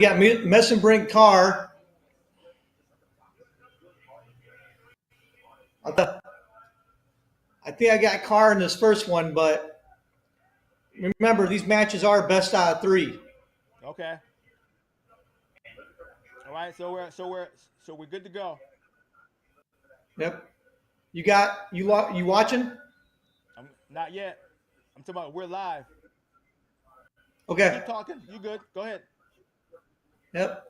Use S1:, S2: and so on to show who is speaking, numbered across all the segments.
S1: got Messenbrink Carr. I think I got Carr in this first one, but remember, these matches are best out of 3.
S2: Okay. All right. So we're good to go.
S1: Yep. You watching?
S2: I'm not yet. I'm talking about we're live.
S1: Okay.
S2: Keep talking. You good? Go ahead.
S1: Yep.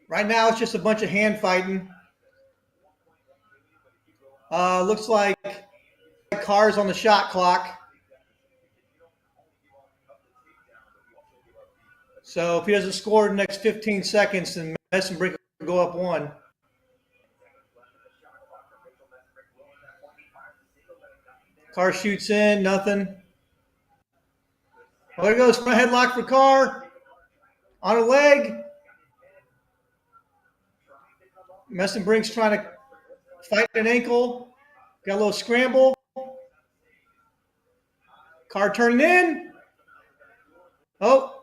S1: Right now it's just a bunch of hand fighting. Looks like Carr's on the shot clock. So if he doesn't score in the next 15 seconds, then Messenbrink will go up 1. Carr shoots in, nothing. Oh, there goes front headlock for Carr. On a leg. Messenbrink's trying to fight an ankle. Got a little scramble. Carr turning in. Oh,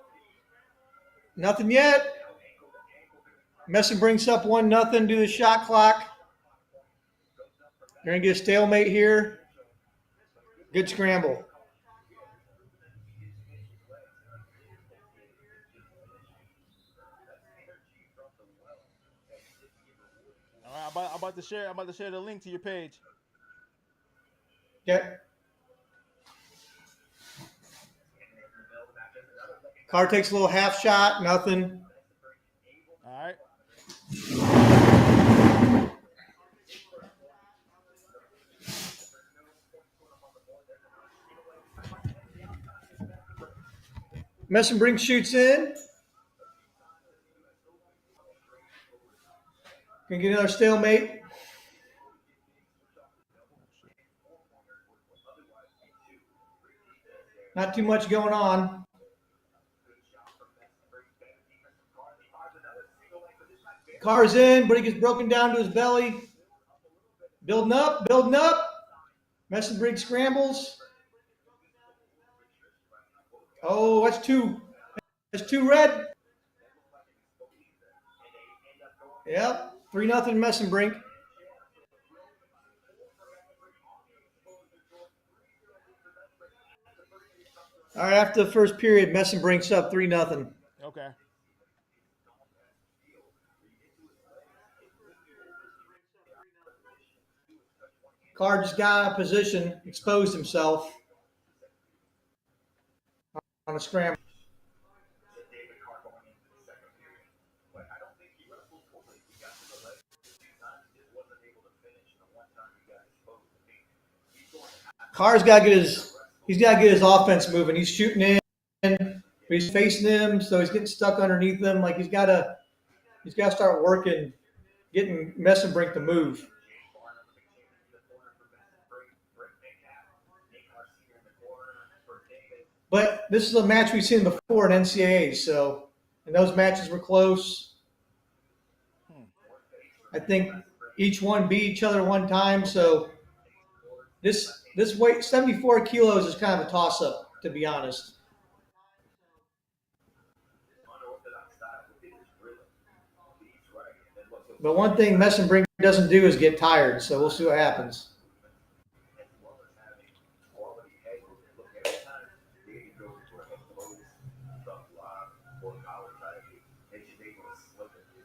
S1: nothing yet. Messenbrink's up 1-0 to the shot clock. They're going to get a stalemate here. Good scramble.
S2: All right, I'm about to share the link to your page.
S1: Okay. Carr takes a little half shot, nothing.
S2: All right.
S1: Messenbrink shoots in. Can get another stalemate. Not too much going on. Carr's in, but he gets broken down to his belly. Building up, building up. Messenbrink scrambles. Oh, that's 2. That's 2 red. Yep, 3-0 Messenbrink. All right, after the first period, Messenbrink's up 3-0.
S2: Okay.
S1: Carr just got out of position, exposed himself on a scramble. Carr's got to get his offense moving. He's shooting in, but he's facing him, so he's getting stuck underneath him. Like he's got to start working, getting Messenbrink to move. But this is a match we've seen before in NCAAs, so and those matches were close. I think each one beat each other one time, so this weight 74 kilos is kind of a toss-up, to be honest. But one thing Messenbrink doesn't do is get tired, so we'll see what happens.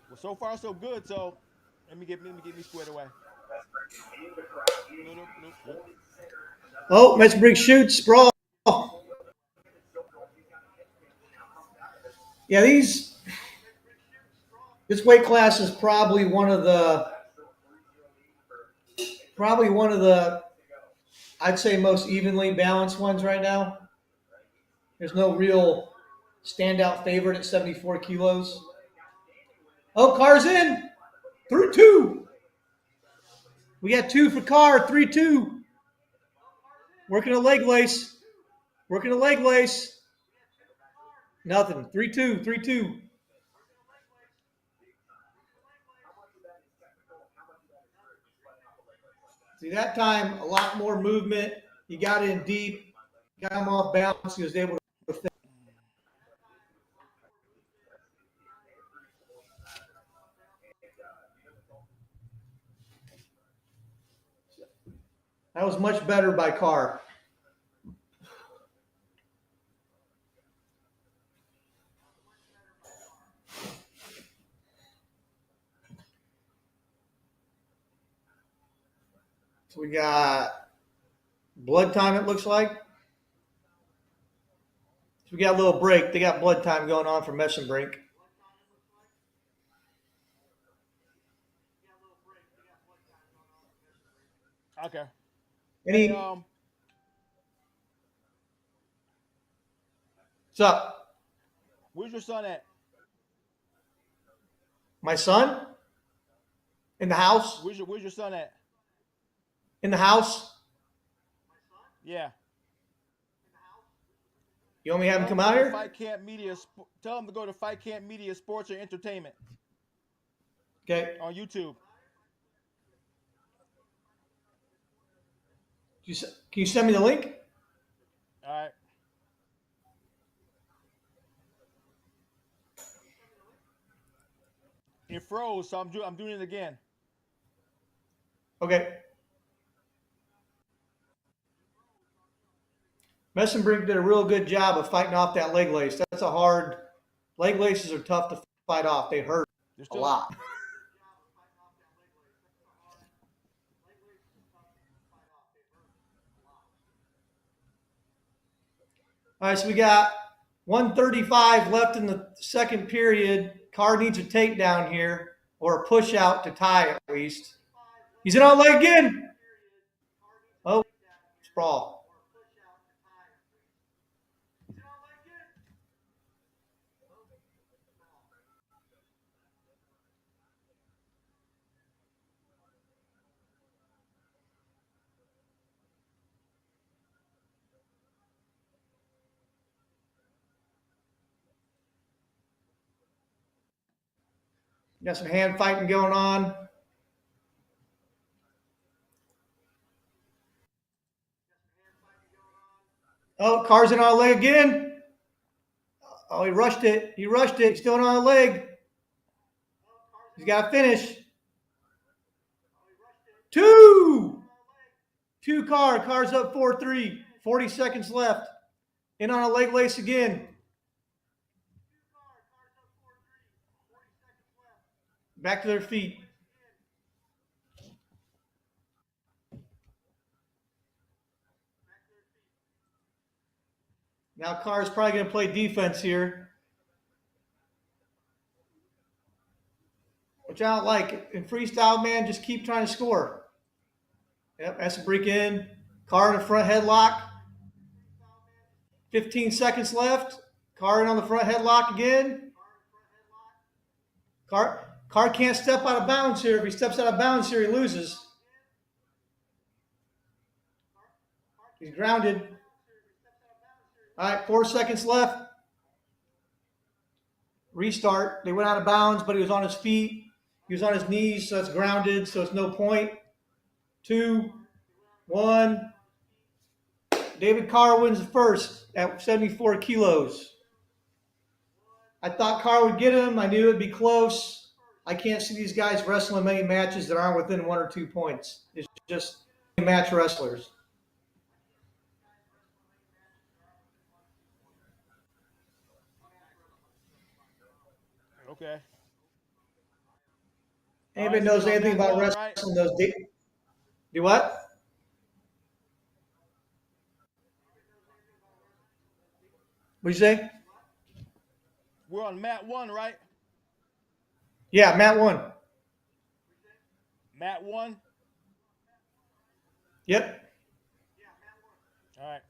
S2: Well, so far so good. So let me get me squared away. No.
S1: Oh, Messenbrink shoots, sprawl. Yeah, this weight class is probably one of the I'd say most evenly balanced ones right now. There's no real standout favorite at 74 kilos. Oh, Carr's in. 3-2. We got 2 for Carr, 3-2. Working a leg lace. Nothing. 3-2. See, that time, a lot more movement. He got in deep, got him off balance. He was able to. That was much better by Carr. So we got blood time, it looks like. So we got a little break. They got blood time going on for Messenbrink.
S2: Okay.
S1: Any?
S2: Hey,
S1: What's up?
S2: where's your son at?
S1: My son? In the house?
S2: Where's your son at?
S1: In the house?
S2: Yeah.
S1: You want me to have him
S2: Tell him
S1: come
S2: to
S1: out
S2: go to
S1: here?
S2: Fight Camp Media. Tell him to go to Fight Camp Media Sports and Entertainment
S1: Okay.
S2: on YouTube.
S1: Can you send me the link?
S2: All right. It froze, so I'm doing it again.
S1: Okay. Messenbrink did a real good job of fighting off that leg lace. That's a hard. Leg laces are tough to fight off. They hurt a lot. All right, so we got 135 left in the second period. Carr needs a takedown here or a push out to tie at least. He's in on leg again. Oh, sprawl. Got some hand fighting going on. Oh, Carr's in on a leg again. Oh, he rushed it. He rushed it. He's still on a leg. He's got to finish. Two Carr. Carr's up 4-3. 40 seconds left. In on a leg lace again. Back to their feet. Now Carr's probably going to play defense here, which I don't like. In freestyle, man, just keep trying to score. Yep, that's a break in. Carr in the front headlock. 15 seconds left. Carr in on the front headlock again. Carr can't step out of bounds here. If he steps out of bounds here, he loses. He's grounded. All right, 4 seconds left. Restart. They went out of bounds, but he was on his feet. He was on his knees, so it's grounded, so it's no point. 2, 1. David Carr wins the first at 74 kilos. I thought Carr would get him. I knew it would be close. I can't see these guys wrestling many matches that aren't within 1 or 2 points. It's just match wrestlers.
S2: Okay.
S1: Anybody knows anything about wrestling those days? Do what? What'd you say?
S2: We're on mat 1, right?
S1: Yeah, Matt won.
S2: Mat 1?
S1: Yep.
S2: All right.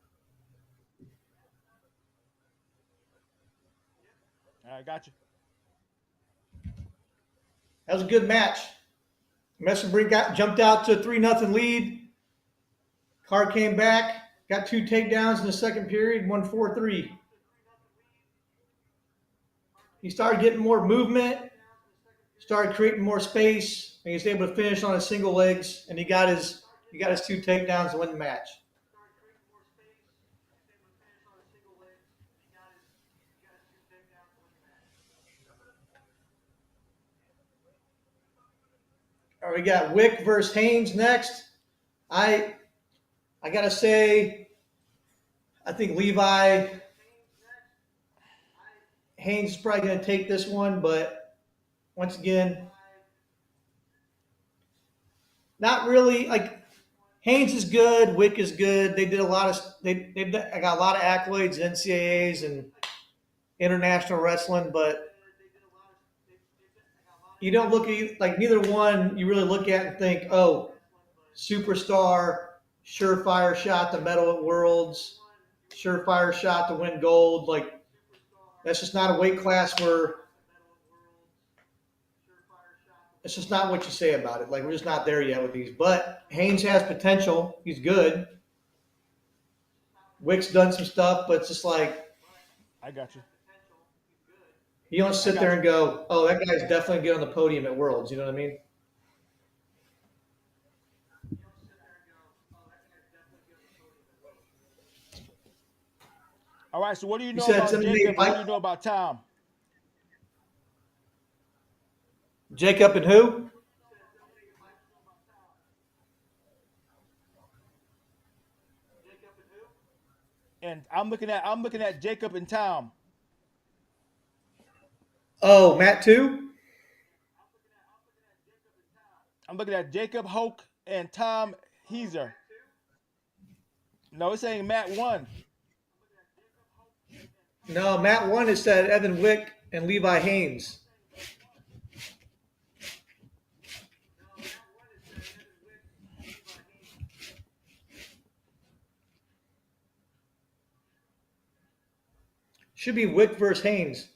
S2: All right, gotcha.
S1: That was a good match. Messenbrink jumped out to a 3-0 lead. Carr came back, got 2 takedowns in the second period, won 4-3. He started getting more movement, started creating more space, and he was able to finish on his single legs, and he got his 2 takedowns to win the match. All right, we got Wick versus Haynes next. I I gotta say, I think Levi Haynes is probably gonna take this one, but once again, not really. Like Haynes is good, Wick is good. They did a lot of I got a lot of accolades, NCAAs and international wrestling, but you don't look at like neither one. You really look at and think, oh, superstar, surefire shot to medal at Worlds, surefire shot to win gold. Like that's just not a weight class where it's just not what you say about it. Like we're just not there yet with these. But Haynes has potential. He's good. Wick's done some stuff, but it's just like
S2: I got you.
S1: you don't sit
S2: got
S1: there
S2: you.
S1: and go, "Oh, that guy's definitely get on the podium at Worlds." You know what I mean?
S2: All right. So what do you
S1: You
S2: know
S1: said
S2: about
S1: something made
S2: Jacob, and what do you know about Tom?
S1: Jacob and who?
S2: And I'm looking at Jacob and Tom.
S1: Oh, Matt too.
S2: I'm looking at Jacob Hoke and Tom Heiser. No, it's saying Matt won.
S1: No, Matt won. It said Evan Wick and Levi Haynes. Should be Wick versus Haynes.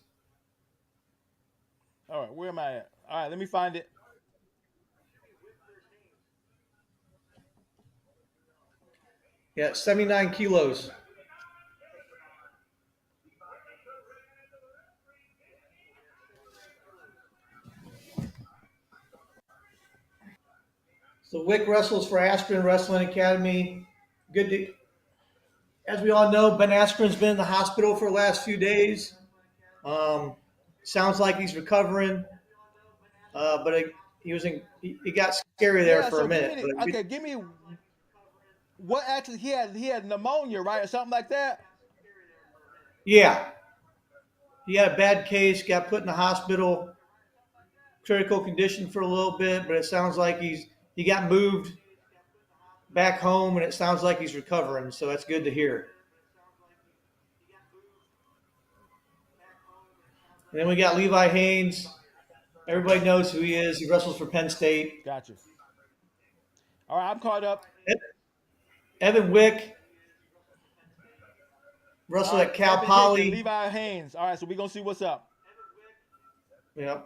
S2: All right, where am I at? All right, let me find it.
S1: Yeah, 79 kilos. So Wick wrestles for Askren Wrestling Academy. Good to, as we all know, Ben Askren's been in the hospital for the last few days. Sounds like he's recovering, but he got scary there
S2: Yeah,
S1: for a
S2: so
S1: minute.
S2: give me what actually he had pneumonia, right, or something like that.
S1: Yeah, he had a bad case, got put in the hospital, critical condition for a little bit, but it sounds like he got moved back home, and it sounds like he's recovering. So that's good to hear. And then we got Levi Haynes. Everybody knows who he is. He wrestles for Penn State.
S2: Gotcha. All right, I'm caught up.
S1: Evan Wick
S2: All
S1: wrestled
S2: right,
S1: at Cal
S2: Evan Wick and
S1: Poly.
S2: Levi Haynes. All right, so we're gonna see what's up.
S1: Yeah.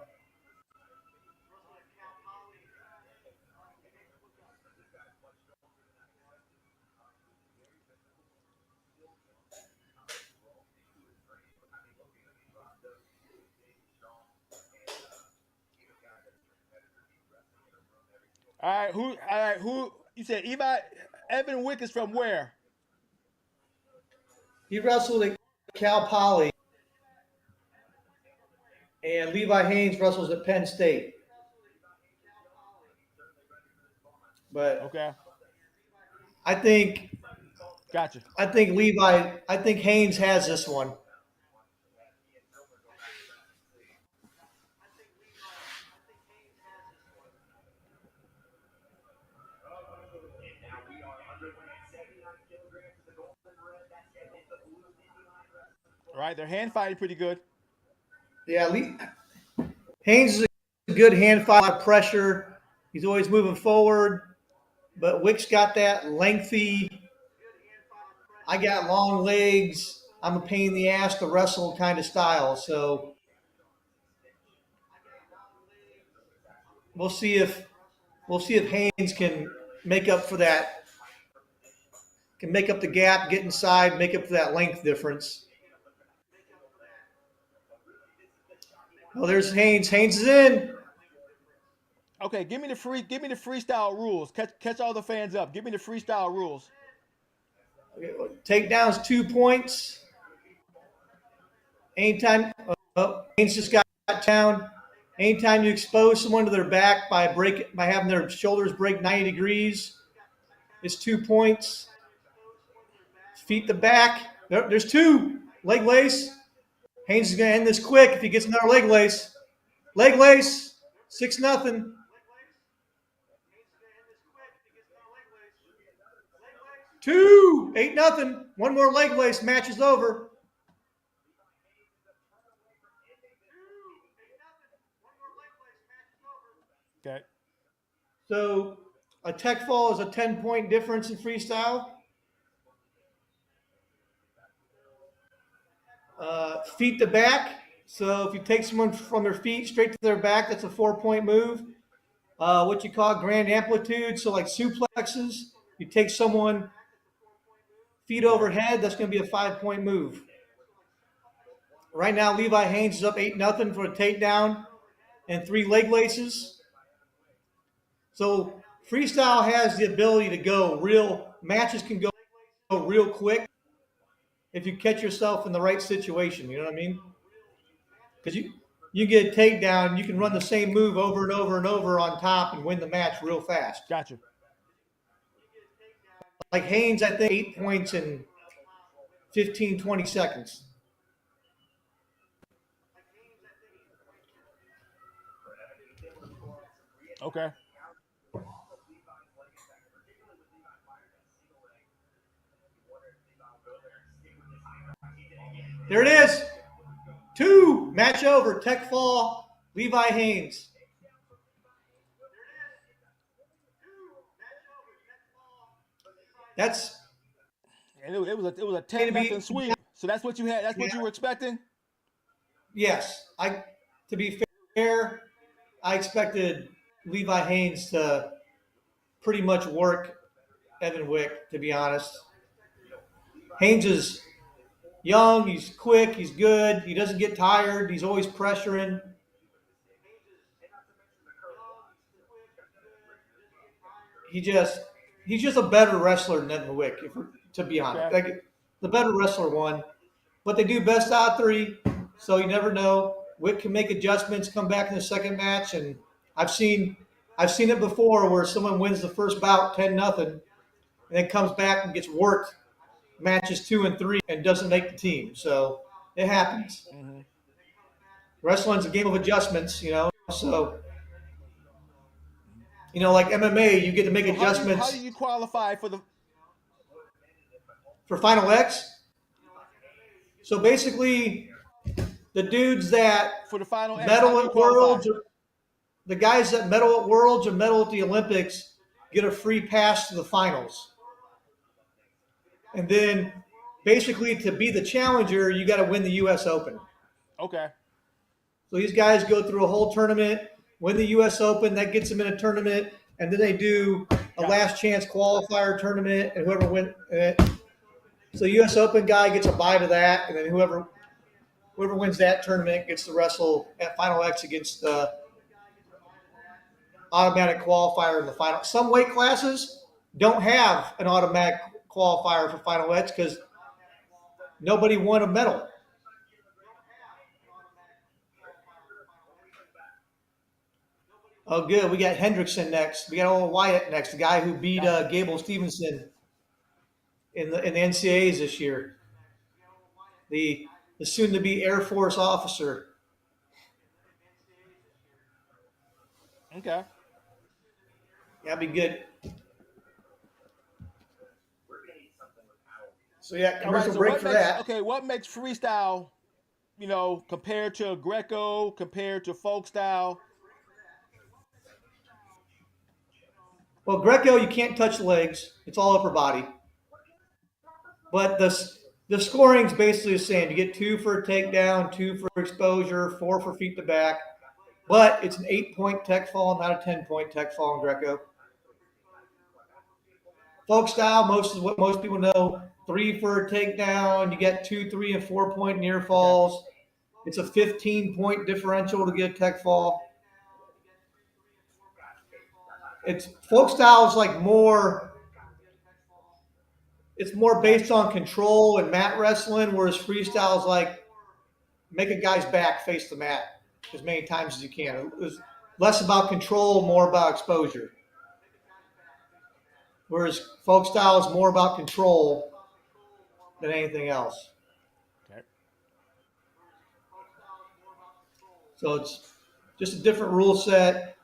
S2: Who? You said Evan Wick is from where?
S1: He wrestled at Cal Poly, and Levi Haynes wrestles at Penn State. But
S2: Okay,
S1: I think
S2: gotcha.
S1: I think Haynes has this one.
S2: All right, they're hand fighting pretty good.
S1: Yeah, Haynes is a good hand fight, a lot of pressure. He's always moving forward. But Wick's got that lengthy, I got long legs, I'm a pain in the ass to wrestle kind of style. So we'll see if Haynes can make up for that, can make up the gap, get inside, make up for that length difference. Oh, there's Haynes. Haynes is in.
S2: Okay, give me the freestyle rules. Catch all the fans up. Give me the freestyle rules.
S1: Takedowns 2 points. Anytime Haynes just got down. Anytime you expose someone to their back by having their shoulders break 90 degrees, it's 2 points. Feet to back. There's two. Leg lace. Haynes is going to end this quick if he gets another leg lace. Leg lace. 6-0. 2. 8-0. One more leg lace. Match is over.
S2: Okay.
S1: So a tech fall is a 10-point difference in freestyle. Feet to back. So if you take someone from their feet straight to their back, that's a 4-point move. What you call grand amplitude. So like suplexes, you take someone feet overhead, that's going to be a 5-point move. Right now, Levi Haynes is up 8-0 for a takedown and 3 leg laces. So freestyle has the ability to go real, matches can go real quick if you catch yourself in the right situation. You know what I mean? Because you get a takedown, you can run the same move over and over and over on top and win the match real fast.
S2: Gotcha.
S1: Like Haynes, I think 8 points in 15, 20 seconds.
S2: Okay.
S1: There it is. 2. Match over. Tech fall. Levi Haynes. That's
S2: And it was a 10-0 sweep. So that's what you had. That's what you were expecting.
S1: Yes. To be fair, I expected Levi Haynes to pretty much work Evan Wick, to be honest. Haynes is young, he's quick, he's good, he doesn't get tired, he's always pressuring. He's just a better wrestler than Evan Wick, to be honest.
S2: Okay.
S1: Like, the better wrestler won. But they do best out of 3, so you never know. Wick can make adjustments, come back in the second match, and I've seen it before where someone wins the first bout 10-0 and then comes back and gets worked matches 2 and 3 and doesn't make the team. So it happens.
S2: Mm-hmm.
S1: Wrestling's a game of adjustments, So, like MMA, you get to make adjustments.
S2: How do you qualify for
S1: Final X? So basically, the dudes that
S2: for the Final X,
S1: medal at Worlds, the guys that medal at Worlds or medal at the Olympics get a free pass to the finals. And then basically to be the challenger, you got to win the U.S. Open.
S2: Okay.
S1: So these guys go through a whole tournament, win the U.S. Open, that gets them in a tournament, and then they do a last chance qualifier tournament, and whoever wins it. So U.S. Open guy gets a bye to that, and then whoever wins that tournament gets to wrestle at Final X against the automatic qualifier in the final. Some weight classes don't have an automatic qualifier for Final X because nobody won a medal. Oh, good. We got Hendrickson next. We got old Wyatt next, the guy who beat Gable Stevenson in the NCAAs this year. The soon-to-be Air Force officer.
S2: Okay.
S1: That'd be good. So yeah, commercial break for that.
S2: Okay, what makes freestyle, compared to Greco, compared to folk style?
S1: Well, Greco, you can't touch legs. It's all upper body. But the scoring's basically the same. You get 2 for a takedown, 2 for exposure, 4 for feet to back. But it's an 8-point tech fall, not a 10-point tech fall in Greco. Folk style, most people know, 3 for a takedown. You get 2, 3, and 4-point near falls. It's a 15-point differential to get a tech fall. It's folk style is like more. It's more based on control and mat wrestling, whereas freestyle is like make a guy's back face the mat as many times as you can. It's less about control, more about exposure. Whereas folk style is more about control. than anything else.
S2: Okay.
S1: So it's just a different rule set.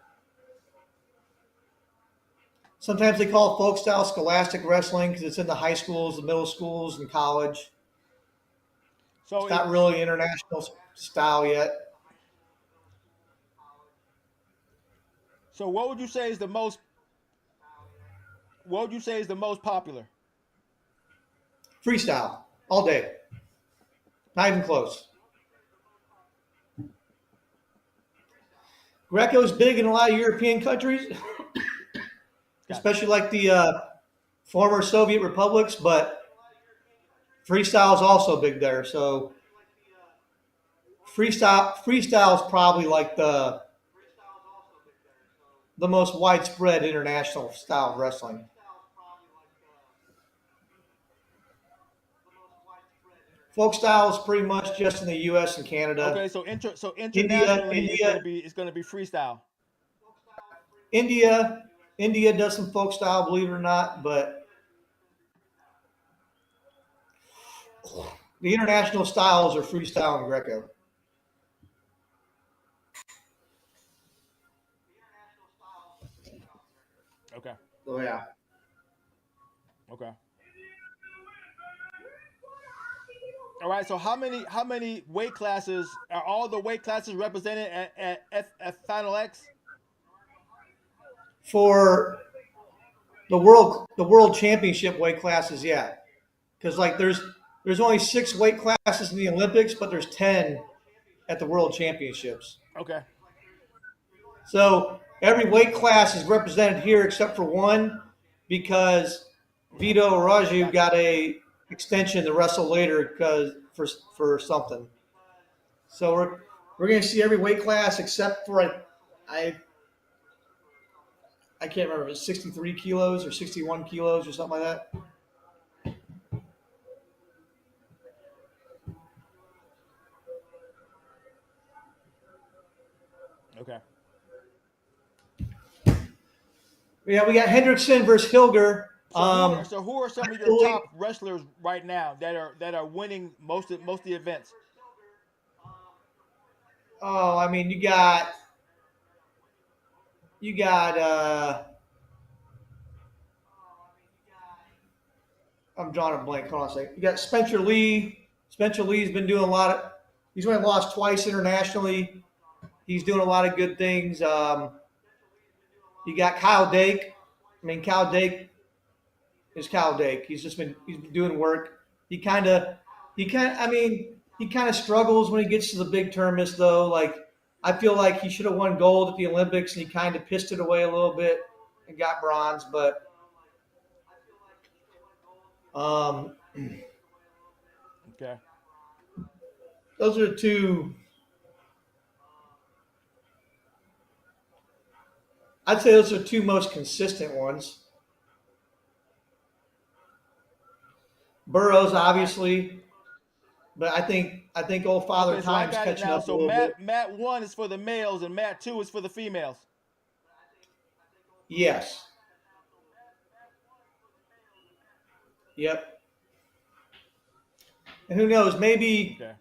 S1: Sometimes they call it folk style scholastic wrestling because it's in the high schools, the middle schools, and college.
S2: So
S1: It's not
S2: it's
S1: really international style yet.
S2: so what would you say is the most what would you say is the most popular?
S1: Freestyle all day. Not even close. Greco's big in a lot of European countries,
S2: Gotcha.
S1: especially like the former Soviet republics, but freestyle is also big there. So freestyle is probably like the most widespread international style of wrestling. Folk style is pretty much just in the U.S. and Canada.
S2: Okay, so
S1: India,
S2: internationally
S1: India,
S2: it's gonna be freestyle.
S1: India, India does some folk style, believe it or not, but the international styles are freestyle and Greco.
S2: Okay.
S1: So yeah,
S2: Okay. All right. So how many weight classes are all the weight classes represented at Final X?
S1: for the world championship weight classes, yeah, because like there's only 6 weight classes in the Olympics, but there's 10 at the world championships.
S2: Okay.
S1: So every weight class is represented here except for one, because Vito Raju
S2: Gotcha.
S1: got a extension to wrestle later because for something. So we're going to see every weight class except for I I can't remember if it's 63 kilos or 61 kilos or something like that.
S2: Okay.
S1: Yeah, we got Hendrickson versus Hilger.
S2: Who are some
S1: I
S2: of your
S1: fully,
S2: top wrestlers right now that are winning most of the events?
S1: oh, I mean, you got I'm drawing a blank. Hold on a second. You got Spencer Lee. Spencer Lee's been doing a lot of. He's only lost twice internationally. He's doing a lot of good things. You got Kyle Dake. I mean, Kyle Dake is Kyle Dake. He's been doing work. He kind of I mean he kind of struggles when he gets to the big tournaments though. Like I feel like he should have won gold at the Olympics and he kind of pissed it away a little bit and got bronze. But um,
S2: Okay.
S1: those are the two. I'd say those are the two most consistent ones. Burrows,
S2: All right.
S1: obviously, but I think old Father
S2: Okay. So I
S1: Time's
S2: got it
S1: catching
S2: now.
S1: up a
S2: So
S1: little bit.
S2: Matt one is for the males and Matt two is for the females.
S1: Yes. Yep. And who knows?
S2: Okay.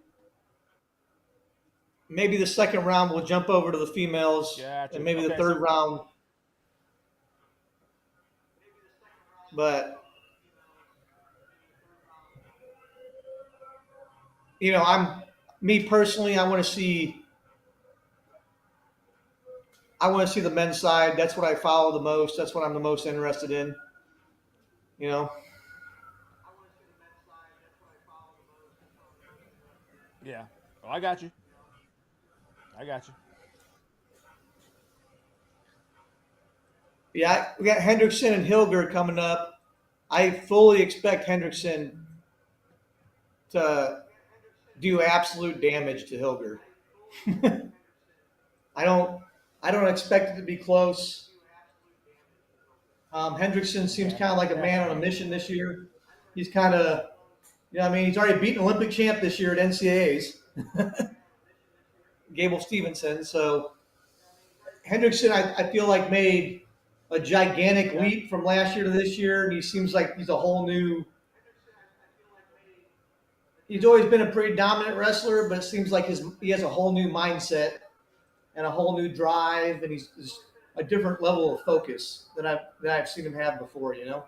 S1: Maybe the second round will jump over to the females, and
S2: Gotcha.
S1: maybe the
S2: Okay.
S1: third
S2: So
S1: round. But I'm me personally. I want to see the men's side. That's what I follow the most. That's what I'm the most interested in. You know.
S2: yeah. Oh, I got you. I got you.
S1: Yeah, we got Hendrickson and Hilger coming up. I fully expect Hendrickson to do absolute damage to Hilger. I don't. I don't expect it to be close. Hendrickson seems
S2: Okay.
S1: kind of like a man on a mission this year. He's kind of, I mean, he's already beaten Olympic champ this year at NCAAs, Gable Stevenson. So Hendrickson, I feel like made a gigantic
S2: Okay.
S1: leap from last year to this year, and he seems like he's a whole new he's always been a pretty dominant wrestler, but it seems like he has a whole new mindset and a whole new drive, and he's a different level of focus than I've seen him have before. You know,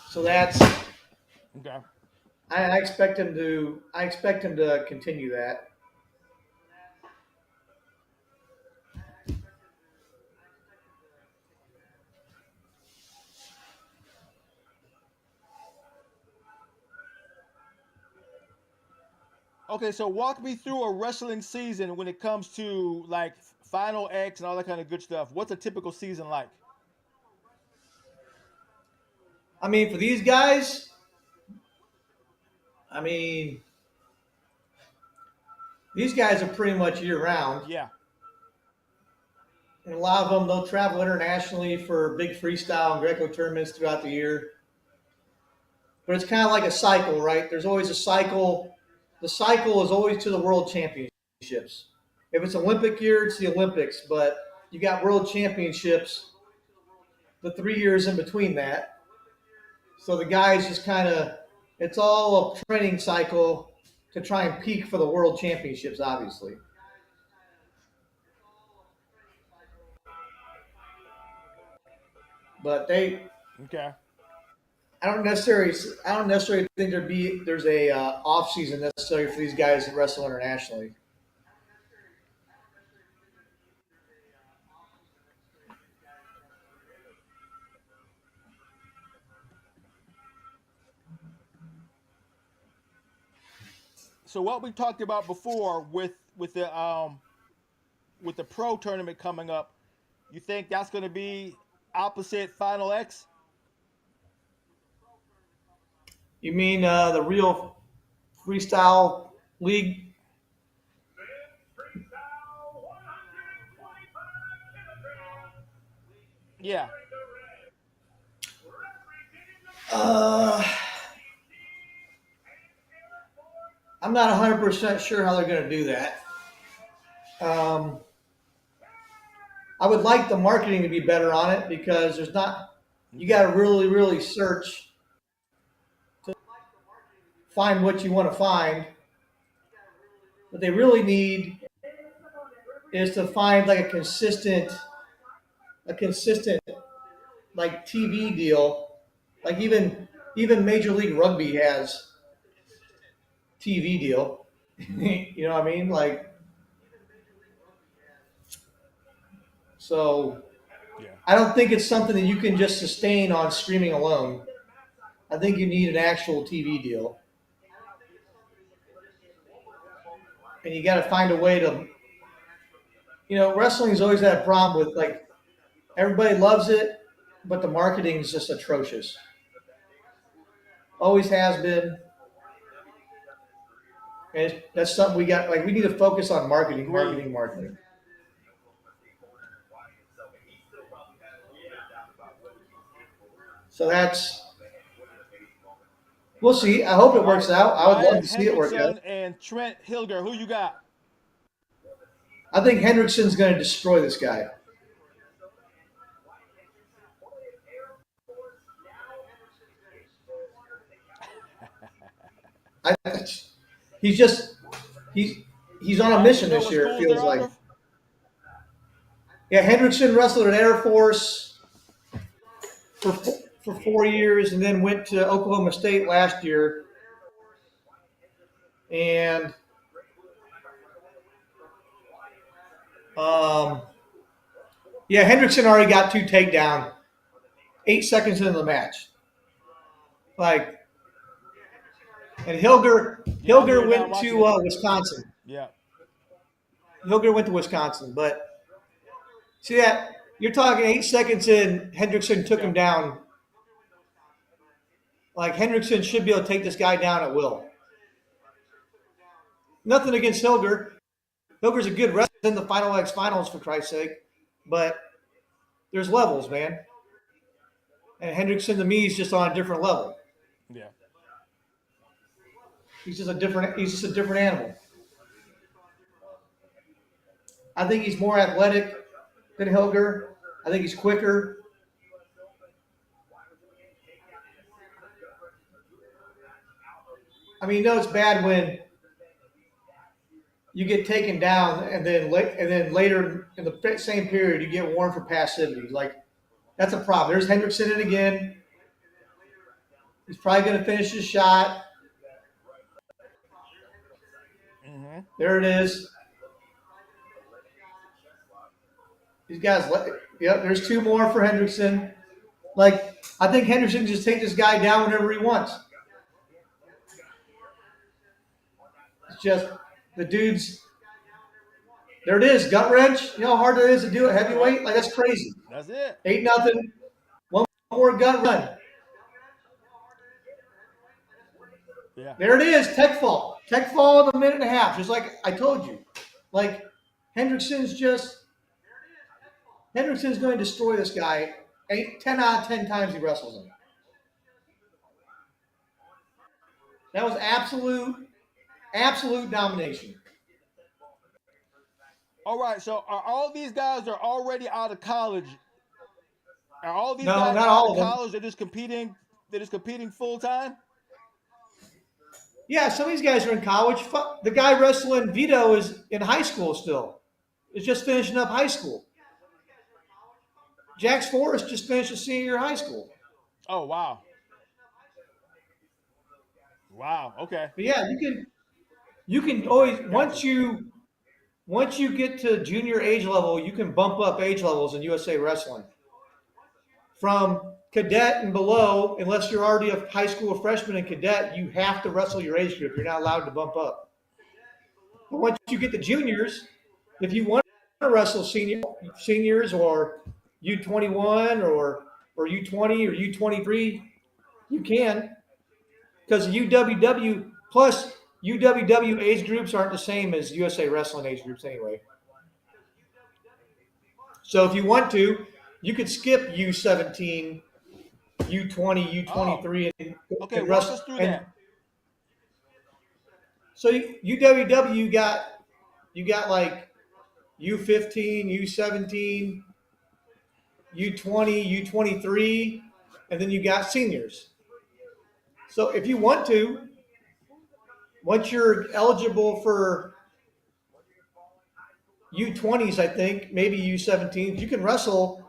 S1: so that's
S2: Okay.
S1: I expect him to continue that.
S2: Okay, so walk me through a wrestling season when it comes to like Final X and all that kind of good stuff. What's a typical season like?
S1: I mean, for these guys, I mean, these guys are pretty much year round.
S2: Yeah.
S1: And a lot of them, they'll travel internationally for big freestyle and Greco tournaments throughout the year. But it's kind of like a cycle, right? There's always a cycle. The cycle is always to the world championships. If it's Olympic year, it's the Olympics. But you got world championships the 3 years in between that. So the guys just kind of, it's all a training cycle to try and peak for the world championships, obviously. But
S2: Okay.
S1: I don't necessarily think there's a off season necessary for these guys that wrestle internationally.
S2: So what we talked about before with the pro tournament coming up, you think that's going to be opposite Final X?
S1: You mean the real freestyle league?
S2: Yeah.
S1: Uh, I'm not 100% sure how they're going to do that. Um, I would like the marketing to be better on it because there's not. You got to really, really search to find what you want to find. What they really need is to find like a consistent like TV deal. Like even Major League Rugby has TV deal. You know what I mean? Like so.
S2: Yeah.
S1: I don't think it's something that you can just sustain on streaming alone. I think you need an actual TV deal, and you got to find a way to. Wrestling's always had a problem with like everybody loves it, but the marketing is just atrocious. Always has been, and that's something we got. Like we need to focus on marketing,
S2: Agreed.
S1: marketing, marketing. So we'll see. I hope it
S2: All right.
S1: works out. I would love
S2: Ryan
S1: to see it work out.
S2: Hendrickson and Trent Hilger. Who you got?
S1: I think Hendrickson's going to destroy this guy. I, he's just he's he's on a
S2: Do you
S1: mission
S2: know
S1: this
S2: what
S1: year. It
S2: schools they're
S1: feels
S2: out
S1: like.
S2: of?
S1: Yeah, Hendrickson wrestled at Air Force for for 4 years, and then went to Oklahoma State last year. And um, yeah, Hendrickson already got 2 takedown 8 seconds into the match. Like, and
S2: Yeah, I'm here
S1: Hilger
S2: now
S1: went
S2: watching
S1: to
S2: it.
S1: Wisconsin.
S2: Yeah.
S1: Hilger went to Wisconsin, but see that you're talking 8 seconds in, Hendrickson took
S2: Yeah.
S1: him down. Like Hendrickson should be able to take this guy down at will. Nothing against Hilger. Hilger's a good wrestler in the Final X finals for Christ's sake, but there's levels, man. And Hendrickson to me is just on a different level.
S2: Yeah.
S1: He's just a different animal. I think he's more athletic than Hilger. I think he's quicker. I mean, you know it's bad when you get taken down and then later in the same period you get warned for passivity. Like that's a problem. There's Hendrickson in again. He's probably going to finish his shot.
S2: Mm-hmm.
S1: There it is. These guys, yep. There's two more for Hendrickson. Like I think Hendrickson can just take this guy down whenever he wants. It's just the dude's. There it is, gut wrench. You know how hard it is to do at heavyweight? Like that's crazy.
S2: That's it.
S1: 8-0. One more gut run.
S2: Yeah.
S1: There it is, tech fall. Tech fall in a minute and a half, just like I told you. Like Hendrickson's going to destroy this guy 10 out of 10 times he wrestles him. That was absolute domination.
S2: All right. So are all these guys are already out of college? Are all these
S1: No,
S2: guys
S1: not
S2: out
S1: all
S2: of
S1: of them.
S2: college? They're just competing. They're just competing full time.
S1: Yeah, some of these guys are in college. The guy wrestling Vito is in high school still. Is just finishing up high school. Jax Forrest just finished a senior year of high school.
S2: Oh wow. Wow. Okay.
S1: But yeah, you can always
S2: Gotcha.
S1: once you get to junior age level, you can bump up age levels in USA Wrestling. From cadet and below, unless you're already a high school freshman and cadet, you have to wrestle your age group. You're not allowed to bump up. But once you get to juniors, if you want to wrestle seniors or U21 or U20 or U23, you can because UWW plus UWW age groups aren't the same as USA Wrestling age groups anyway. So if you want to, you could skip U17, U20,
S2: Oh.
S1: U23,
S2: Okay.
S1: and
S2: Walk
S1: wrestle.
S2: us through
S1: And
S2: that.
S1: so UWW you got like U15, U17, U20, U23, and then you got seniors. So if you want to, once you're eligible for U20s, I think maybe U17s, you can wrestle.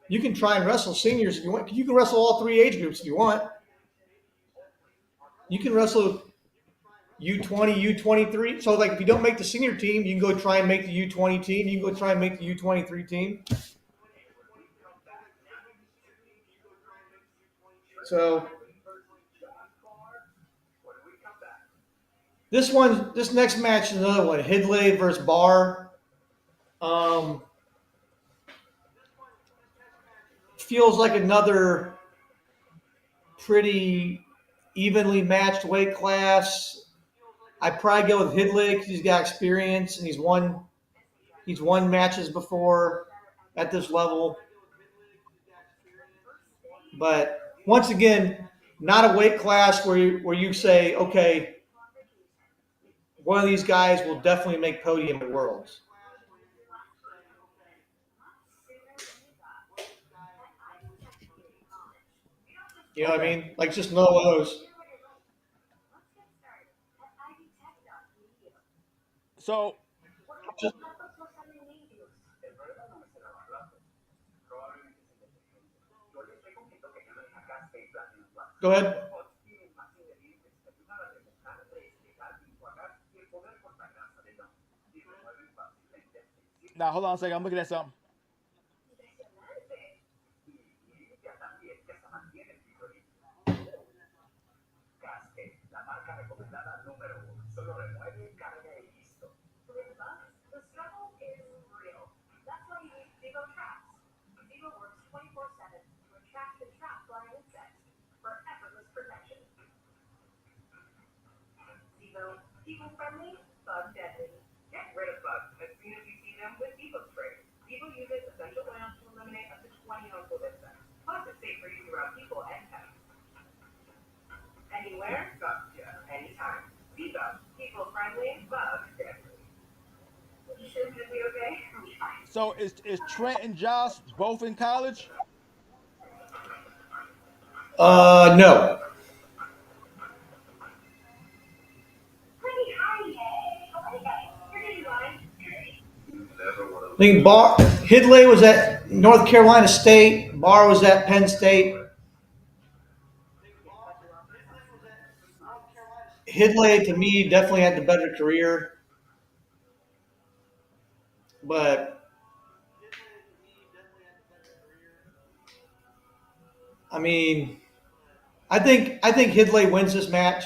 S1: You can try and wrestle seniors if you want. You can wrestle all three age groups if you want. You can wrestle U20, U23. So like if you don't make the senior team, you can go try and make the U20 team. You can go try and make the U23 team. So this next match is another one. Hidley versus Barr. Um, feels like another pretty evenly matched weight class. I'd probably go with Hidley because he's got experience and he's won matches before at this level. But once again, not a weight class where you say, okay, one of these guys will definitely make podium at Worlds. You know what I
S2: Okay.
S1: mean? Like just no of those.
S2: So
S1: Just, go ahead.
S2: now hold on a second. I'm looking at something. So is Trent and Josh both in college?
S1: No. think Hidlay was at North Carolina State. Barr was at Penn State. Hidlay to me definitely had the better career, but I mean, I think Hidlay wins this match.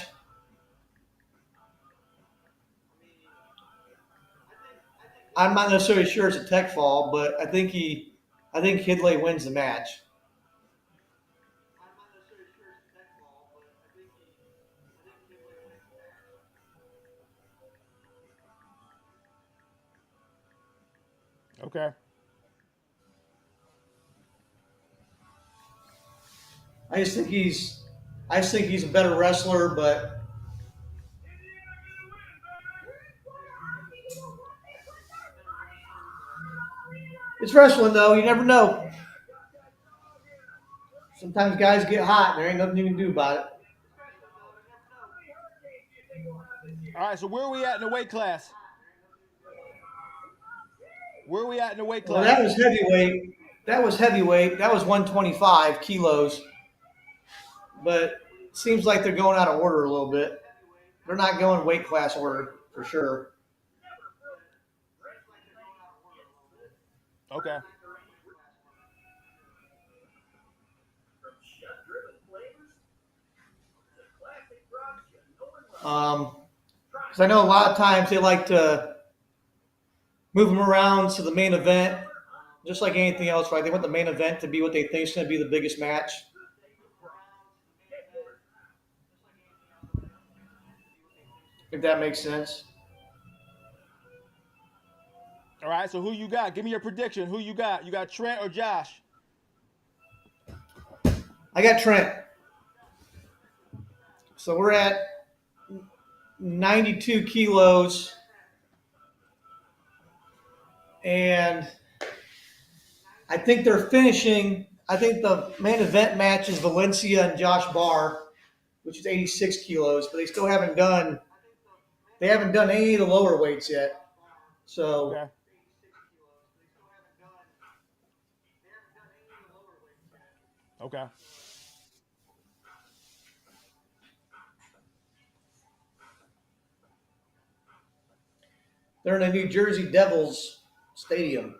S1: I'm not necessarily sure it's a tech fall, but I think Hidlay wins the match.
S2: Okay.
S1: I just think he's I just think he's a better wrestler, but it's wrestling though. You never know. Sometimes guys get hot and there ain't nothing you can do about it.
S2: All right. So where are we at in the weight class? Where are we at in the weight
S1: Well,
S2: class?
S1: that was heavyweight. That was heavyweight. That was 125 kilos. But it seems like they're going out of order a little bit. They're not going weight class order for sure.
S2: Okay.
S1: Because I know a lot of times they like to move them around to the main event, just like anything else, right? They want the main event to be what they think is going to be the biggest match. If that makes sense.
S2: All right. So who you got? Give me your prediction. Who you got? You got Trent or Josh?
S1: I got Trent. So we're at 92 kilos. And I think they're finishing. I think the main event match is Valencia and Josh Barr, which is 86 kilos, but they still haven't done. They haven't done any of the lower weights yet. So
S2: Okay. Okay.
S1: they're in a New Jersey Devils stadium.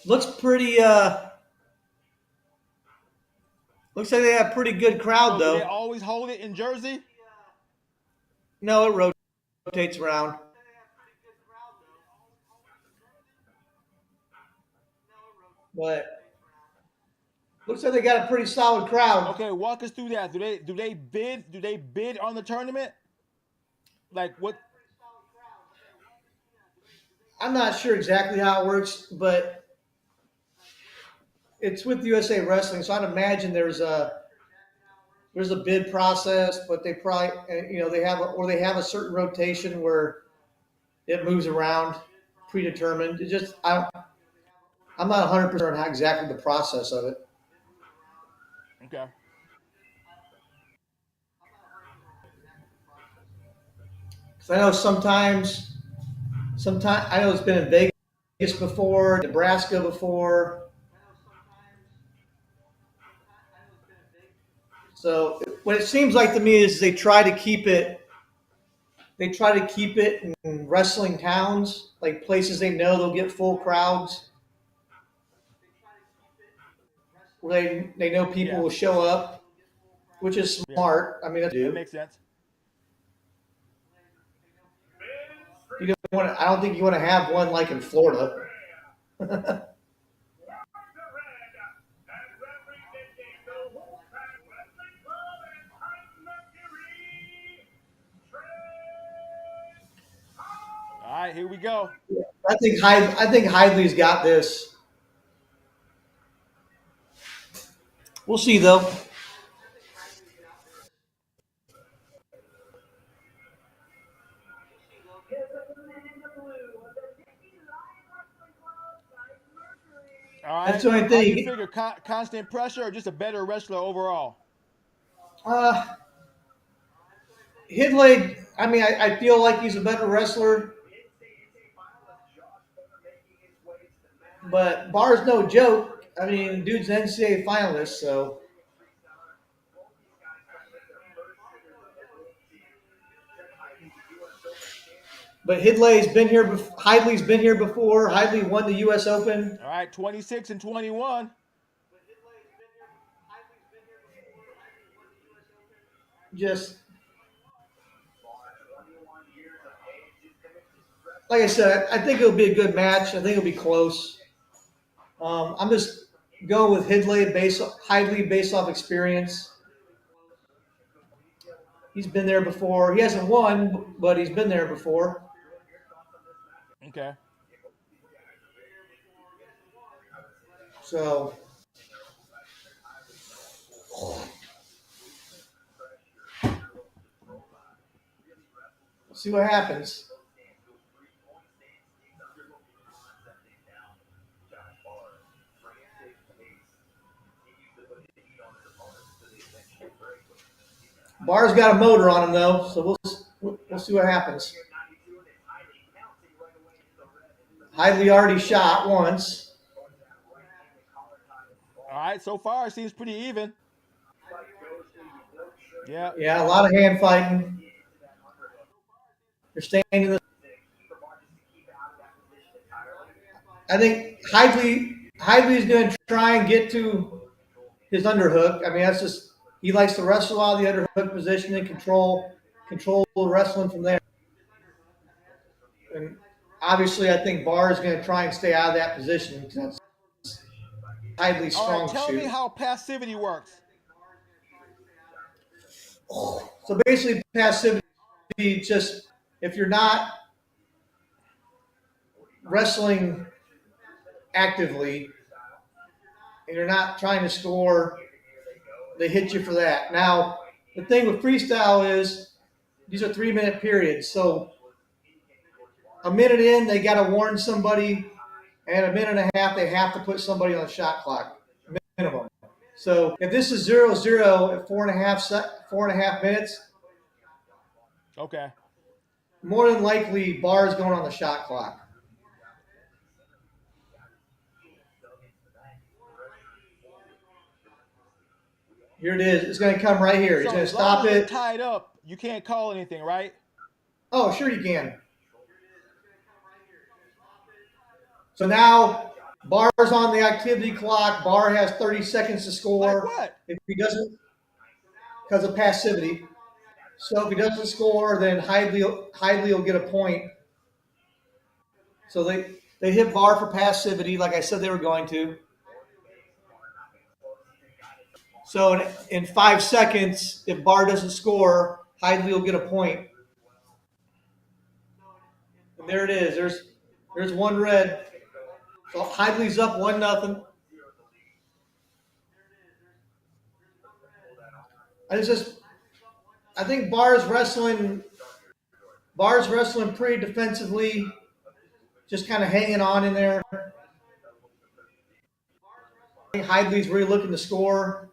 S1: Looks pretty. Looks like they have a pretty good crowd
S2: So do they
S1: though.
S2: always hold it in Jersey?
S1: No, it rotates around. But looks like they got a pretty solid crowd.
S2: Okay, walk us through that. Do they bid on the tournament? Like what?
S1: I'm not sure exactly how it works, but it's with USA Wrestling, so I'd imagine there's a bid process, but they probably they have a certain rotation where it moves around, predetermined. It just I'm not 100% on how exactly the process of it.
S2: Okay.
S1: Because I know sometimes I know it's been in Vegas before, Nebraska before. So what it seems like to me is they try to keep it. They try to keep it in wrestling towns, like places they know they'll get full crowds, where they know people
S2: Yeah.
S1: will show up, which is
S2: Yeah.
S1: smart. I mean, that's
S2: That
S1: do.
S2: makes sense.
S1: I don't think you want to have one like in Florida.
S2: All right, here we go.
S1: I think Hidley's got this. We'll see though.
S2: All
S1: That's
S2: right.
S1: the only
S2: How do you
S1: thing.
S2: figure? Constant pressure or just a better wrestler overall?
S1: Uh, Hidley, I mean, I feel like he's a better wrestler, but Barr's no joke. I mean, dude's an NCAA finalist, so. But Hidley's been here. Hidley's been here before. Hidley won the U.S. Open.
S2: All right, 26 and 21.
S1: Just like I said, I think it'll be a good match. I think it'll be close. I'm just going with Hidley based off experience. He's been there before. He hasn't won, but he's been there before.
S2: Okay.
S1: So we'll see what happens. Barr's got a motor on him though, so we'll see what happens. Hidley already shot once.
S2: All right, so far it seems pretty even. Yeah.
S1: Yeah, a lot of hand fighting. They're staying in the. I think Hidley's going to try and get to his underhook. I mean, that's just he likes to wrestle out of the underhook position and control the wrestling from there. And obviously, I think Barr is going to try and stay out of that position because that's Hidley's
S2: All
S1: strong
S2: right, tell
S1: suit.
S2: me how passivity works.
S1: So basically, passivity just if you're not wrestling actively and you're not trying to score, they hit you for that. Now, the thing with freestyle is these are 3-minute periods. So a minute in, they got to warn somebody, and a minute and a half, they have to put somebody on the shot clock minimum. So if this is 0-0 at 4.5 minutes,
S2: Okay.
S1: more than likely Barr is going on the shot clock. Here it is. It's going to come right here. He's
S2: So
S1: going to
S2: as long
S1: stop
S2: as they're
S1: it.
S2: tied up, you can't call anything, right?
S1: Oh, sure you can. So now Barr's on the activity clock. Barr has 30 seconds to score.
S2: Like what?
S1: If he doesn't, because of passivity. So if he doesn't score, then Hidley will get a point. So they hit Barr for passivity, like I said they were going to. So in 5 seconds, if Barr doesn't score, Hidley will get a point. And there it is. There's one red. So Hidley's up 1-0. I think Barr's wrestling pretty defensively, just kind of hanging on in there. I think Hidley's really looking to score.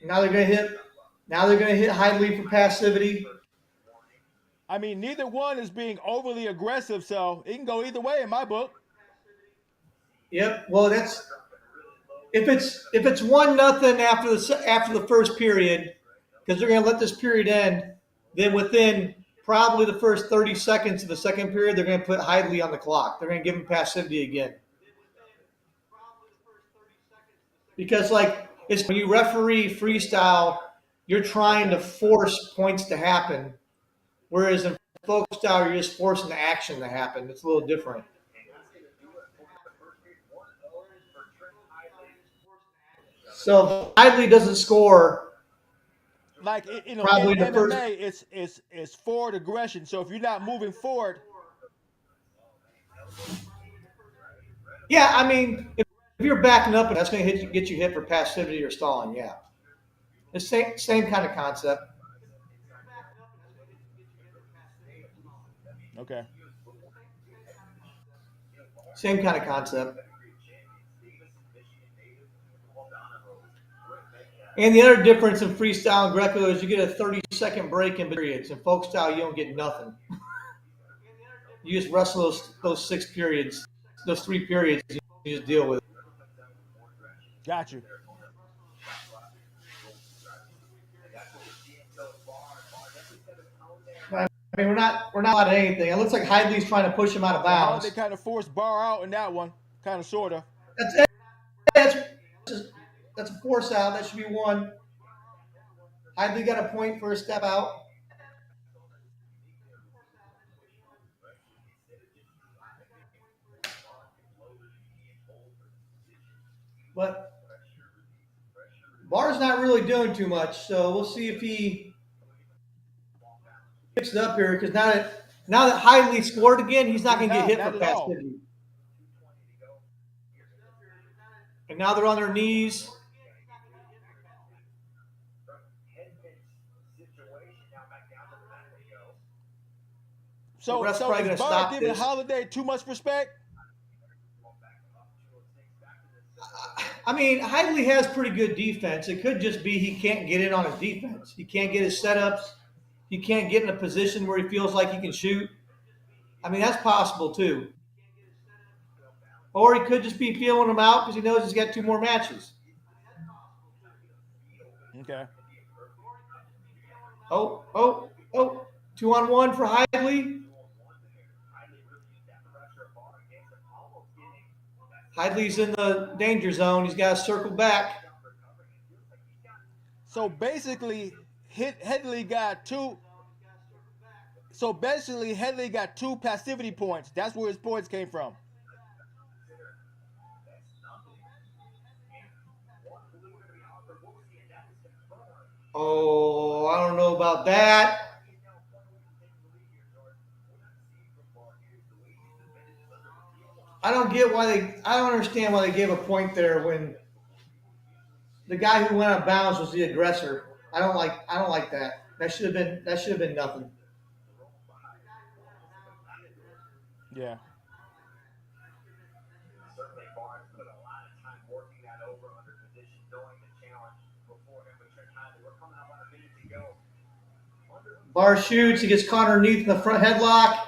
S1: Now they're going to hit Hidley for passivity.
S2: I mean, neither one is being overly aggressive, so it can go either way in my book.
S1: Yep. Well, that's if it's 1-0 after the first period, because they're going to let this period end. Then within probably the first 30 seconds of the second period, they're going to put Hidley on the clock. They're going to give him passivity again. Because it's when you referee freestyle, you're trying to force points to happen, whereas in folk style, you're just forcing the action to happen. It's a little different. So if Hidley doesn't score,
S2: Like in
S1: probably the
S2: MMA,
S1: first.
S2: it's forward aggression. So if you're not moving forward,
S1: Yeah, I mean, if you're backing up, that's going to get you hit for passivity or stalling. Yeah, the same kind of concept.
S2: okay.
S1: Same kind of concept. And the other difference in freestyle and Greco is you get a 30-second break in periods. In folk style, you don't get nothing. You just wrestle those 6 periods, those 3 periods, you just deal with it.
S2: Got you.
S1: I mean, we're not allowed anything. It looks like Hidley's trying to push him out of
S2: Yeah, Holiday
S1: bounds.
S2: kind of forced Barr out in that one, kind of sorta.
S1: That's that's a force out. That should be one. Hidley got a point for a step out. But Barr's not really doing too much, so we'll see if he picks it up here. Because now that Hidley scored again, he's not going to get hit
S2: Not
S1: for
S2: at all.
S1: passivity. And now they're on their knees.
S2: So
S1: ref's probably
S2: is
S1: gonna
S2: Barr
S1: stop
S2: giving
S1: this.
S2: Holiday too much respect?
S1: I mean, Hidley has pretty good defense. It could just be he can't get in on his defense. He can't get his setups. He can't get in a position where he feels like he can shoot. I mean, that's possible too. Or he could just be feeling him out because he knows he's got 2 more matches.
S2: Okay.
S1: Oh. 2-on-1 for Hidley. Hidley's in the danger zone. He's got to circle back.
S2: So basically, Headley got 2. So basically, Headley got 2 passivity points. That's where his points came from.
S1: Oh, I don't know about that. I don't understand why they gave a point there when the guy who went out of bounds was the aggressor. I don't like that. That should have been nothing.
S2: Yeah.
S1: Barr shoots. He gets caught underneath in the front headlock.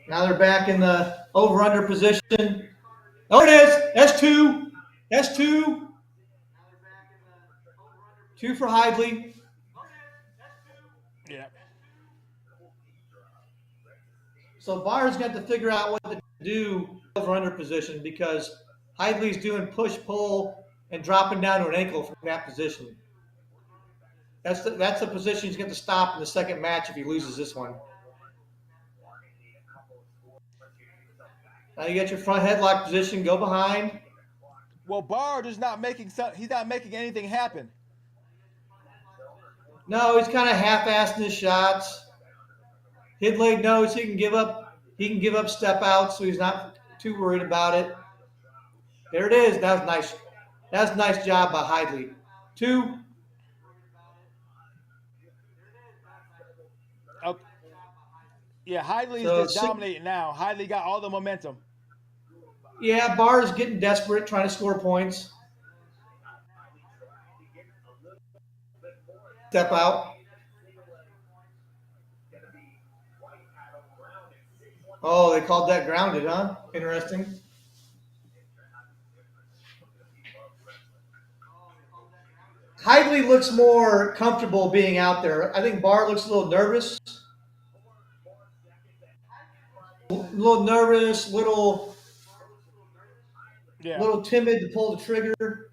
S1: Now they're back in the over-under position. Oh, it is. That's 2. That's 2. 2 for Hidley.
S2: Yeah.
S1: So Barr's got to figure out what to do over-under position because Hidley's doing push-pull and dropping down to an ankle from that position. That's the position he's going to stop in the second match if he loses this one. Now you get your front headlock position, go behind.
S2: Well, Barr is not making anything happen.
S1: No, he's kind of half-assing his shots. Hidley knows he can give up step outs, so he's not too worried about it. There it is. That was nice. That's a nice job by Hidley. 2.
S2: Okay. Yeah, Hidley's just dominating now. Hidley got all the momentum.
S1: Yeah, Barr's getting desperate, trying to score points. Step out. Oh, they called that grounded, huh? Interesting. Hidley looks more comfortable being out there. I think Barr looks a little nervous. Little timid to pull the trigger.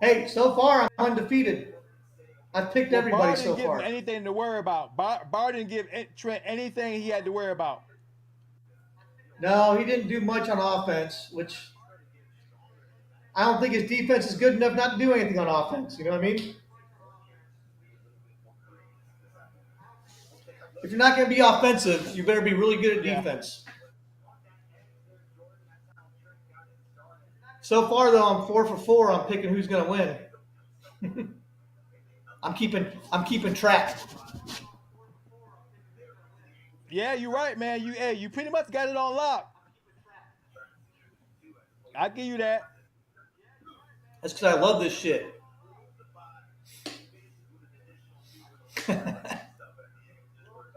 S1: Hey, so far I'm undefeated. I've picked everybody so far.
S2: Barr didn't give him anything to worry about. Barr didn't give Trent anything he had to worry about.
S1: No, he didn't do much on offense, which I don't think his defense is good enough not to do anything on offense. You know what I mean? If you're not going to be offensive, you better be really good at defense. So far, though, I'm 4 for 4 on picking who's going to win. I'm keeping track.
S2: Yeah, you're right, man. You pretty much got it on lock. I give you that.
S1: That's because I love this shit.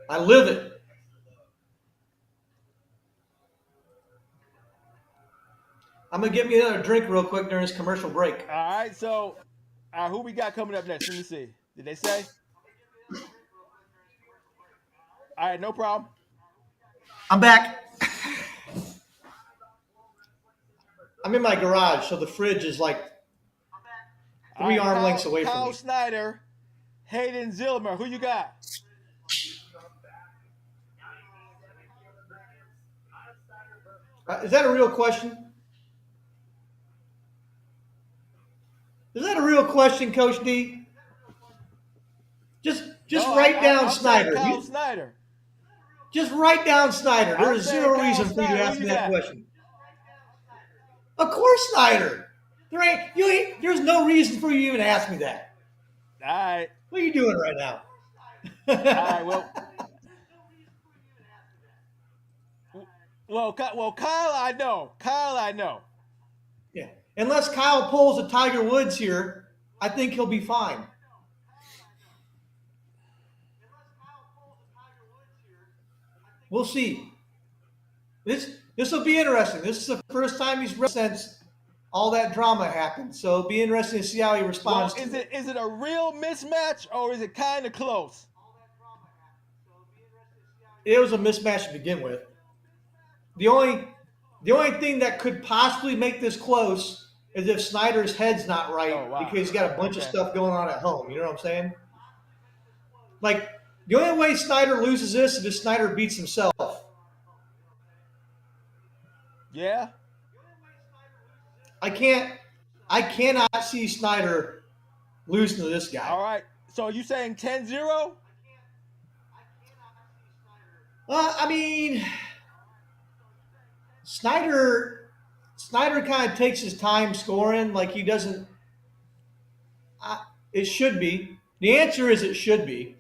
S1: I live it. I'm gonna get me another drink real quick during this commercial break.
S2: All right, so who we got coming up next? Let me see. Did they say? All right, no problem.
S1: I'm back. I'm in my garage, so the fridge is like three arm lengths away from
S2: Kyle
S1: me.
S2: Snyder, Hayden Zillmer. Who you got?
S1: Is that a real question? Is that a real question, Coach D? Just
S2: No,
S1: write down
S2: I'm saying
S1: Snyder.
S2: Kyle Snyder.
S1: Just write down Snyder. There
S2: I'm
S1: is
S2: saying
S1: zero
S2: Kyle
S1: reason for you to
S2: Snyder. Who
S1: ask
S2: you
S1: me that
S2: got?
S1: question. Of course, Snyder. There's no reason for you to even ask me that.
S2: All right.
S1: What are you doing right now?
S2: All right. Well, Kyle, I know. Kyle, I know.
S1: Yeah. Unless Kyle pulls a Tiger Woods here, I think he'll be fine. We'll see. This will be interesting. This is the first time he's since all that drama happened. So it'll be interesting to see how he responds
S2: Well,
S1: to it.
S2: is it a real mismatch or is it kind of close?
S1: It was a mismatch to begin with. The only thing that could possibly make this close is if Snyder's head's not right
S2: Oh, wow.
S1: because he's got a bunch of
S2: Okay.
S1: stuff going on at home. You know what I'm saying? Like the only way Snyder loses this is if Snyder beats himself.
S2: Yeah.
S1: I cannot see Snyder losing to this guy.
S2: All right. So are you saying 10-0?
S1: I mean, Snyder kind of takes his time scoring. Like he doesn't. It should be. The answer is it should be.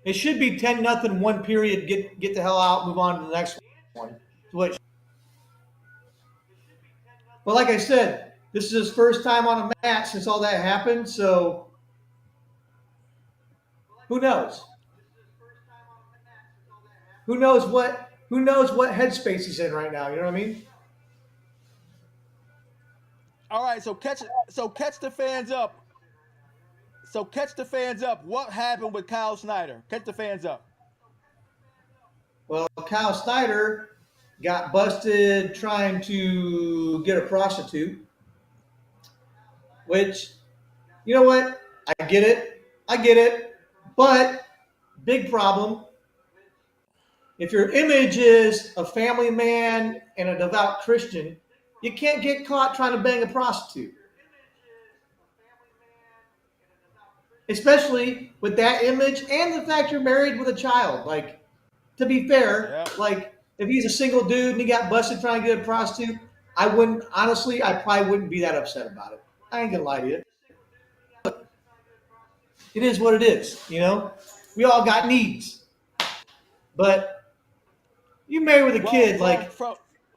S1: It should be 10-0, one period. Get the hell out. Move on to the next one. But like I said, this is his first time on a mat since all that happened. So who knows? Who knows what headspace he's in right now? You know what I mean?
S2: All right. So catch the fans up. So catch the fans up. What happened with Kyle Snyder? Catch the fans up.
S1: Well, Kyle Snyder got busted trying to get a prostitute, which, you know what? I get it. But big problem. If your image is a family man and a devout Christian, you can't get caught trying to bang a prostitute. Especially with that image and the fact you're married with a child. Like, to be fair,
S2: Yeah.
S1: like if he's a single dude and he got busted trying to get a prostitute, I probably wouldn't be that upset about it. I ain't gonna lie to you. It is what it is, you know? We all got needs. But you married with a kid,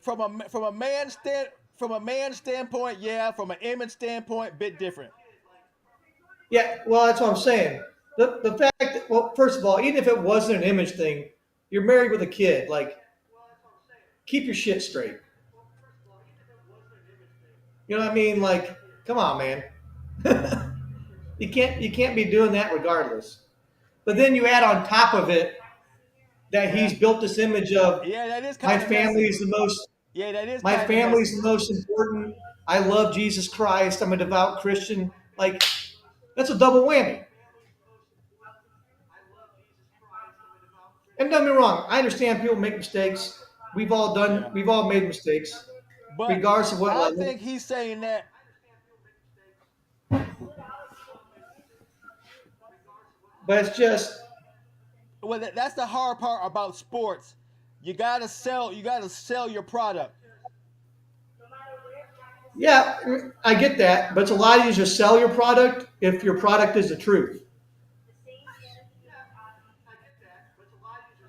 S2: from a man standpoint, yeah. From an image standpoint, bit different.
S1: yeah, well, that's what I'm saying. The fact that, well, first of all, even if it wasn't an image thing, you're married with a kid. Like, keep your shit straight. You know what I mean? Like, come on, man. you can't be doing that regardless. But then you add on top of it that he's built this image of
S2: that is
S1: my
S2: kind of
S1: family
S2: messy.
S1: is the most.
S2: Yeah, that is.
S1: My family's the most important. I love Jesus Christ. I'm a devout Christian. Like, that's a double whammy. And don't get me wrong, I understand people make mistakes. We've all made mistakes,
S2: But
S1: regardless of what
S2: I
S1: level.
S2: think he's saying that.
S1: But it's just,
S2: Well, that's the hard part about sports. You gotta sell your product.
S1: yeah, I get that. But it's a lot easier to sell your product if your product is the truth.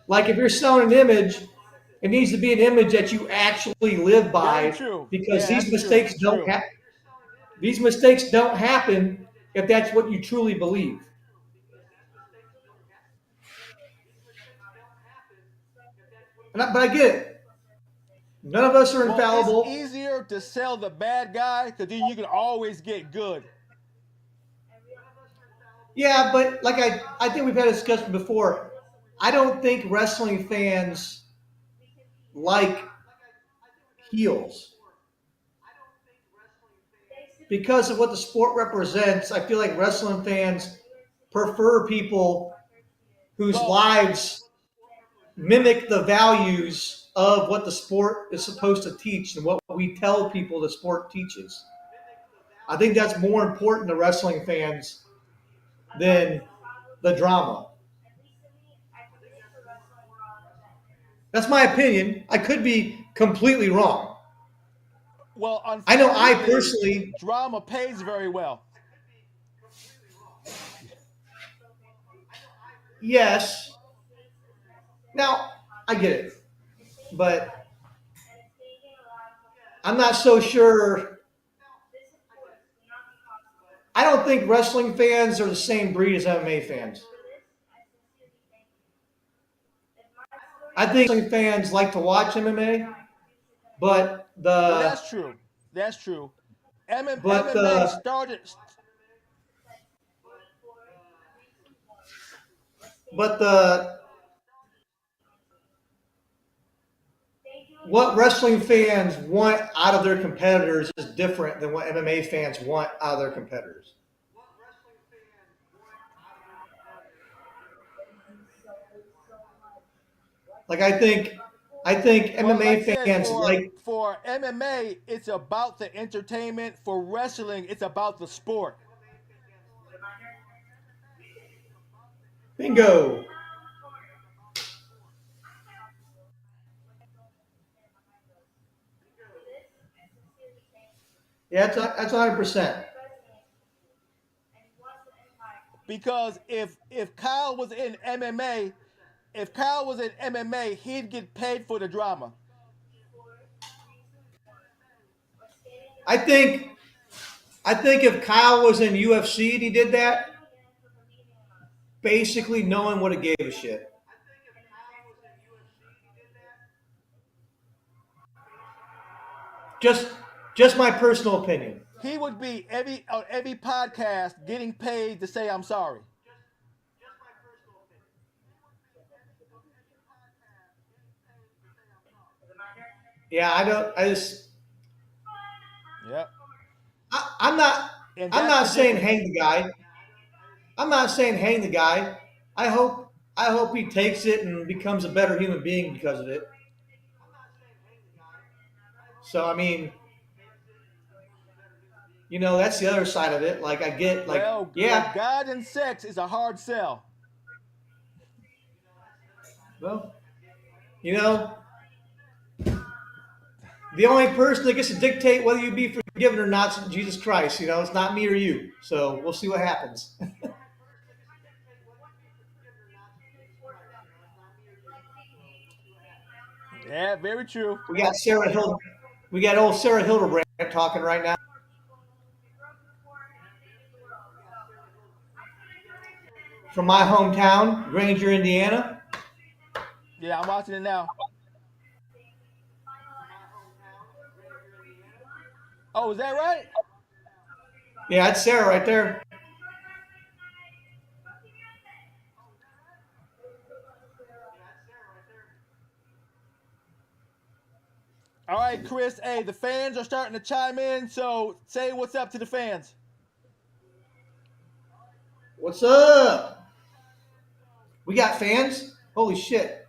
S1: Like if you're selling an image It needs to be an image that you actually live
S2: Very
S1: by,
S2: true.
S1: because
S2: Yeah,
S1: these
S2: that's true.
S1: mistakes don't
S2: True.
S1: happen. These mistakes don't happen if that's what you truly believe. But I get it. None of us are
S2: Well, it's
S1: infallible.
S2: easier to sell the bad guy because then you can always get good.
S1: Yeah, but like I think we've had a discussion before. I don't think wrestling fans like heels because of what the sport represents. I feel like wrestling fans prefer people whose
S2: Well,
S1: lives mimic the values of what the sport is supposed to teach and what we tell people the sport teaches. I think that's more important to wrestling fans than the drama. That's my opinion. I could be completely wrong.
S2: well,
S1: I know I
S2: unfortunately,
S1: personally,
S2: drama pays very well.
S1: yes. Now, I get it. But I'm not so sure. I don't think wrestling fans are the same breed as MMA fans. I think wrestling fans like to watch MMA, but
S2: Well,
S1: the
S2: that's true. That's true. MMA
S1: but
S2: started.
S1: the what wrestling fans want out of their competitors is different than what MMA fans want out of their competitors. Like I think
S2: Well, like
S1: MMA
S2: I said,
S1: fans like
S2: for MMA, it's about the entertainment. For wrestling, it's about the sport.
S1: bingo. Yeah, that's 100%.
S2: Because if Kyle was in MMA, if Kyle was in MMA, he'd get paid for the drama.
S1: I think I think if Kyle was in UFC and he did that, basically no one would have gave a shit. Just just my personal opinion.
S2: He would be every podcast getting paid to say I'm sorry.
S1: Yeah, I don't. I just.
S2: Yep.
S1: I'm not.
S2: In
S1: I'm
S2: that
S1: not saying
S2: predicament.
S1: hang the guy. I'm not saying hang the guy. I hope. I hope he takes it and becomes a better human being because of it. So I mean, that's the other side of it. Like I get, like,
S2: Well,
S1: yeah.
S2: God and sex is a hard sell.
S1: Well, you know, the only person that gets to dictate whether you be forgiven or not is Jesus Christ. It's not me or you. So we'll see what happens.
S2: Yeah, very true.
S1: We got Sarah Hill. We got old Sarah Hildebrand talking right now from my hometown, Granger, Indiana.
S2: Yeah, I'm watching it now. Oh, is that right?
S1: Yeah, that's Sarah right there.
S2: All right, Chris. Hey, the fans are starting to chime in, so say what's up to the fans.
S1: What's up? We got fans? Holy shit.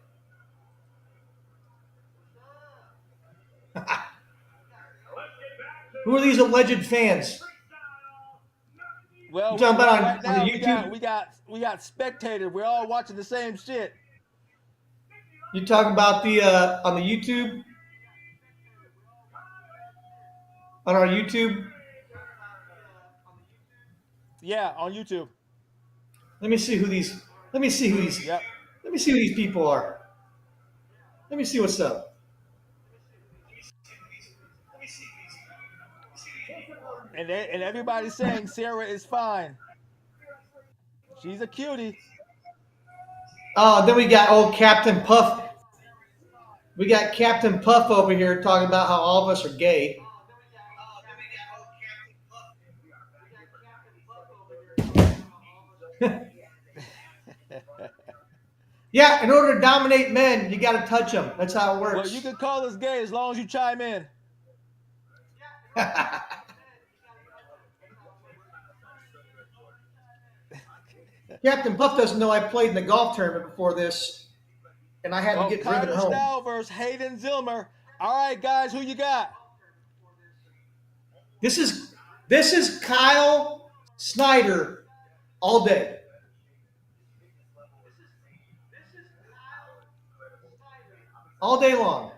S1: Who are these alleged fans? You talking about
S2: Right
S1: on the
S2: now
S1: YouTube?
S2: we got spectators. We're all watching the same shit.
S1: You talking about the on the YouTube? On our YouTube?
S2: Yeah, on YouTube.
S1: Let me see who these let me see who these
S2: Yep.
S1: let me see who these people are. Let me see what's up.
S2: And everybody's saying Sarah is fine. She's a cutie.
S1: Then we got old Captain Puff. We got Captain Puff over here talking about how all of us are gay. Yeah, in order to dominate men, you got to touch them. That's how it
S2: Well,
S1: works.
S2: you can call us gay as long as you chime in.
S1: Captain Puff doesn't know I played in the golf tournament before this, and I had to get driven
S2: Carter
S1: home.
S2: Stout versus Hayden Zilmer. All right, guys, who you got?
S1: This is Kyle Snyder all day. All day long.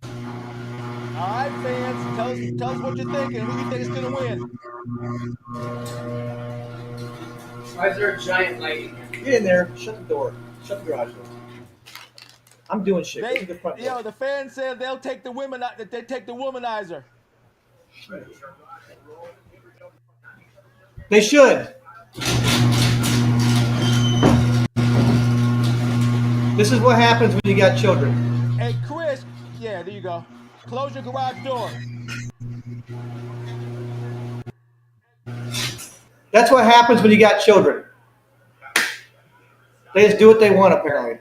S2: All right, fans, tell us what you're thinking. Who you think is gonna win?
S3: Why is there a giant light?
S1: Get in there. Shut the door. Shut the garage door. I'm doing shit. Go to the front door.
S2: The fans said they'll take the women. They take the womanizer.
S1: They should. This is what happens when you got children.
S2: Hey, Chris. Yeah, there you go. Close your garage door.
S1: That's what happens when you got children. They just do what they want, apparently.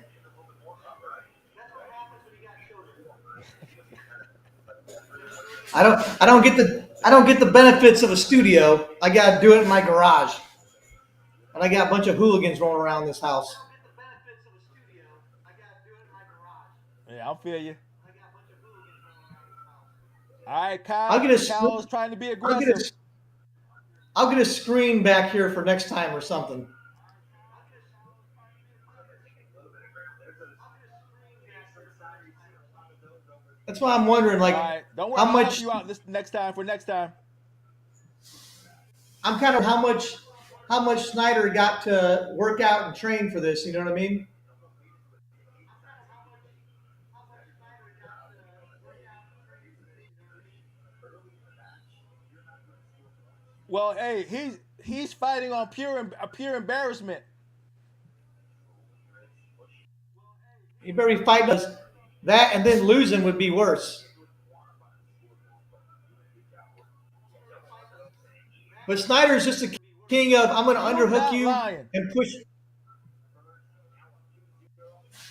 S1: I don't get the benefits of a studio. I gotta do it in my garage. And I got a bunch of hooligans rolling around this house.
S2: Yeah, I feel you. All right, Kyle. Kyle's trying to be aggressive.
S1: I'll get a screen back here for next time or something. That's why I'm wondering, like,
S2: all right. Don't worry,
S1: how
S2: I'll
S1: much
S2: help you out this next time.
S1: I'm kind of how much Snyder got to work out and train for this. You know what I mean?
S2: Well, hey, he's fighting on pure embarrassment.
S1: You better be fighting us. That and then losing would be worse. But Snyder's just a king of I'm going to underhook you and push.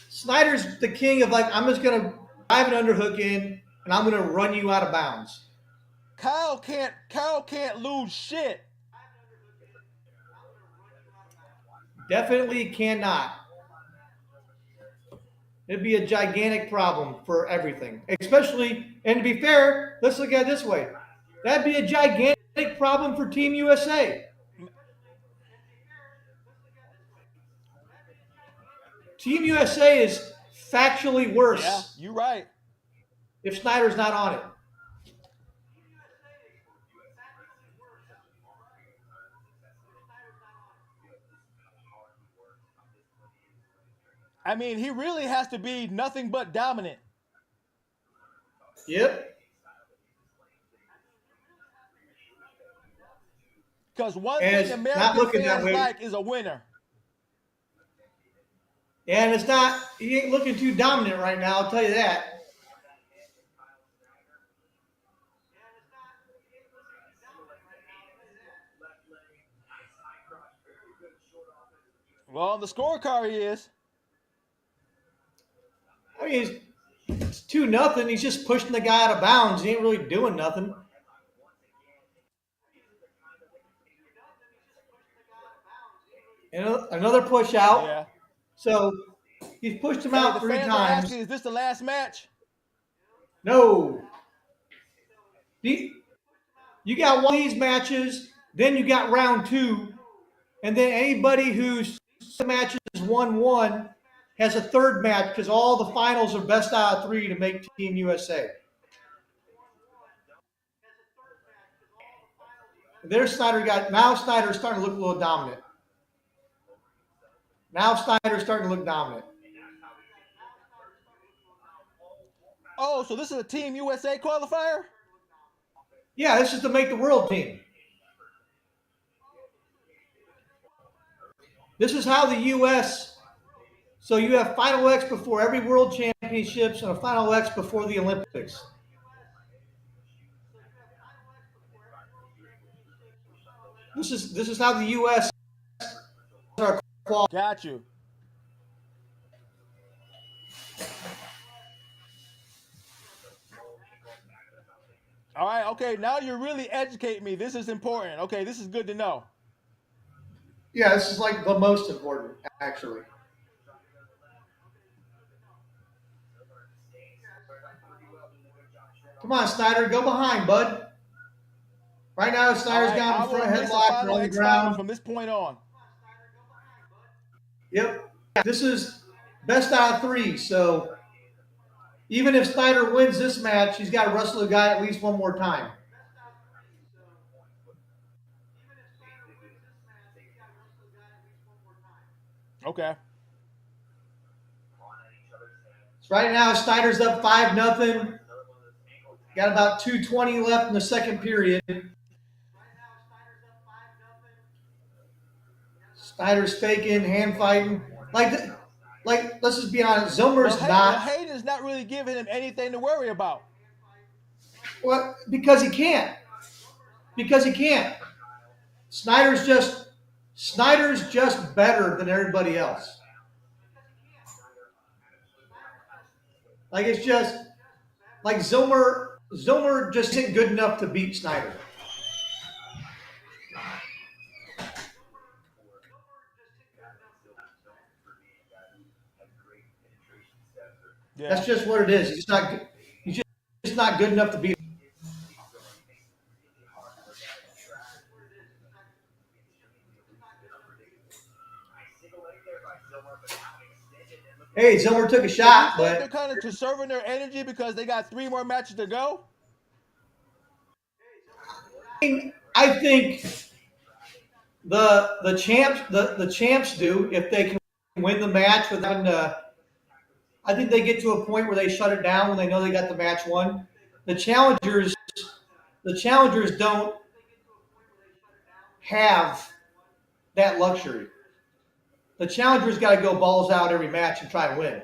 S1: Snyder's the king of like I'm just going to drive an underhook in and I'm going to run you out of bounds.
S2: Kyle can't lose shit.
S1: Definitely cannot. It'd be a gigantic problem for everything. Especially, and to be fair, let's look at it this way. That'd be a gigantic problem for Team USA. Team USA is factually worse.
S2: Yeah, you're right.
S1: If Snyder's not on it.
S2: I mean, he really has to be nothing but dominant.
S1: Yep.
S2: Because one thing American fans like is a winner.
S1: And it's not, he ain't looking too dominant right now, I'll tell you that.
S2: Well, on the scorecard he is.
S1: I mean, it's 2-0. He's just pushing the guy out of bounds. He ain't really doing nothing. And another push out.
S2: Yeah.
S1: So he's pushed him out 3 times.
S2: Asking, is this the last match?
S1: No. You got one of these matches, then you got round 2, and then anybody whose matches 1-1 has a third match because all the finals are best out of 3 to make Team USA. There's Snyder now Snyder's starting to look a little dominant. Now Snyder's starting to look dominant.
S2: Oh, so this is a Team USA qualifier?
S1: Yeah, this is to make the world team. This is how the U.S. So you have Final X before every World Championships and a Final X before the Olympics. This is how the U.S. are qualified.
S2: Got you. All right, okay, now you're really educating me. This is important. Okay, this is good to know.
S1: Yeah, this is like the most important, actually. Come on, Snyder, go behind, bud. Right now,
S2: All
S1: Snyder's
S2: right,
S1: down
S2: I
S1: in
S2: will
S1: front,
S2: embrace the
S1: headlocked, or
S2: final
S1: on the
S2: X Finals
S1: ground.
S2: from this point on.
S1: Yep. This is best out of three. So even if Snyder wins this match, he's got to wrestle the guy at least one more time.
S2: Okay.
S1: So right now, Snyder's up 5-0. Got about 2:20 left in the second period. Snyder's faking, hand fighting. Let's just be honest. Zomer's not.
S2: Hayden's not really giving him anything to worry about.
S1: Well, because he can't. Because he can't. Snyder's just better than everybody else. Like it's just like Zomer just isn't good enough to beat Snyder.
S2: Yeah.
S1: That's just what it is. He's just not good enough to beat. Hey, Zomer took a shot,
S2: Do you think
S1: but
S2: they're kind of conserving their energy because they got 3 more matches to go?
S1: I think the champs do if they can win the match without. I think they get to a point where they shut it down when they know they got the match won. The challengers don't have that luxury. The challengers got to go balls out every match and try and win.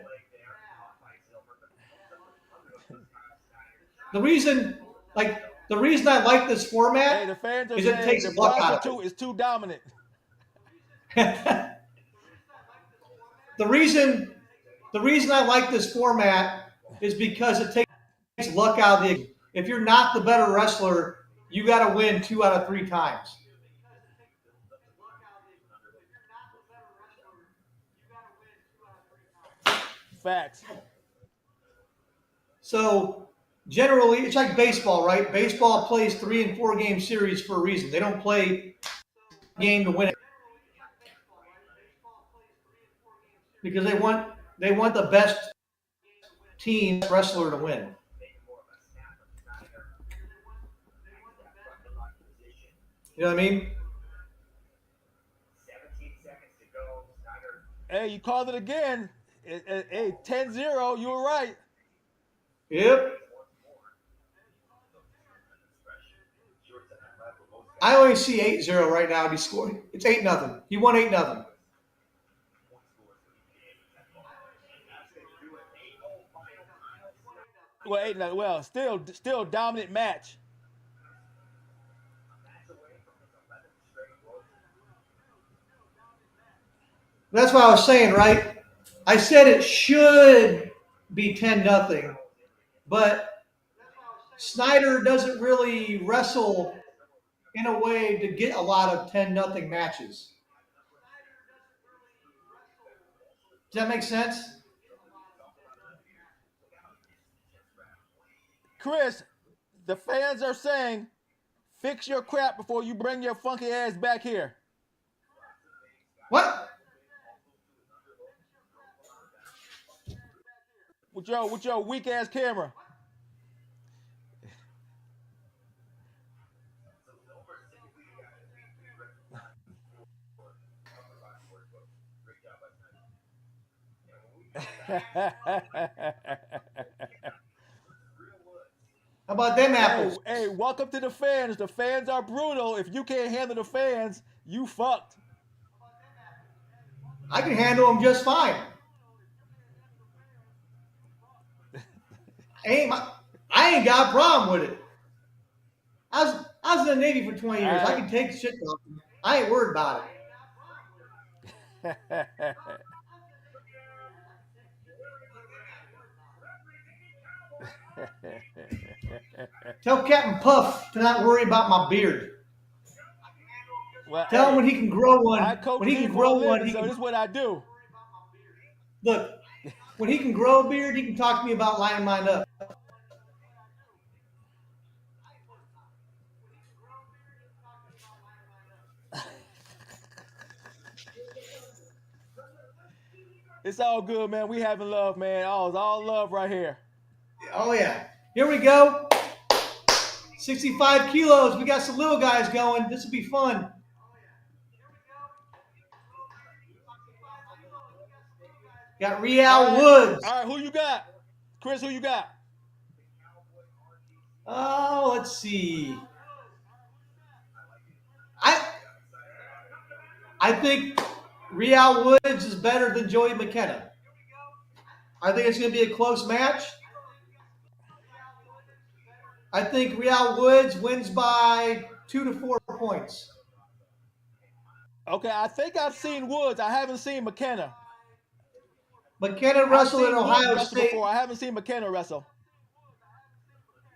S1: The reason I like this format
S2: Hey, the fans are
S1: is it
S2: saying
S1: takes
S2: the
S1: luck out of
S2: prostitute is too dominant.
S1: it. the reason I like this format is because it takes luck out of the. If you're not the better wrestler, you got to win 2 out of 3 times.
S2: Facts.
S1: So generally, it's like baseball, right? Baseball plays 3 and 4 game series for a reason. They don't play game to win it because they want the best team wrestler to win. You know what I mean?
S2: Hey, you called it again. Hey, 10-0, you were right.
S1: Yep. I only see 8-0 right now. He scored. It's 8-0. He won 8-0.
S2: Well, still dominant match.
S1: That's what I was saying, right? I said it should be 10-0, but Snyder doesn't really wrestle in a way to get a lot of 10-0 matches. Does that make sense?
S2: Chris, the fans are saying, fix your crap before you bring your funky ass back here.
S1: What?
S2: With your weak ass camera.
S1: How about them apples?
S2: Hey, welcome to the fans. The fans are brutal. If you can't handle the fans, you fucked.
S1: I can handle them just fine. I ain't got a problem with it. I was in the Navy for 20 years. I
S2: All
S1: can take shit off. I ain't worried about it.
S2: right.
S1: Tell Captain Puff to not worry about my beard.
S2: Well,
S1: Tell him
S2: hey,
S1: when he can grow one.
S2: I coach
S1: When he
S2: D
S1: can
S2: for a
S1: grow one,
S2: living, so this is what I do.
S1: look. When he can grow a beard, he can talk to me about lining mine up.
S2: It's all good, man. We having love, man. Oh, it's all love right here.
S1: Oh yeah. Here we go. 65 kilos. We got some little guys going. This will be fun. Got Real Woods.
S2: All right, who you got? Chris, who you got?
S1: Oh, let's see. I think Real Woods is better than Joey McKenna. I think it's going to be a close match. I think Real Woods wins by 2 to 4 points.
S2: Okay, I think I've seen Woods. I haven't seen McKenna.
S1: McKenna wrestled at Ohio State.
S2: Before. I haven't seen McKenna wrestle.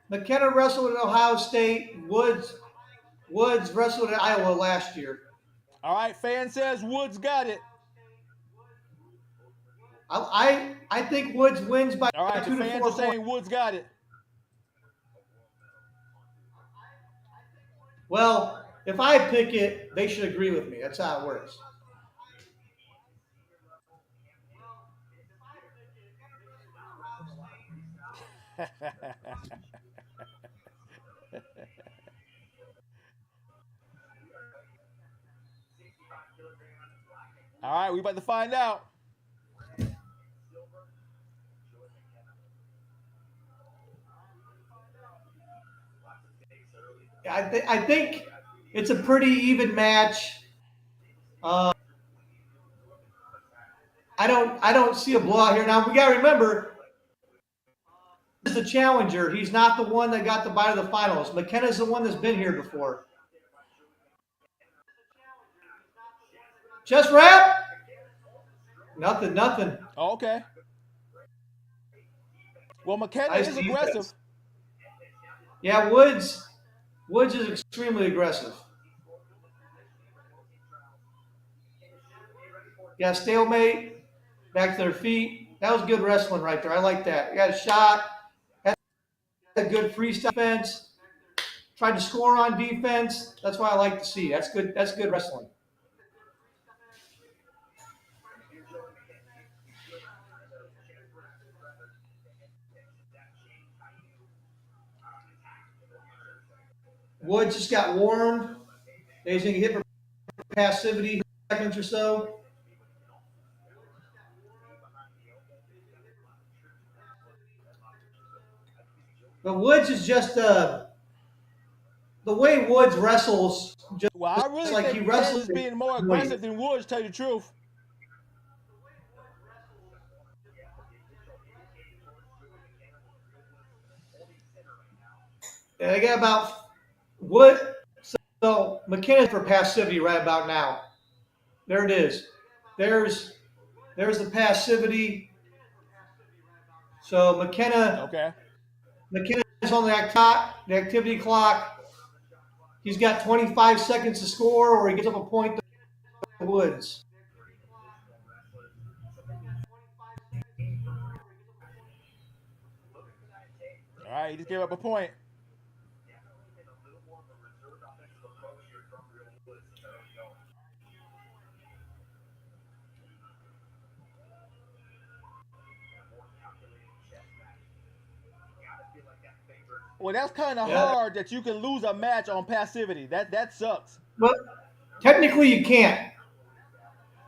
S1: McKenna wrestled at Ohio State. Woods wrestled at Iowa last year.
S2: All right, fan says Woods got it.
S1: I think Woods wins by 2 to 4 points.
S2: All right, the fans are saying Woods got it.
S1: Well, if I pick it, they should agree with me. That's how it works.
S2: All right, we about to find out.
S1: I think it's a pretty even match. I don't see a blowout here. Now we got to remember, this is the challenger. He's not the one that got the bye to the finals. McKenna's the one that's been here before. Chest wrap? Nothing.
S2: Oh, okay. Well, McKenna
S1: Nice
S2: is
S1: defense.
S2: aggressive.
S1: Yeah, Woods is extremely aggressive. Yeah, stalemate, back to their feet. That was good wrestling right there. I like that. Got a shot, had a good freestyle defense, tried to score on defense. That's what I like to see. That's good wrestling. Woods just got warmed. He's going to get hit for passivity seconds or so. But Woods is just the way Woods wrestles. Just
S2: Well, I really
S1: like
S2: think
S1: he
S2: McKenna
S1: wrestles
S2: is being more aggressive than Woods, tell you the truth.
S1: And I got about Wood. So McKenna for passivity right about now. There it is. There's the passivity. So McKenna is on the activity clock. He's got 25 seconds to score, or he gets up a point to Woods.
S2: All right, he just gave up a point. Well, that's kind of hard that you can lose a match on passivity. That sucks.
S1: But technically, you can't.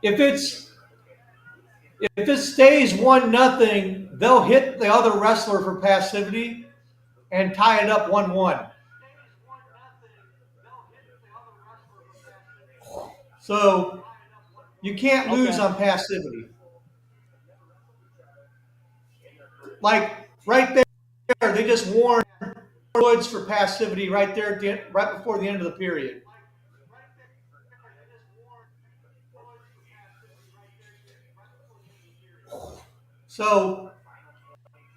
S1: If it stays 1-0, they'll hit the other wrestler for passivity. and tie it up 1-1. So you can't lose
S2: Okay.
S1: on passivity. Like right there, they just warned Woods for passivity right there, right before the end of the period. So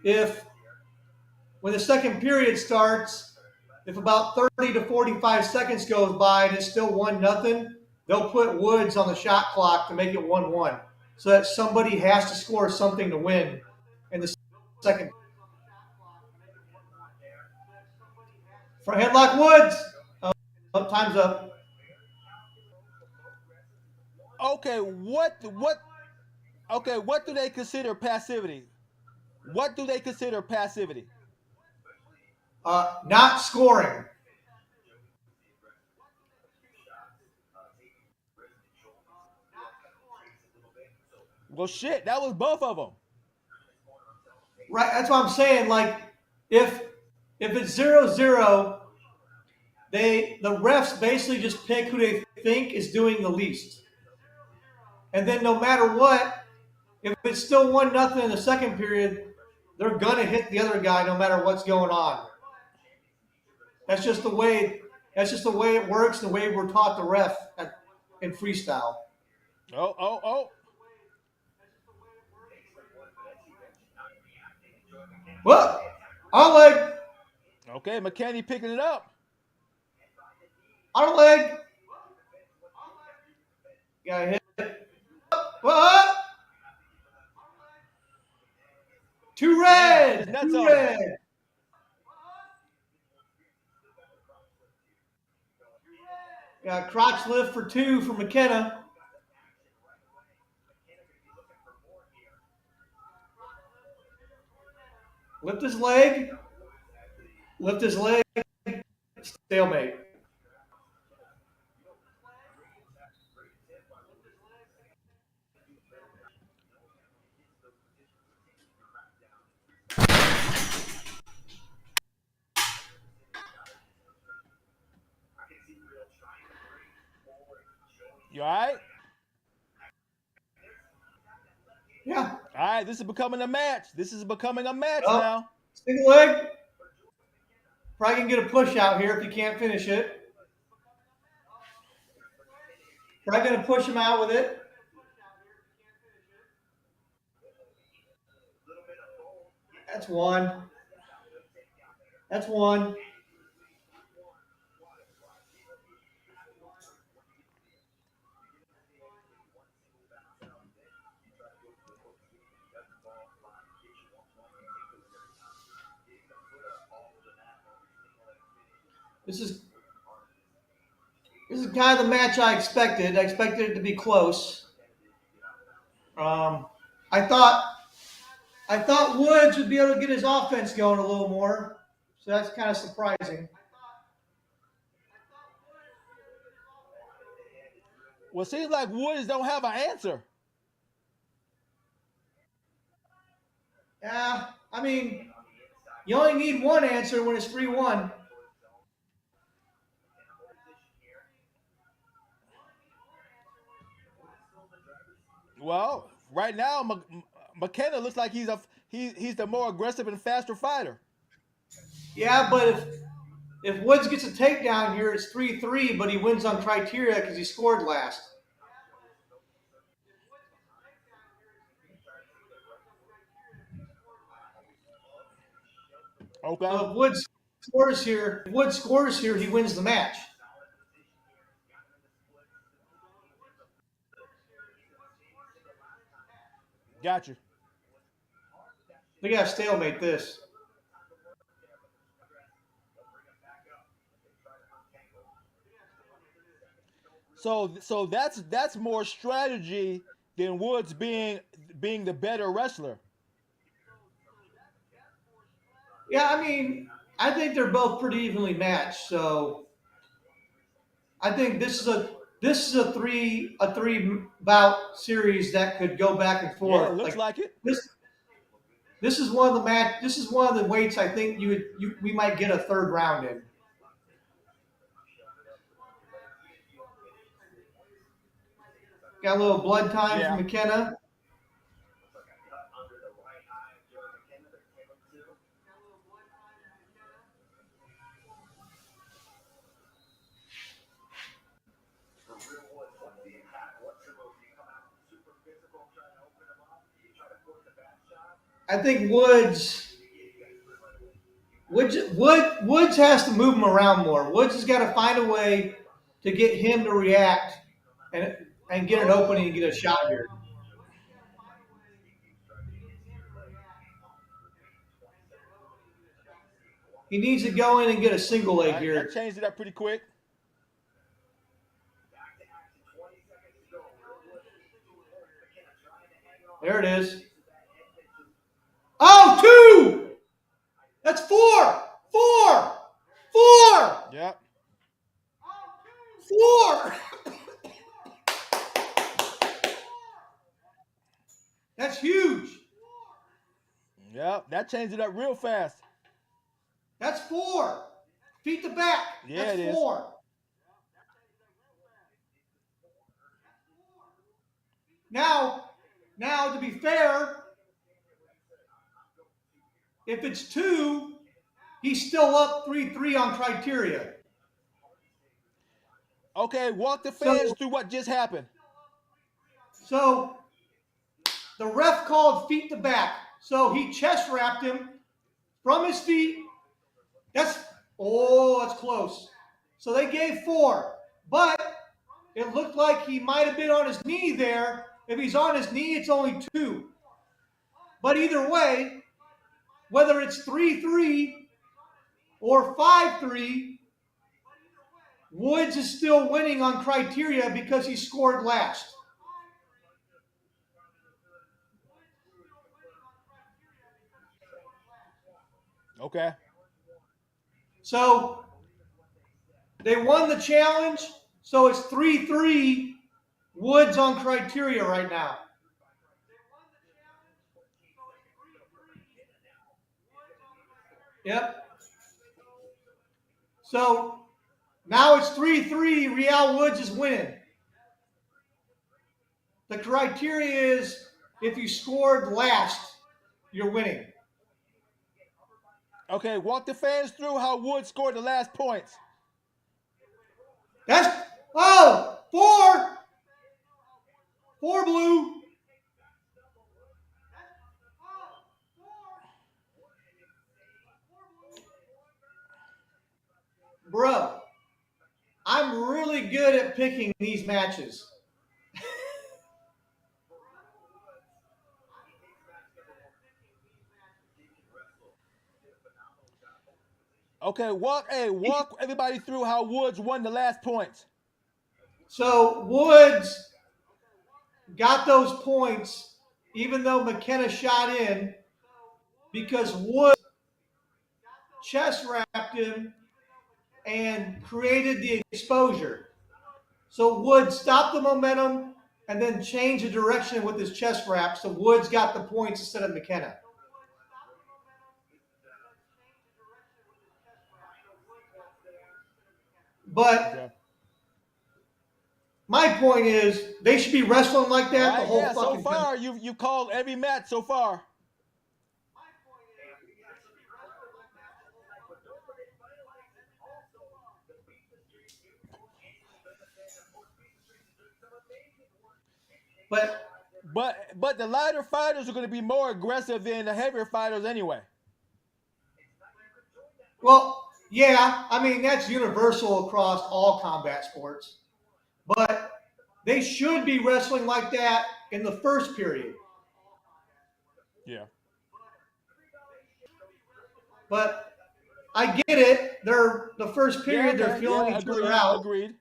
S1: if when the second period starts, if about 30 to 45 seconds goes by and it's still 1-0, they'll put Woods on the shot clock to make it 1-1, so that somebody has to score something to win in the second. Front headlock Woods. Oh, time's up.
S2: Okay, what okay, what do they consider passivity? What do they consider passivity?
S1: Not scoring.
S2: Well, shit, that was both of them.
S1: Right. That's what I'm saying. Like if it's 0-0, the refs basically just pick who they think is doing the least, and then no matter what, if it's still 1-0 in the second period, they're gonna hit the other guy no matter what's going on. That's just the way. That's just the way it works. The way we're taught the ref in freestyle.
S2: Oh.
S1: Well, on leg,
S2: Okay, McKinney picking it up.
S1: on leg. Got hit. What? Two red.
S2: Damn,
S1: Two red. Got crotch lift for 2 for McKenna. Lift his leg. Lift his leg. Stalemate.
S2: You all right?
S1: Yeah.
S2: All right, this is becoming a match. This is becoming a match
S1: Well,
S2: now.
S1: single leg. Probably can get a push out here if you can't finish it. Probably going to push him out with it. That's one. That's one. This is kind of the match I expected. I expected it to be close. I thought Woods would be able to get his offense going a little more, so that's kind of surprising.
S2: Well, it seems like Woods don't have an answer.
S1: Yeah, I mean, you only need one answer when it's 3-1.
S2: Well, right now, McKenna looks like he's the more aggressive and faster fighter.
S1: Yeah, but if Woods gets a takedown here, it's 3-3, but he wins on criteria because he scored last.
S2: Okay.
S1: So if Woods scores here, he wins the match.
S2: Got you.
S1: We got to stalemate this.
S2: So that's more strategy than Woods being the better wrestler.
S1: Yeah, I mean, I think they're both pretty evenly matched. So I think this is a three bout series that could go back and forth.
S2: Yeah, it looks like it.
S1: This This is one of the match. This is one of the weights I think we might get a third round in. Got a little blood time
S2: Yeah.
S1: from McKenna. I think Woods has to move him around more. Woods has got to find a way to get him to react and get an opening and get a shot here. He needs to go in and get a single leg here.
S2: That changed it up pretty quick.
S1: There it is. Oh, 2! That's 4! 4! 4!
S2: Yep.
S1: 4! That's huge.
S2: Yep. That changed it up real fast.
S1: That's 4. Feet to back.
S2: Yeah,
S1: That's
S2: it is.
S1: 4. Now, to be fair, if it's 2, he's still up 3-3 on criteria.
S2: Okay, walk the fans through what just happened.
S1: So the ref called feet to back. So he chest wrapped him from his feet. That's close. So they gave 4. But it looked like he might have been on his knee there. If he's on his knee, it's only 2. But either way, whether it's 3-3 or 5-3, Woods is still winning on criteria because he scored last.
S2: Okay.
S1: So they won the challenge. So it's 3-3 Woods on criteria right now. Yep. So now it's 3-3. Real Woods is winning. The criteria is if you scored last, you're winning.
S2: Okay, walk the fans through how Woods scored the last points.
S1: That's 4 blue. Bro, I'm really good at picking these matches.
S2: Okay, walk everybody through how Woods won the last points.
S1: So Woods got those points even though McKenna shot in because Woods chest wrapped him and created the exposure. So Woods stopped the momentum and then changed the direction with his chest wrap. So Woods got the points instead of McKenna. But my point is they should be wrestling like that the whole fucking
S2: so far
S1: time.
S2: you called every match so far. But the lighter fighters are going to be more aggressive than the heavier fighters anyway.
S1: Well, yeah, I mean that's universal across all combat sports. But they should be wrestling like that in the first period.
S2: Yeah.
S1: But I get it. They're the first period. They're feeling each other out.
S2: Agreed.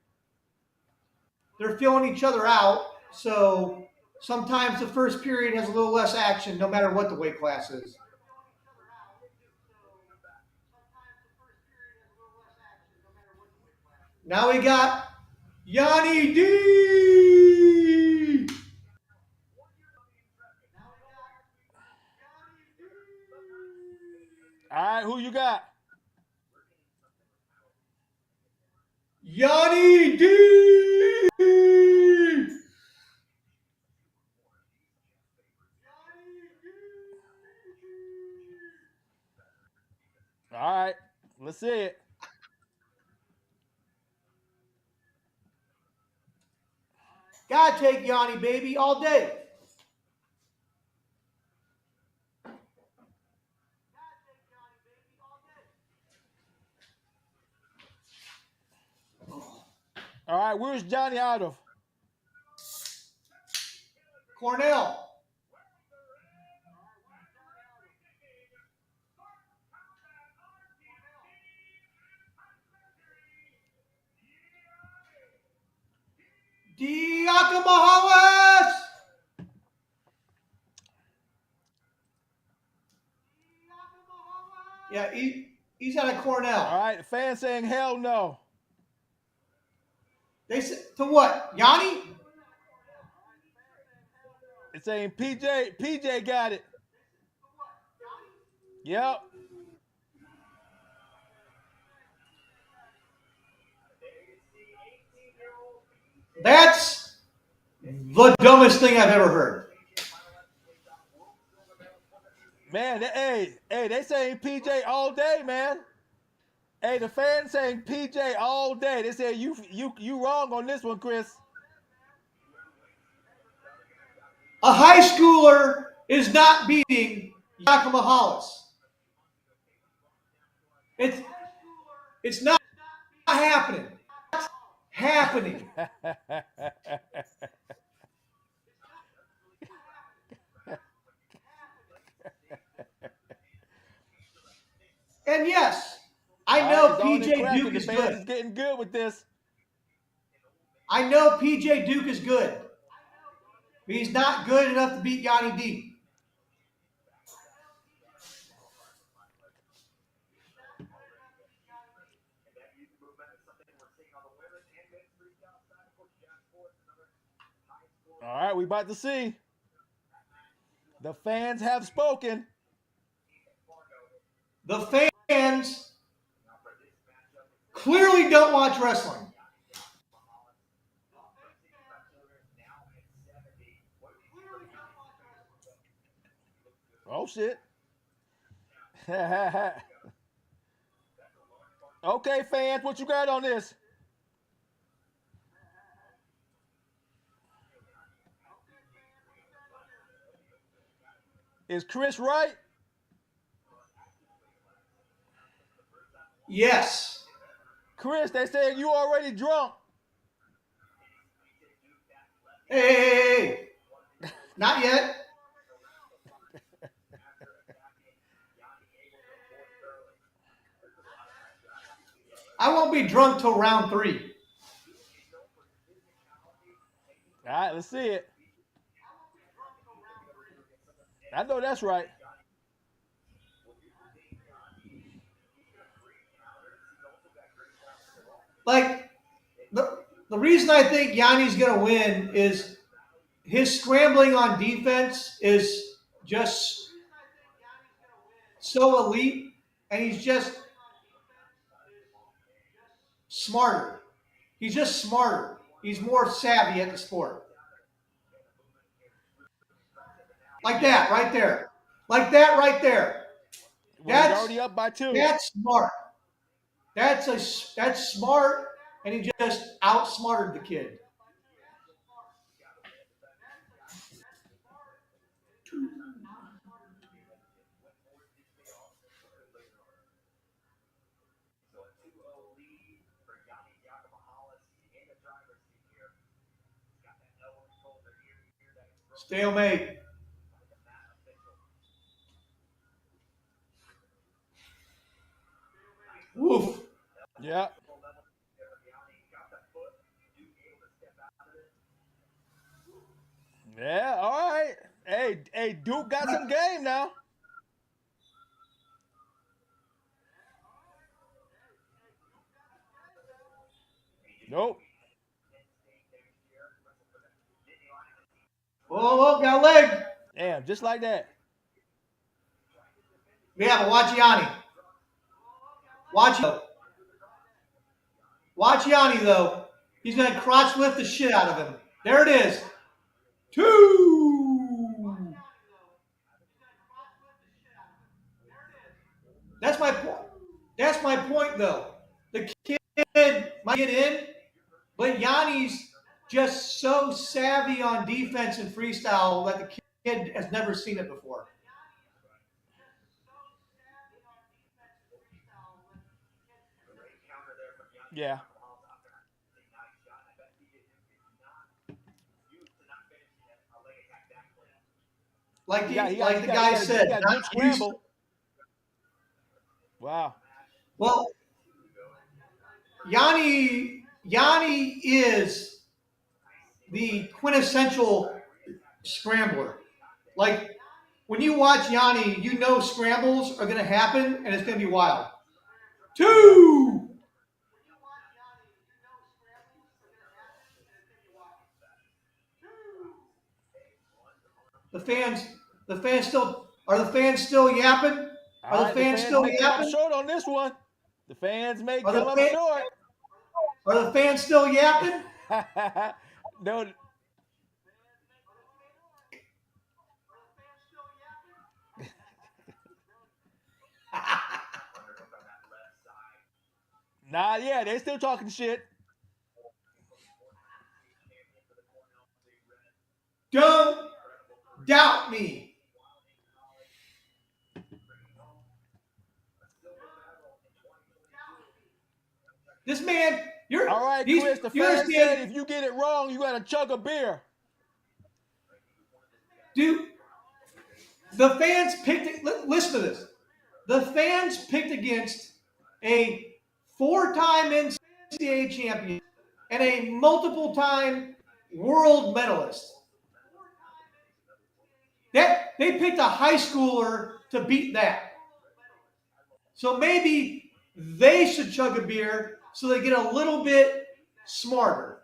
S1: They're feeling each other out. So sometimes the first period has a little less action, no matter what the weight class is. Now we got Yanni D.
S2: All right, who you got?
S1: Yanni D.
S2: All right, let's see it.
S1: Gotta take Yanni, baby, all day.
S2: All right, where's Johnny out of?
S1: Cornell. Diakomahalis. Yeah, he's out of Cornell.
S2: All right, the fans saying hell no.
S1: They said to what? Yanni?
S2: It's saying PJ got it. Yep.
S1: That's the dumbest thing I've ever heard.
S2: Man, they saying PJ all day, man. Hey, the fans saying PJ all day. They say you wrong on this one, Chris.
S1: A high schooler is not beating Diakomahalis. It's not happening. It's happening. And yes, I know PJ Duke
S2: The
S1: is
S2: fans
S1: good.
S2: is getting good with this.
S1: I know PJ Duke is good. But he's not good enough to beat Yanni D.
S2: All right, we about to see. The fans have spoken.
S1: The fans clearly don't watch wrestling.
S2: Oh shit. Okay, fans, what you got on this? Is Chris right?
S1: Yes.
S2: Chris, they saying you already drunk.
S1: Hey. Not yet. I won't be drunk till round 3.
S2: All right, let's see it. I know that's right.
S1: Like, the reason I think Yanni's going to win is his scrambling on defense is just so elite, and he's just smarter. He's just smarter. He's more savvy at the sport. Like that right there. Like that right there.
S2: Well, he's already up by 2.
S1: That's smart. That's smart, and he just outsmarted the kid. Stalemate. Woof.
S2: Yeah. Yeah, all right. Hey, Duke got some game now. Nope.
S1: Oh, got a leg.
S2: Damn, just like that.
S1: Yeah, but watch Yanni. Watch Yanni, though. He's going to crotch lift the shit out of him. There it is. 2. That's my point. That's my point, though. The kid might get in, but Yanni's just so savvy on defense and freestyle that the kid has never seen it before.
S2: Yeah.
S1: Like the guy said,
S2: he got good scramble. Wow.
S1: Well, Yanni is the quintessential scrambler. Like when you watch Yanni, you know scrambles are going to happen and it's going to be wild. 2. The fans still yapping? Are the fans still
S2: may
S1: yapping?
S2: come up short on this one. The fans may
S1: Are
S2: come up short.
S1: Are the fans still yapping?
S2: No. Nah, yeah, they still talking shit.
S1: Don't doubt me. This man, you're
S2: all right, Chris. The fans said if you get it wrong, you got to chug a beer.
S1: Dude, the fans picked. Listen to this. The fans picked against a 4-time NCAA champion and a multiple-time world medalist. They picked a high schooler to beat that. So maybe they should chug a beer so they get a little bit smarter.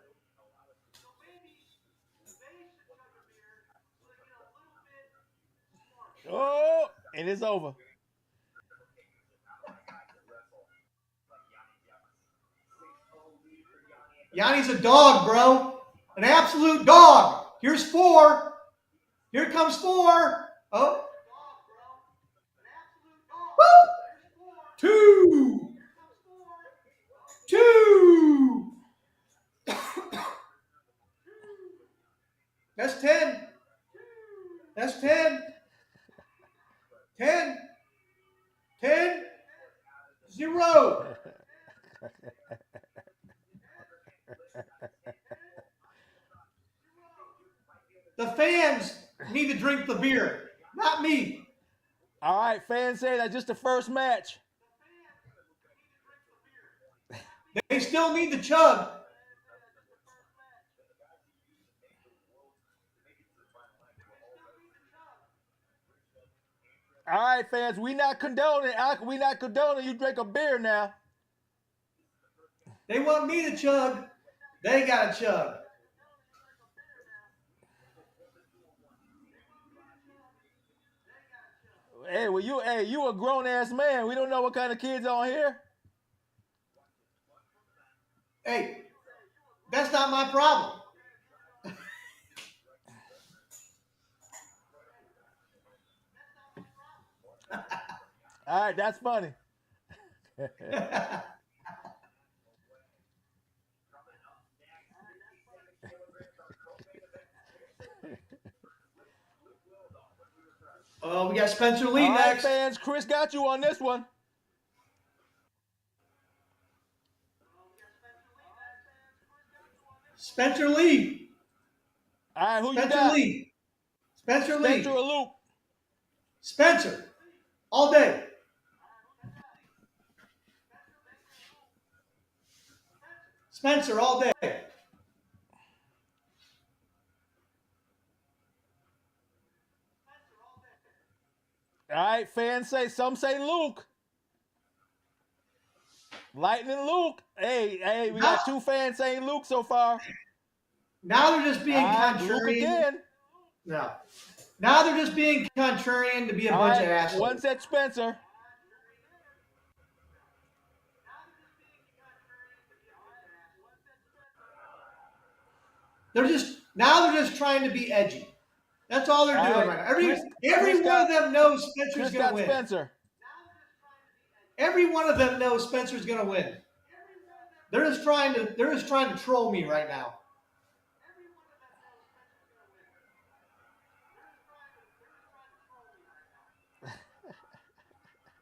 S2: Oh, and it's over.
S1: Yanni's a dog, bro. An absolute dog. Here's 4. Here comes 4. Oh. Woo! 2. 2. That's 10. That's 10. 10. 10. 0. The fans need to drink the beer, not me.
S2: All right, fans say that's just the first match.
S1: They still need the chug.
S2: All right, fans, we not condoning you drink a beer now.
S1: They want me to chug. They got to chug.
S2: Hey, well, you a grown ass man. We don't know what kind of kids on here.
S1: Hey, that's not my problem.
S2: All right, that's funny.
S1: We got Spencer Lee
S2: all right,
S1: next.
S2: Fans, Chris got you on this one.
S1: Spencer Lee.
S2: All right, who
S1: Spencer
S2: you got?
S1: Lee. Spencer Lee.
S2: Spencer or Luke?
S1: Spencer. All day. Spencer all day.
S2: All right, fans some say Luke. Lightning Luke. Hey, we got 2 fans saying Luke so far.
S1: Now they're just being contrarian.
S2: Luke again.
S1: No. Now they're just being contrarian to be a bunch of assholes.
S2: One said Spencer.
S1: They're just trying to be edgy. That's all they're doing right now. Every one of them knows Spencer's going to win.
S2: Spencer.
S1: Every one of them knows Spencer's going to win. They're just trying to troll me right now.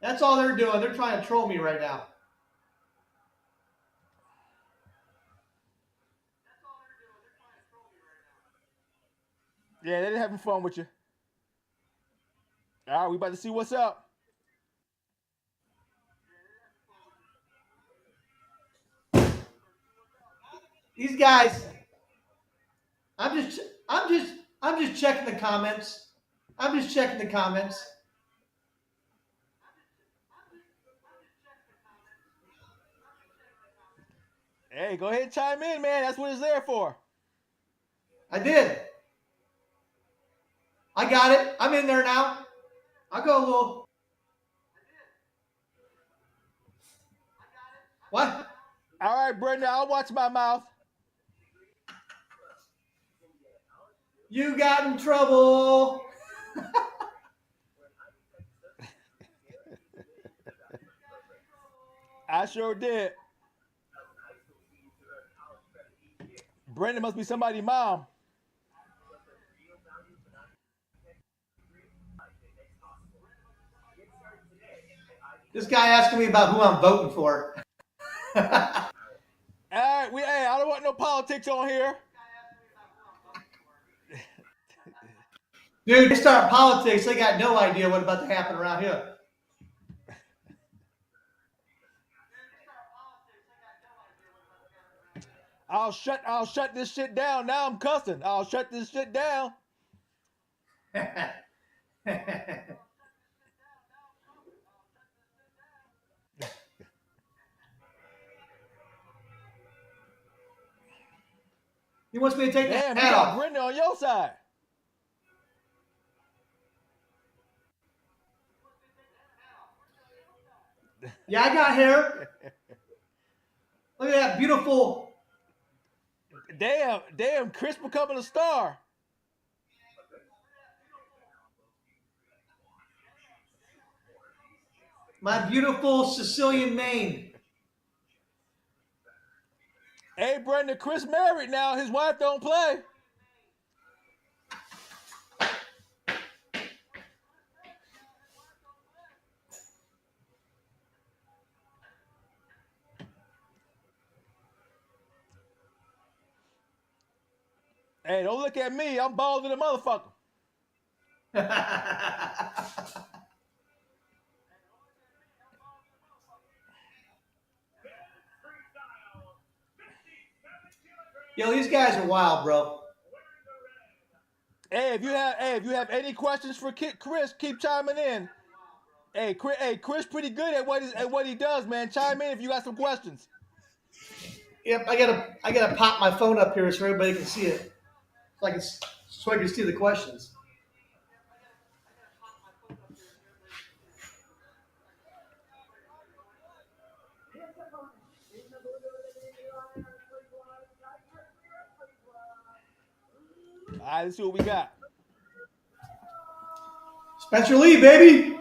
S1: That's all they're doing. They're trying to troll me right now.
S2: Yeah, they're having fun with you. All right, we about to see what's up.
S1: These guys, I'm just checking the comments. I'm just checking the comments.
S2: Hey, go ahead and chime in, man. That's what it's there for.
S1: I did. I got it. I'm in there now. I'll go a little. What?
S2: All right, Brenda, I'll watch my mouth.
S1: You got in trouble.
S2: I sure did. Brenda must be somebody's mom.
S1: This guy asking me about who I'm voting for.
S2: All right, hey, I don't want no politics on here.
S1: Dude, they start politics, they got no idea what's about to happen around here.
S2: I'll shut this shit down. Now I'm cussing. I'll shut this shit down.
S1: He wants me to take the hat
S2: you got
S1: off.
S2: Brenda on your side.
S1: Yeah, I got hair. Look at that beautiful.
S2: Damn, Chris becoming a star.
S1: My beautiful Sicilian mane.
S2: Hey, Brenda, Chris married now. His wife don't play. Hey, don't look at me. I'm bald than a motherfucker.
S1: Yo, these guys are wild, bro.
S2: Hey, if you have any questions for Chris, keep chiming in. Hey, Chris, pretty good at what he does, man. Chime in if you got some questions.
S1: Yep, I gotta pop my phone up here so everybody can see it, so I can see the questions.
S2: All right, let's see what we got.
S1: Spencer Lee, baby.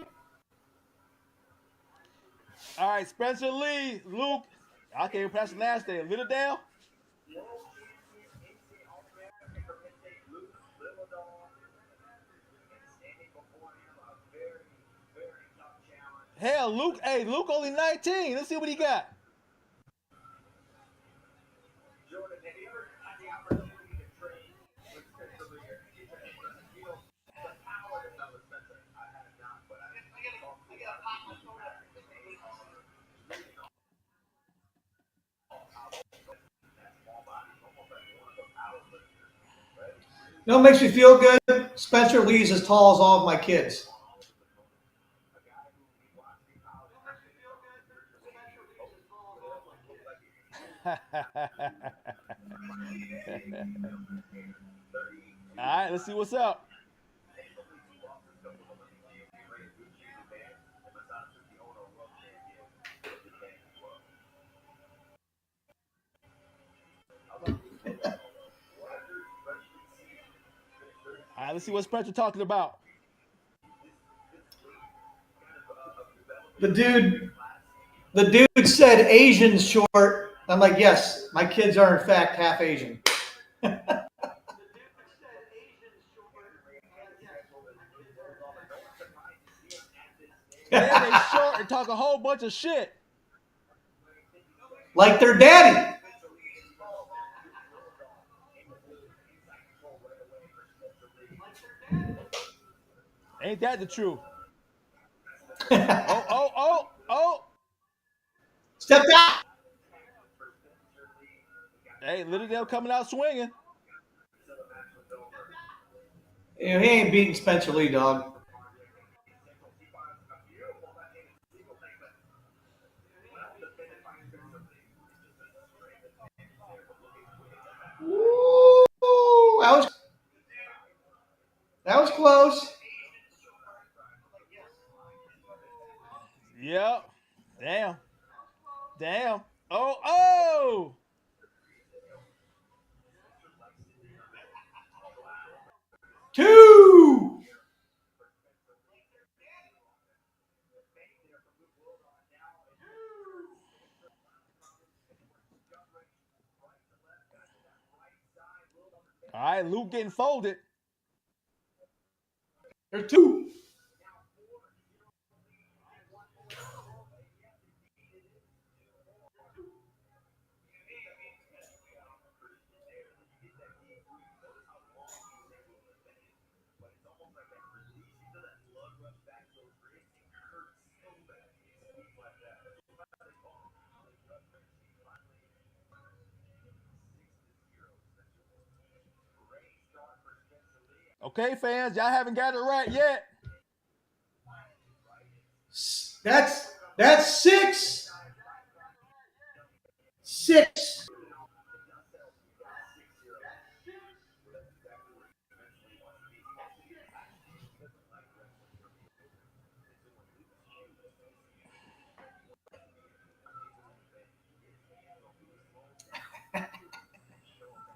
S2: All right, Spencer Lee, Luke. I can't even pronounce the last name. Littledale. Hell, Luke. Hey, Luke only 19. Let's see what he got.
S1: You know what makes me feel good? Spencer Lee's as tall as all of my kids.
S2: All right, let's see what's up. Let's see what Spencer talking about.
S1: The dude said Asian short. I'm like, yes, my kids are in fact half Asian.
S2: Yeah, they short and talk a whole bunch of shit.
S1: Like their daddy.
S2: Ain't that the truth? Oh.
S1: Stepped out.
S2: Hey, Littledale coming out swinging.
S1: You know, he ain't beating Spencer Lee, dog. Ooh, that was close.
S2: Yep. Damn. Oh.
S1: Two.
S2: All right, Luke getting folded.
S1: There's two.
S2: Okay, fans, y'all haven't got it right yet.
S1: That's six. Six.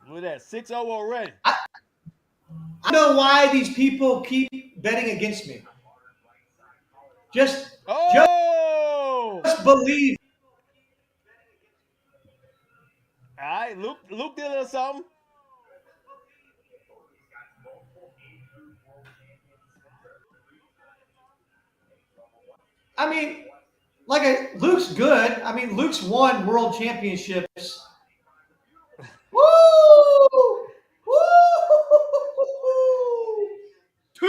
S2: Look at that, 6-0 already.
S1: I don't know why these people keep betting against me. Just believe.
S2: All right, Luke did a little something.
S1: I mean, Luke's good. I mean, Luke's won world championships. Woo! Woo! Two.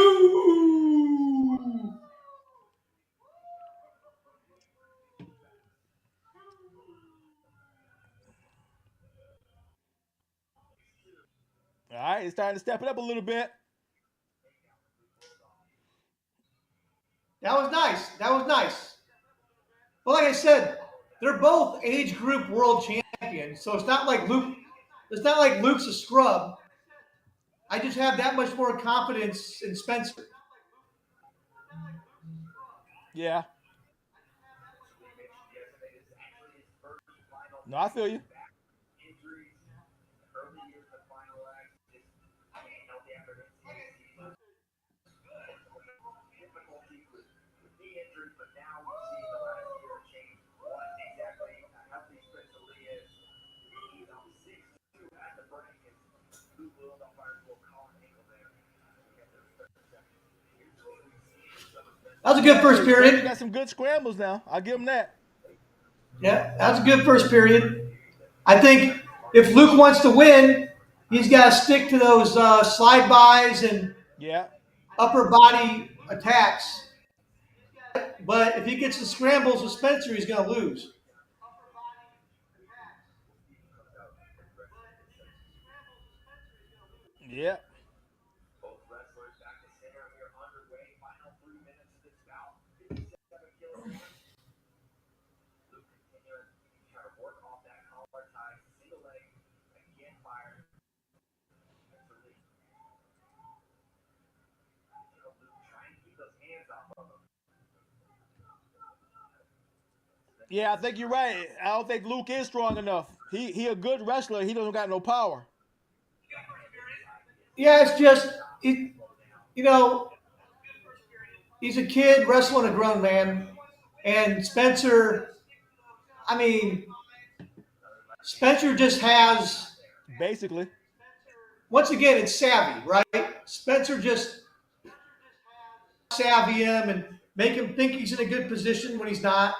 S2: All right, it's time to step it up a little bit.
S1: That was nice. But like I said, they're both age group world champions, so it's not like Luke. It's not like Luke's a scrub. I just have that much more confidence in Spencer.
S2: Yeah. No, I feel you.
S1: That was a good first period.
S2: Got some good scrambles now. I'll give him that.
S1: Yeah, that was a good first period. I think if Luke wants to win, he's got to stick to those slide bys and upper body attacks. But if he gets the scrambles with Spencer, he's going to lose.
S2: Yeah. Yeah, I think you're right. I don't think Luke is strong enough. He a good wrestler. He doesn't got no power.
S1: Yeah, it's just you know, he's a kid wrestling a grown man, and Spencer. I mean, Spencer just has.
S2: Basically.
S1: Once again, it's savvy, right? Spencer just savvy him and make him think he's in a good position when he's not.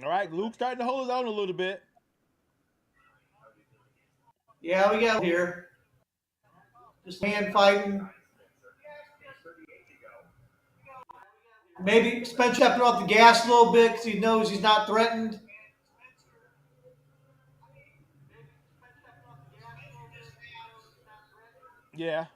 S2: All right, Luke's starting to hold his own a little bit.
S1: Yeah, we got here. Just hand fighting. Maybe Spencer stepping off the gas a little bit because he knows he's not threatened.
S2: Yeah.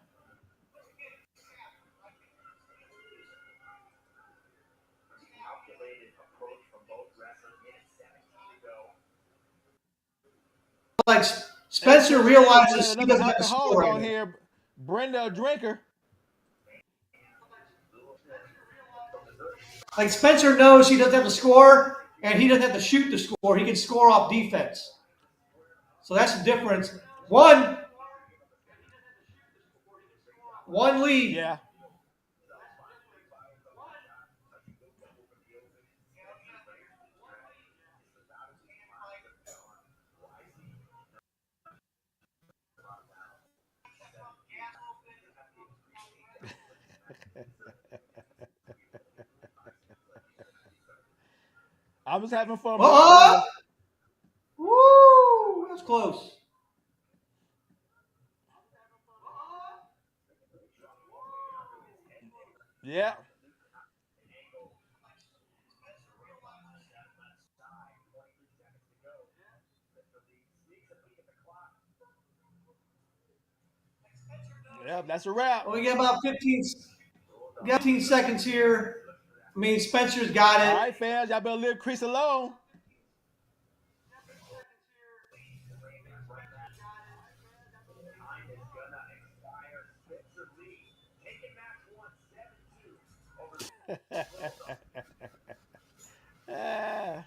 S1: Like
S2: Hey,
S1: Spencer
S2: Chris, hey, we got
S1: realizes he
S2: another
S1: doesn't have to
S2: alcoholic
S1: score
S2: on
S1: anymore.
S2: here, Brenda, a drinker.
S1: Like Spencer knows he doesn't have to score and he doesn't have to shoot to score. He can score off defense. So that's the difference. One lead.
S2: Yeah. I'm just having fun,
S1: Oh!
S2: Brenda.
S1: Woo! That's close.
S2: Yeah. Yeah, that's a wrap.
S1: Well, we got about 15 seconds here. I mean, Spencer's got
S2: All
S1: it.
S2: right, fans, y'all better leave Chris alone. Ah.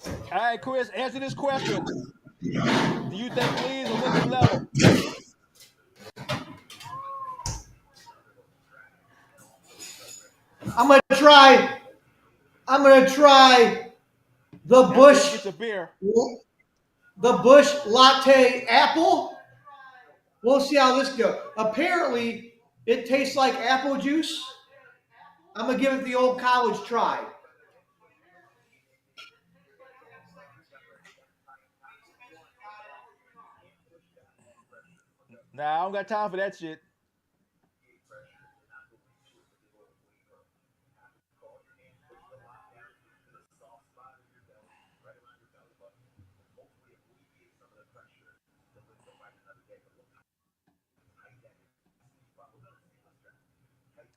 S2: All right, Chris, answer this question. Do you think Lee is Olympic level?
S1: I'm gonna try. I'm gonna try the
S2: After he
S1: Bush,
S2: gets a beer.
S1: the Bush latte apple. We'll see how this goes. Apparently, it tastes like apple juice. I'm gonna give it the old college try.
S2: Nah, I don't got time for that shit.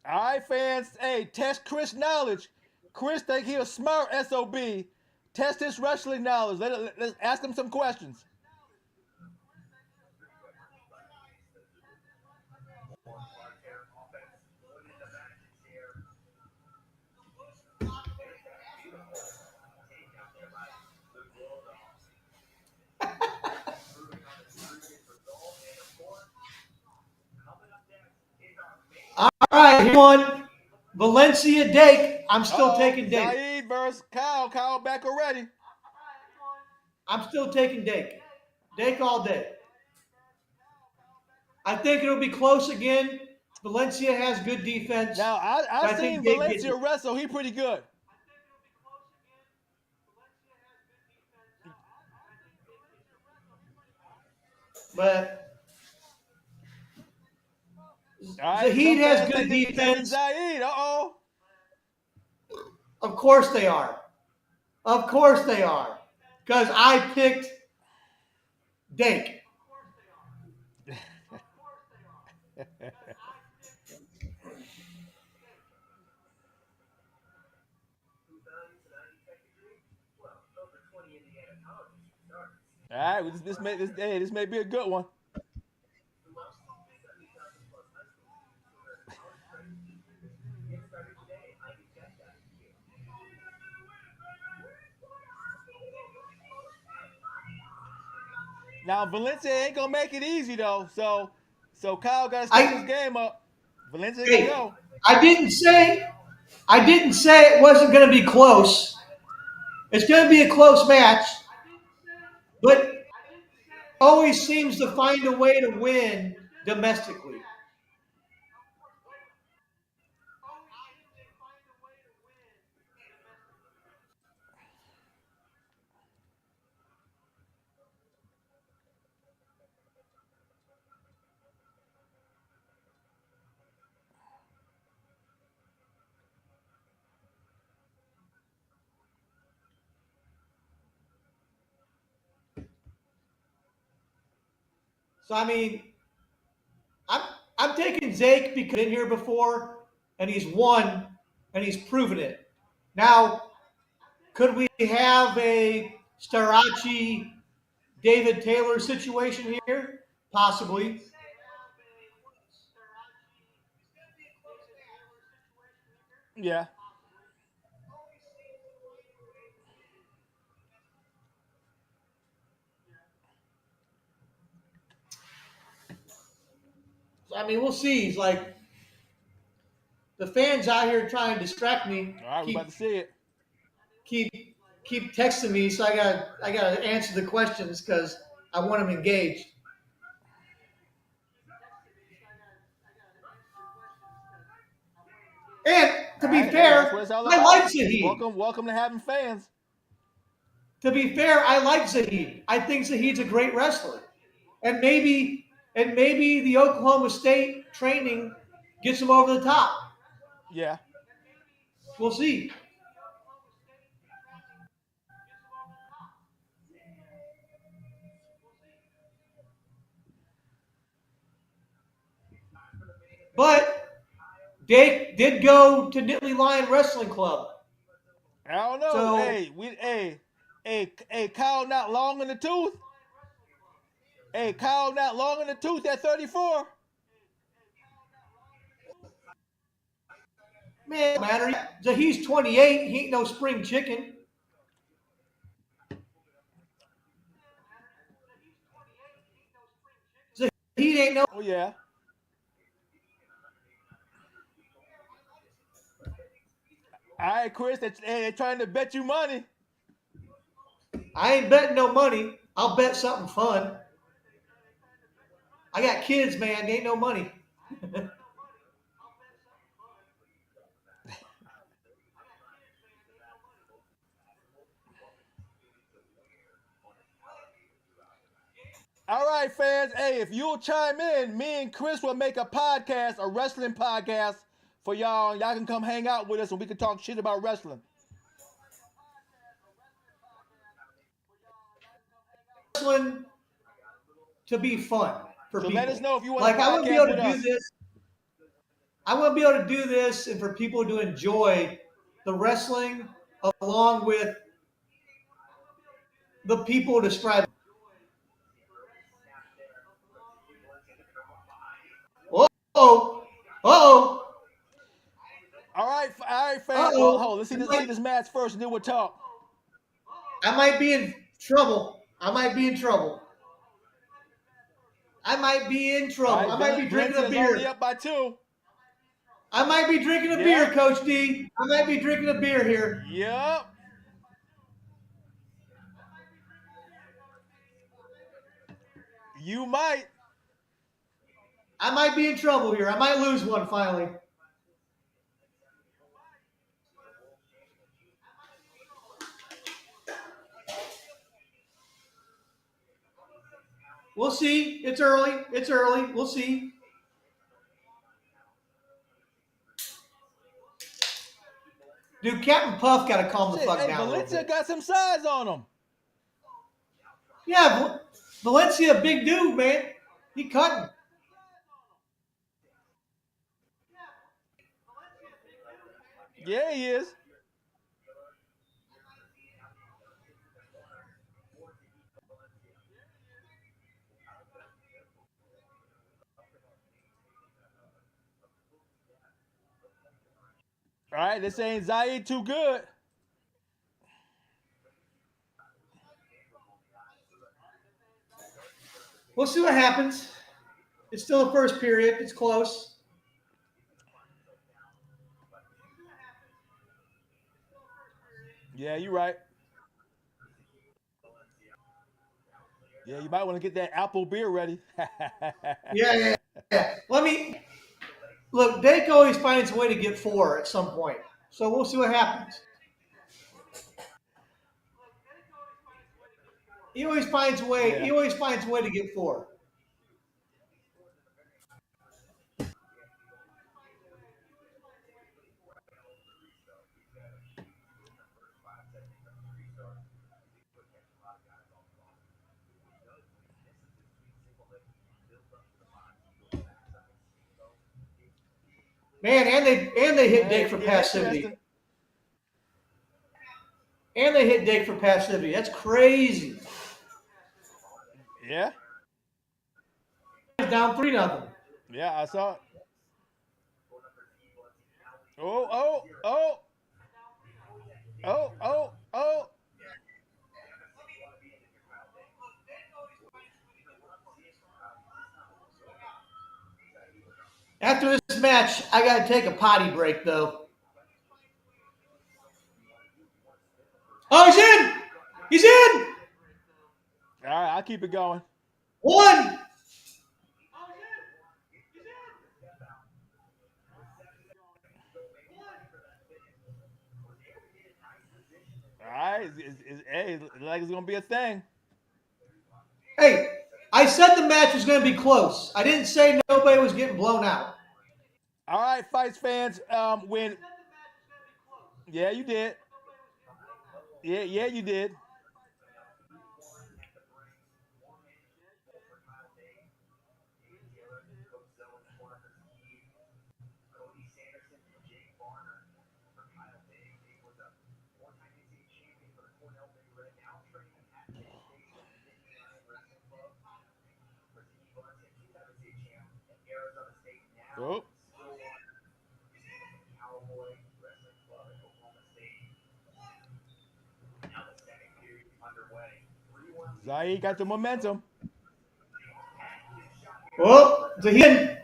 S2: All right, fans. Hey, test Chris' knowledge. Chris think he a smart SOB. Test his wrestling knowledge. Let's ask him some questions.
S1: All right, he won. Valencia Dake. I'm still
S2: Uh-oh,
S1: taking Dake.
S2: Zaid versus Kyle. Kyle back already.
S1: I'm still taking Dake. Dake all day. I think it'll be close again. Valencia has good defense,
S2: Now, I
S1: but I think
S2: seen
S1: Dake gets
S2: Valencia
S1: it.
S2: wrestle. He pretty good.
S1: But
S2: All right,
S1: Zahid
S2: some
S1: has
S2: fans
S1: good
S2: taking
S1: defense.
S2: Zaid. Uh-oh.
S1: Of course they are. Of course they are. Because I picked Dake.
S2: All right, well, this may be a good one. Now Valencia ain't gonna make it easy though, so Kyle got to step his
S1: I
S2: game up. Valencia can
S1: hey,
S2: go.
S1: I didn't say it wasn't going to be close. It's going to be a close match, but always seems to find a way to win domestically. So I mean, I'm I'm taking Zake because he's been here before and he's won and he's proven it. Now, could we have a Starachi David Taylor situation here? Possibly.
S2: Yeah.
S1: So, I mean, we'll see. He's like the fans out here trying to distract me.
S2: All right, we're about to see it.
S1: Keep keep texting me, so I gotta answer the questions because I want them engaged. And to
S2: All
S1: be
S2: right, hey, that's what
S1: fair,
S2: it's all
S1: I like
S2: about.
S1: Zahid.
S2: Welcome to having fans.
S1: To be fair, I like Zahid. I think Zahid's a great wrestler, and maybe the Oklahoma State training gets him over the top.
S2: Yeah.
S1: We'll see. But Dake did go to Nittany Lion Wrestling Club,
S2: I don't know.
S1: so
S2: Hey, Kyle not long in the tooth. Hey, Kyle not long in the tooth at 34.
S1: man, it doesn't matter. Zahid's 28. He ain't no spring chicken. Zahid ain't no.
S2: Oh yeah. All right, Chris, they're trying to bet you money.
S1: I ain't betting no money. I'll bet something fun. I got kids, man. They ain't no money.
S2: All right, fans. Hey, if you'll chime in, me and Chris will make a podcast, a wrestling podcast for y'all. Y'all can come hang out with us and we can talk shit about wrestling.
S1: Wrestling to be fun for
S2: So
S1: people.
S2: let us know if you want
S1: Like
S2: to
S1: I want to be
S2: podcast
S1: able
S2: with
S1: to do
S2: us.
S1: this. I want to be able to do this, and for people to enjoy the wrestling along with the people describing. Oh, oh,
S2: All right, fans. Well,
S1: oh.
S2: hold. Let's see this match first, and then we'll talk.
S1: I might be in trouble. I might be in trouble. I might be in
S2: All
S1: trouble.
S2: right,
S1: I might be drinking a
S2: Valencia's already
S1: beer.
S2: up by 2.
S1: I might be drinking a beer,
S2: Yeah.
S1: Coach D. I might be drinking a beer here.
S2: Yep. You might.
S1: I might be in trouble here. I might lose one finally. We'll see. It's early. It's early. We'll see. Dude, Captain Puff got to calm the
S2: Shit.
S1: fuck
S2: Hey,
S1: down a little
S2: Valencia
S1: bit.
S2: got some size on him.
S1: Yeah, Valencia, big dude, man. He cutting.
S2: Yeah, he is. All right, they're saying Zaid too good.
S1: We'll see what happens. It's still the first period. It's close.
S2: Yeah, you're right. Yeah, you might want to get that apple beer ready.
S1: Yeah. Let me look. Dake always finds a way to get 4 at some point, so we'll see what happens. He always finds a way.
S2: Yeah.
S1: He always finds a way to get 4. Man, and they hit Dake for passivity.
S2: Interesting.
S1: And they hit Dake for passivity. That's crazy.
S2: Yeah.
S1: Down 3-0.
S2: Yeah, I saw it. Oh. Oh.
S1: After this match, I got to take a potty break, though. Oh, he's in! He's in!
S2: All right, I'll keep it going.
S1: 1!
S2: All right, hey, it's like it's gonna be a thing.
S1: Hey, I said the match was going to be close. I didn't say nobody was getting blown out.
S2: All right, fights fans. When yeah, you did. Yeah, you did. Oh, Zaid got the momentum.
S1: Oh, so he in.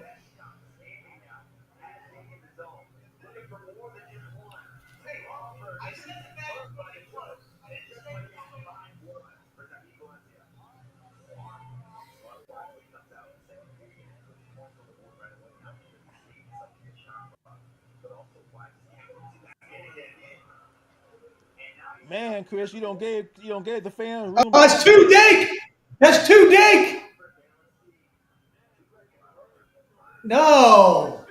S2: Man, Chris, you don't give the fans
S1: Oh,
S2: room to
S1: that's
S2: talk.
S1: 2 Dake! That's 2 Dake! No.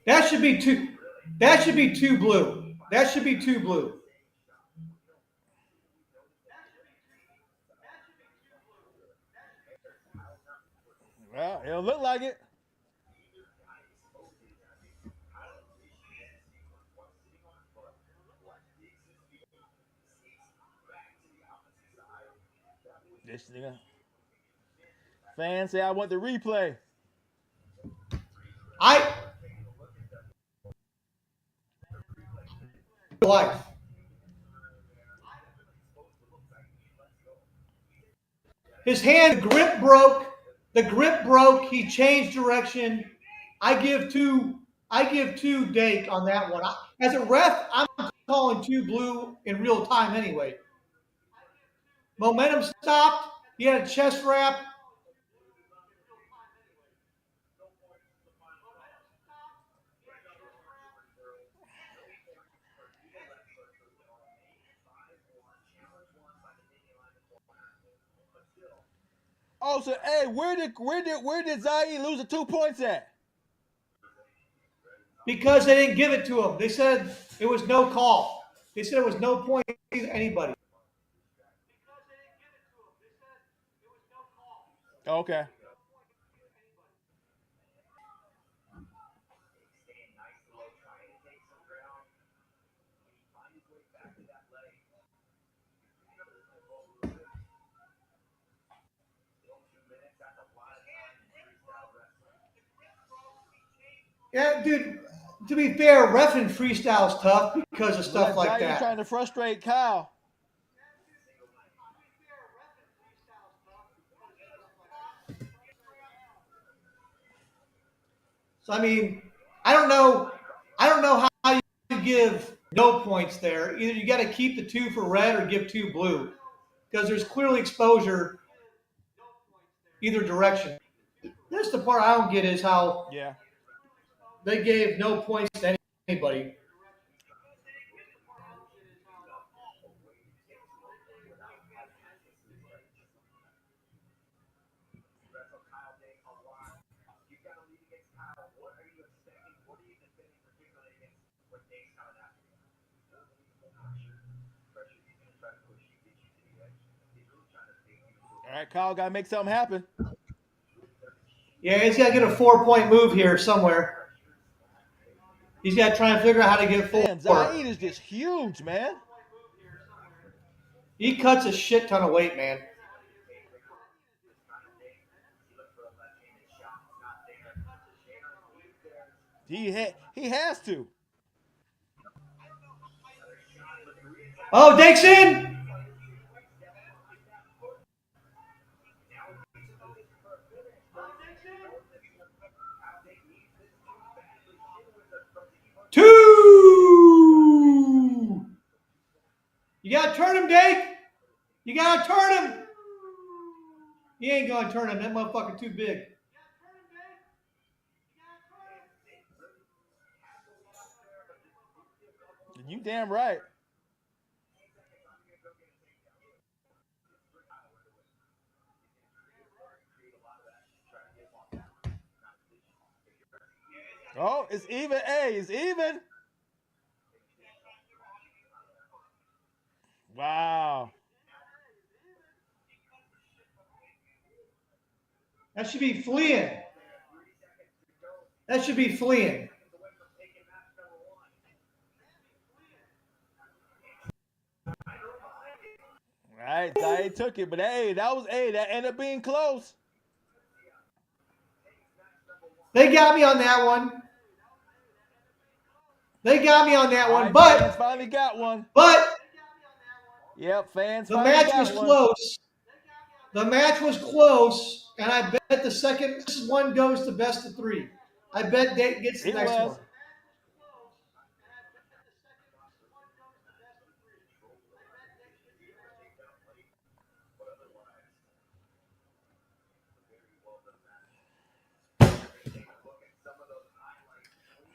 S1: That should be 2. That should be 2 blue. That should be 2 blue.
S2: Well, it'll look like it. This nigga. Fans say I want the replay.
S1: I life. His hand grip broke. The grip broke. He changed direction. I give two. I give 2 Dake on that one. As a ref, I'm calling 2 blue in real time anyway. Momentum stopped. He had a chest wrap.
S2: Oh, so hey, where did Zaid lose the 2 points at?
S1: Because they didn't give it to him. They said it was no call. They said it was no point to anybody.
S2: Okay.
S1: Yeah, dude. To be fair, reffing freestyle is tough because of stuff
S2: Look,
S1: like
S2: Giant
S1: that.
S2: trying to frustrate Kyle.
S1: So I mean, I don't know. I don't know how you give no points there. Either you got to keep the 2 for red or give 2 blue because there's clearly exposure either direction. That's the part I don't get is how
S2: Yeah.
S1: they gave no points to anybody.
S2: All right, Kyle got to make something happen.
S1: Yeah, he's got to get a 4-point move here somewhere. He's got to try and figure out how to get 4.
S2: Damn, Zaid is just huge, man.
S1: He cuts a shit ton of weight, man.
S2: He has to.
S1: Oh, Dake's in! Two! You got to turn him, Dake! You got to turn him! He ain't going to turn him. That motherfucker too big.
S2: You damn right. Oh, it's even. Hey, it's even. Wow.
S1: That should be fleeing. That should be fleeing.
S2: All right, Zaid took it, but hey, that ended up being close.
S1: They got me on that one. They got me on that one,
S2: Fans
S1: but
S2: finally got one.
S1: Yep,
S2: fans.
S1: The match was close. The match was close, and I bet the second one goes to best of 3. I bet Dake gets the next one.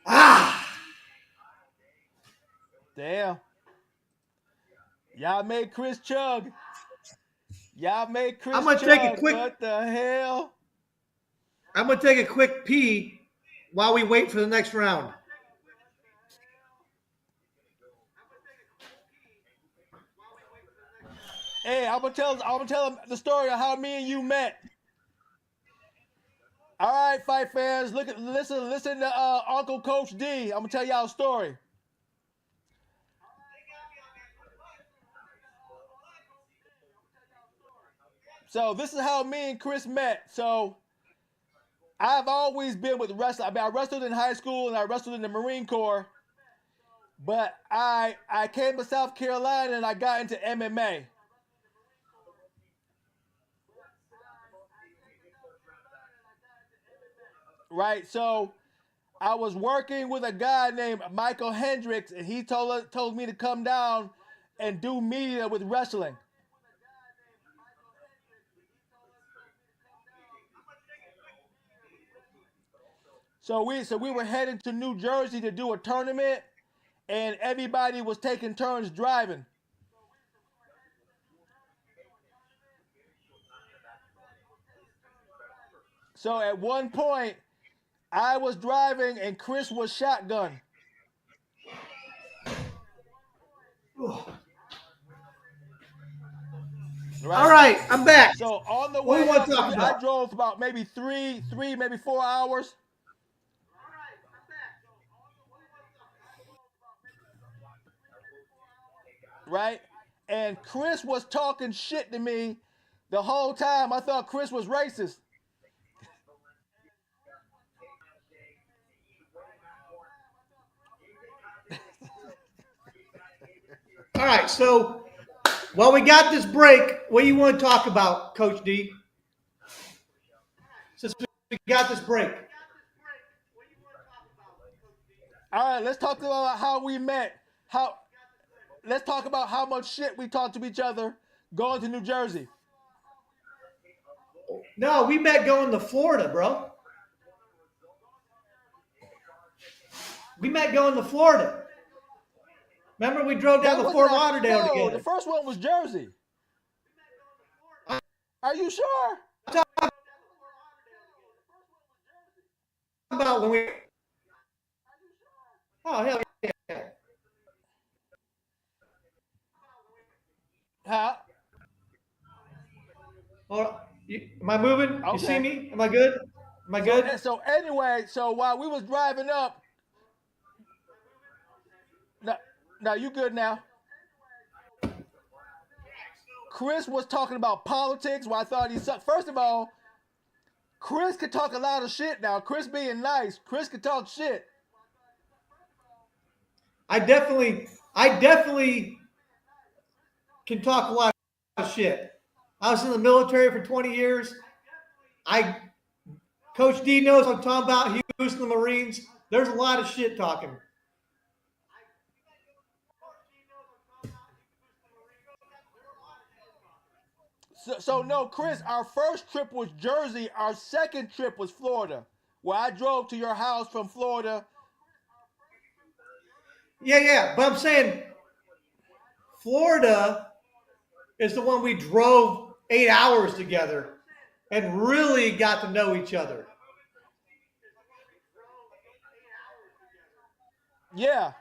S1: Ah!
S2: Damn. Y'all made Chris chug. Y'all made Chris
S1: I'm gonna
S2: chug.
S1: take a quick.
S2: What the hell?
S1: I'm gonna take a quick pee while we wait for the next round.
S2: Hey, I'm gonna tell him the story of how me and you met. All right, fight fans, listen to Uncle Coach D. I'm gonna tell y'all a story. So this is how me and Chris met. So I've always been with wrestling. I mean, I wrestled in high school and I wrestled in the Marine Corps. But I came to South Carolina and I got into MMA. Right, so I was working with a guy named Michael Hendricks, and he told me to come down and do media with wrestling. So we were heading to New Jersey to do a tournament, and everybody was taking turns driving. So at one point, I was driving and Chris was shotgun.
S1: Right. All right, I'm back.
S2: So on the way up, I drove about maybe 4 hours. Right? And Chris was talking shit to me the whole time. I thought Chris was racist.
S1: All right, so while we got this break, what do you want to talk about, Coach D? Since we got this break.
S2: All right, let's talk about how we met. Let's talk about how much shit we talked to each other going to New Jersey.
S1: No, we met going to Florida, bro. We met going to Florida. Remember, we drove down to Fort Lauderdale together.
S2: The first one was Jersey. Are you sure?
S1: About when we. Oh hell yeah!
S2: Huh?
S1: Am I moving?
S2: Okay.
S1: You see me? Am I good? Am I good?
S2: So anyway, so while we was driving up, now you good now? Chris was talking about politics. Where I thought he sucked. First of all, Chris could talk a lot of shit now. Chris being nice, Chris could talk shit.
S1: I definitely can talk a lot of shit. I was in the military for 20 years. Coach D knows what I'm talking about. He was in the Marines. There's a lot of shit talking.
S2: So no, Chris, our first trip was Jersey. Our second trip was Florida, where I drove to your house from Florida.
S1: Yeah. But I'm saying Florida is the one we drove 8 hours together and really got to know each other.
S2: Yeah.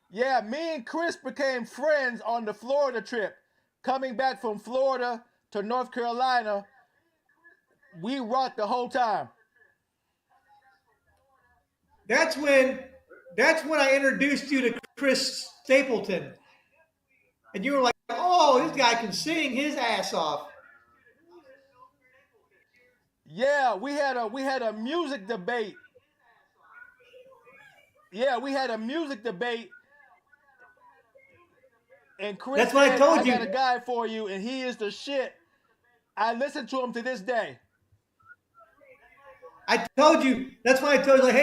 S2: Yeah, me and Chris became friends on the Florida trip. Coming back from Florida to North Carolina, we rocked the whole time.
S1: That's when I introduced you to Chris Stapleton. And you were like, oh, this guy can sing his ass off.
S2: Yeah, we had a music debate. Yeah, we had a music debate. And Chris
S1: That's what I told you.
S2: I got a guy for you, and he is the shit. I listen to him to this day.
S1: I told you. That's why I told you, like,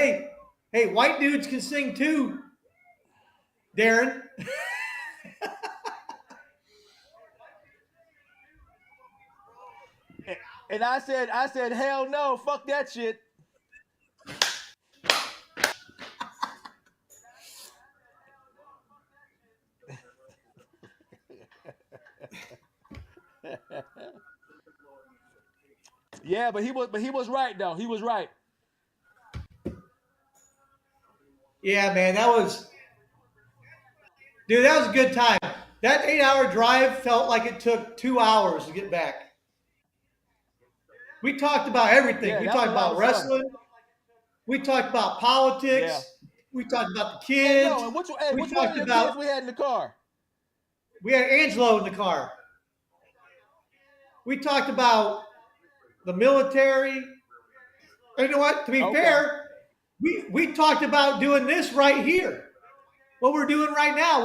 S1: hey, white dudes can sing too, Darren.
S2: And I said, hell no, fuck that shit. Yeah, but he was right though. He was right.
S1: Yeah, man, that was a good time. That 8-hour drive felt like it took 2 hours to get back. We talked about everything.
S2: Yeah,
S1: we talked about wrestling. We talked about politics. Yeah. We talked about the kids.
S2: Hey, which one of your kids we had in the car?
S1: We had Angelo in the car. We talked about the military. And you know what? To be fair, we talked about doing this right here. What we're doing right now.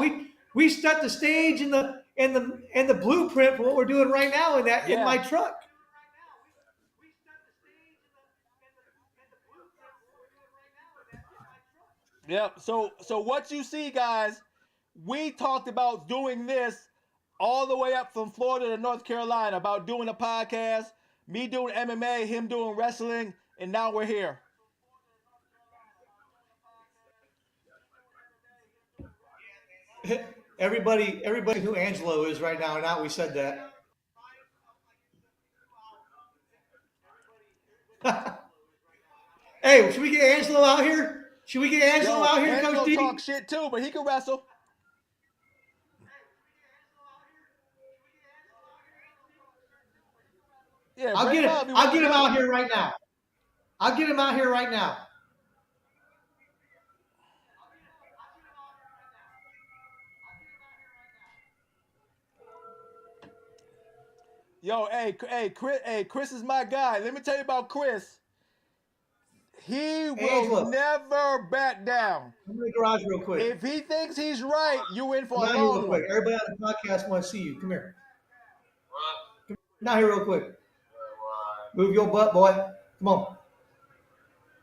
S1: We set the stage and the blueprint for what we're doing right now in my truck.
S2: Yep. So what you see, guys, we talked about doing this all the way up from Florida to North Carolina, about doing a podcast, me doing MMA, him doing wrestling, and now we're here.
S1: Everybody who Angelo is right now we said that. Hey, should we get Angelo out here? Should we get Angelo out here,
S2: Angelo
S1: Coach D?
S2: talk shit too, but he can wrestle. Yeah,
S1: I'll get him out here right now. I'll get him out here right now.
S2: Yo, hey, Chris is my guy. Let me tell you about Chris. He will
S1: Angelo.
S2: never back down.
S1: Come to the garage real quick.
S2: If he thinks he's right, you in for
S1: Come
S2: a
S1: out here real
S2: long
S1: quick.
S2: one.
S1: Everybody on the podcast wants to see you. Come here. Come out here real quick. Move your butt, boy. Come on.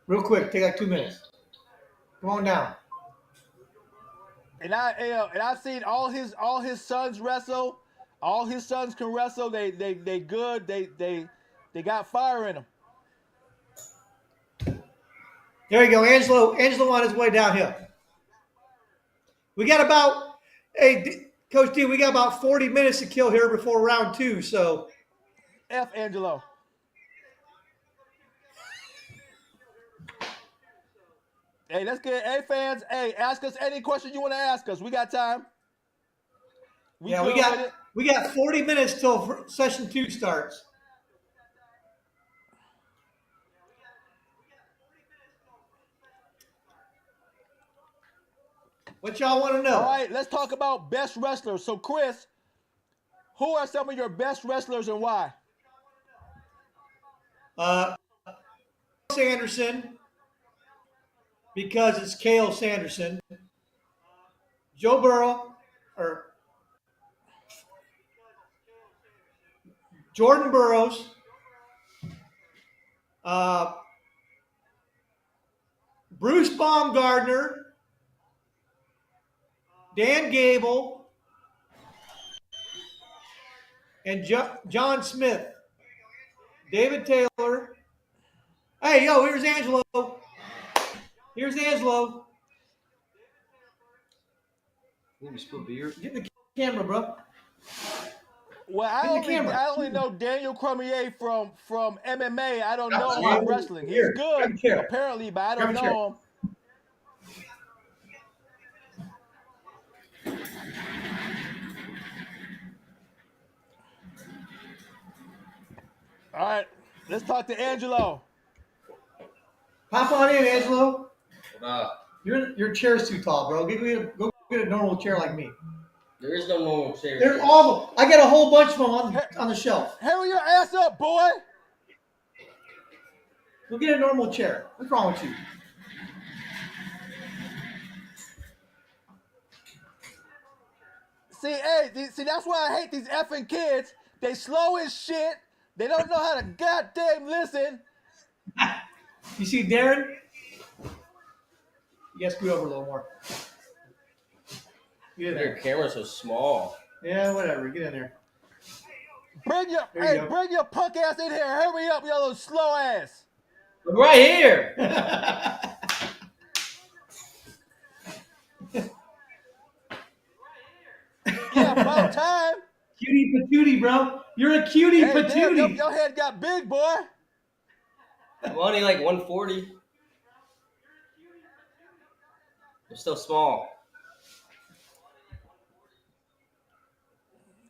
S1: Real quick. Take like 2 minutes. Come on down.
S2: And I've seen all his sons wrestle. All his sons can wrestle. They good. They got fire in them.
S1: There you go. Angelo on his way down here. We got about, Coach D, we got about 40 minutes to kill here before round 2. So,
S2: F Angelo. Hey, that's good. Hey, fans. Hey, ask us any question you want to ask us. We got time.
S1: we got 40 minutes till session 2 starts. What y'all want to know?
S2: All right, let's talk about best wrestlers. So, Chris, who are some of your best wrestlers and why?
S1: Sanderson, because it's Kale Sanderson. Joe Burrow, or Jordan Burroughs, Bruce Baumgardner, Dan Gable, and John Smith, David Taylor. Hey, yo, here's Angelo. Here's Angelo.
S4: Let me spill beer.
S1: Get in the camera, bro.
S2: Well, I only know Daniel Cormier from MMA. I don't know him from wrestling. He's good, apparently, but I don't know him. All right, let's talk to Angelo.
S1: Hop on in, Angelo.
S4: Uh,
S1: Your chair's too tall, bro. Go get a normal chair like me.
S4: there is no normal chair.
S1: They're awful. I got a whole bunch of them on the shelf.
S2: Hurry your ass up, boy.
S1: Go get a normal chair. What's wrong with you?
S2: See, that's why I hate these effing kids. They slow as shit. They don't know how to goddamn listen.
S1: You see Darren? You gotta scoot over a little more. Get in
S4: Your
S1: there.
S4: camera's so small.
S1: Yeah, whatever. Get in there.
S2: Bring your punk ass in here. Hurry up, you little slow ass.
S4: I'm right here.
S2: Yeah, about time.
S1: Cutie patootie, bro. You're a cutie
S2: Hey, damn,
S1: patootie.
S2: your head got big, boy.
S4: I'm only like 140. They're still small.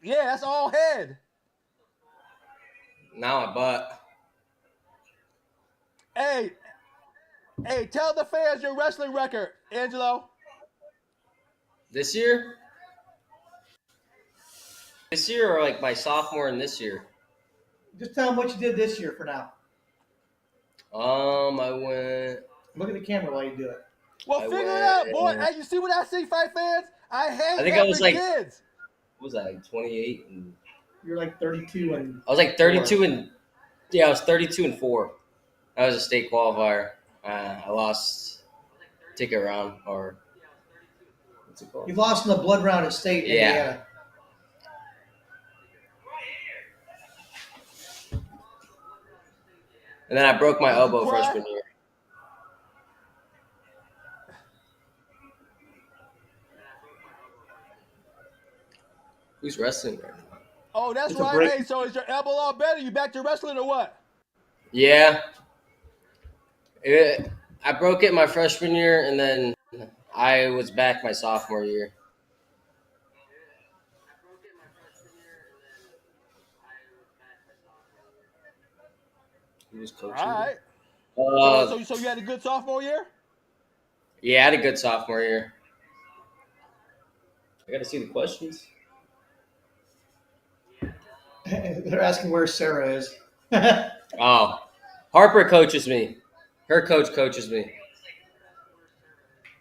S2: Yeah, that's all head.
S4: Now my butt.
S2: Hey, tell the fans your wrestling record, Angelo.
S4: This year? This year or like my sophomore and this year?
S1: Just tell them what you did this year for now.
S4: I went.
S1: Look at the camera while you do it.
S2: Well, figure it out, boy. Hey, you see what I see, fight fans? I hate
S4: I think I was like-
S2: kids.
S4: What was that? Like 28 and
S1: You're like 32 and
S4: I was like 32 and yeah, I was 32 and 4. That was a state qualifier. I lost ticket round or what's it called?
S1: you lost in the blood round at state. in
S4: Yeah.
S1: Indiana.
S4: And then I broke my elbow
S2: Cry?
S4: freshman year. Who's wrestling right now?
S2: Oh, that's
S1: It's a
S2: right.
S1: break.
S2: Hey, so is your elbow all better? You back to wrestling or what?
S4: Yeah. I broke it my freshman year, and then I was back my sophomore year. Who was coaching?
S2: All right.
S4: Uh,
S2: So you had a good sophomore year?
S4: yeah, I had a good sophomore year. I got to see the questions.
S1: They're asking where Sarah is.
S4: Oh, Harper coaches me. Her coach coaches me.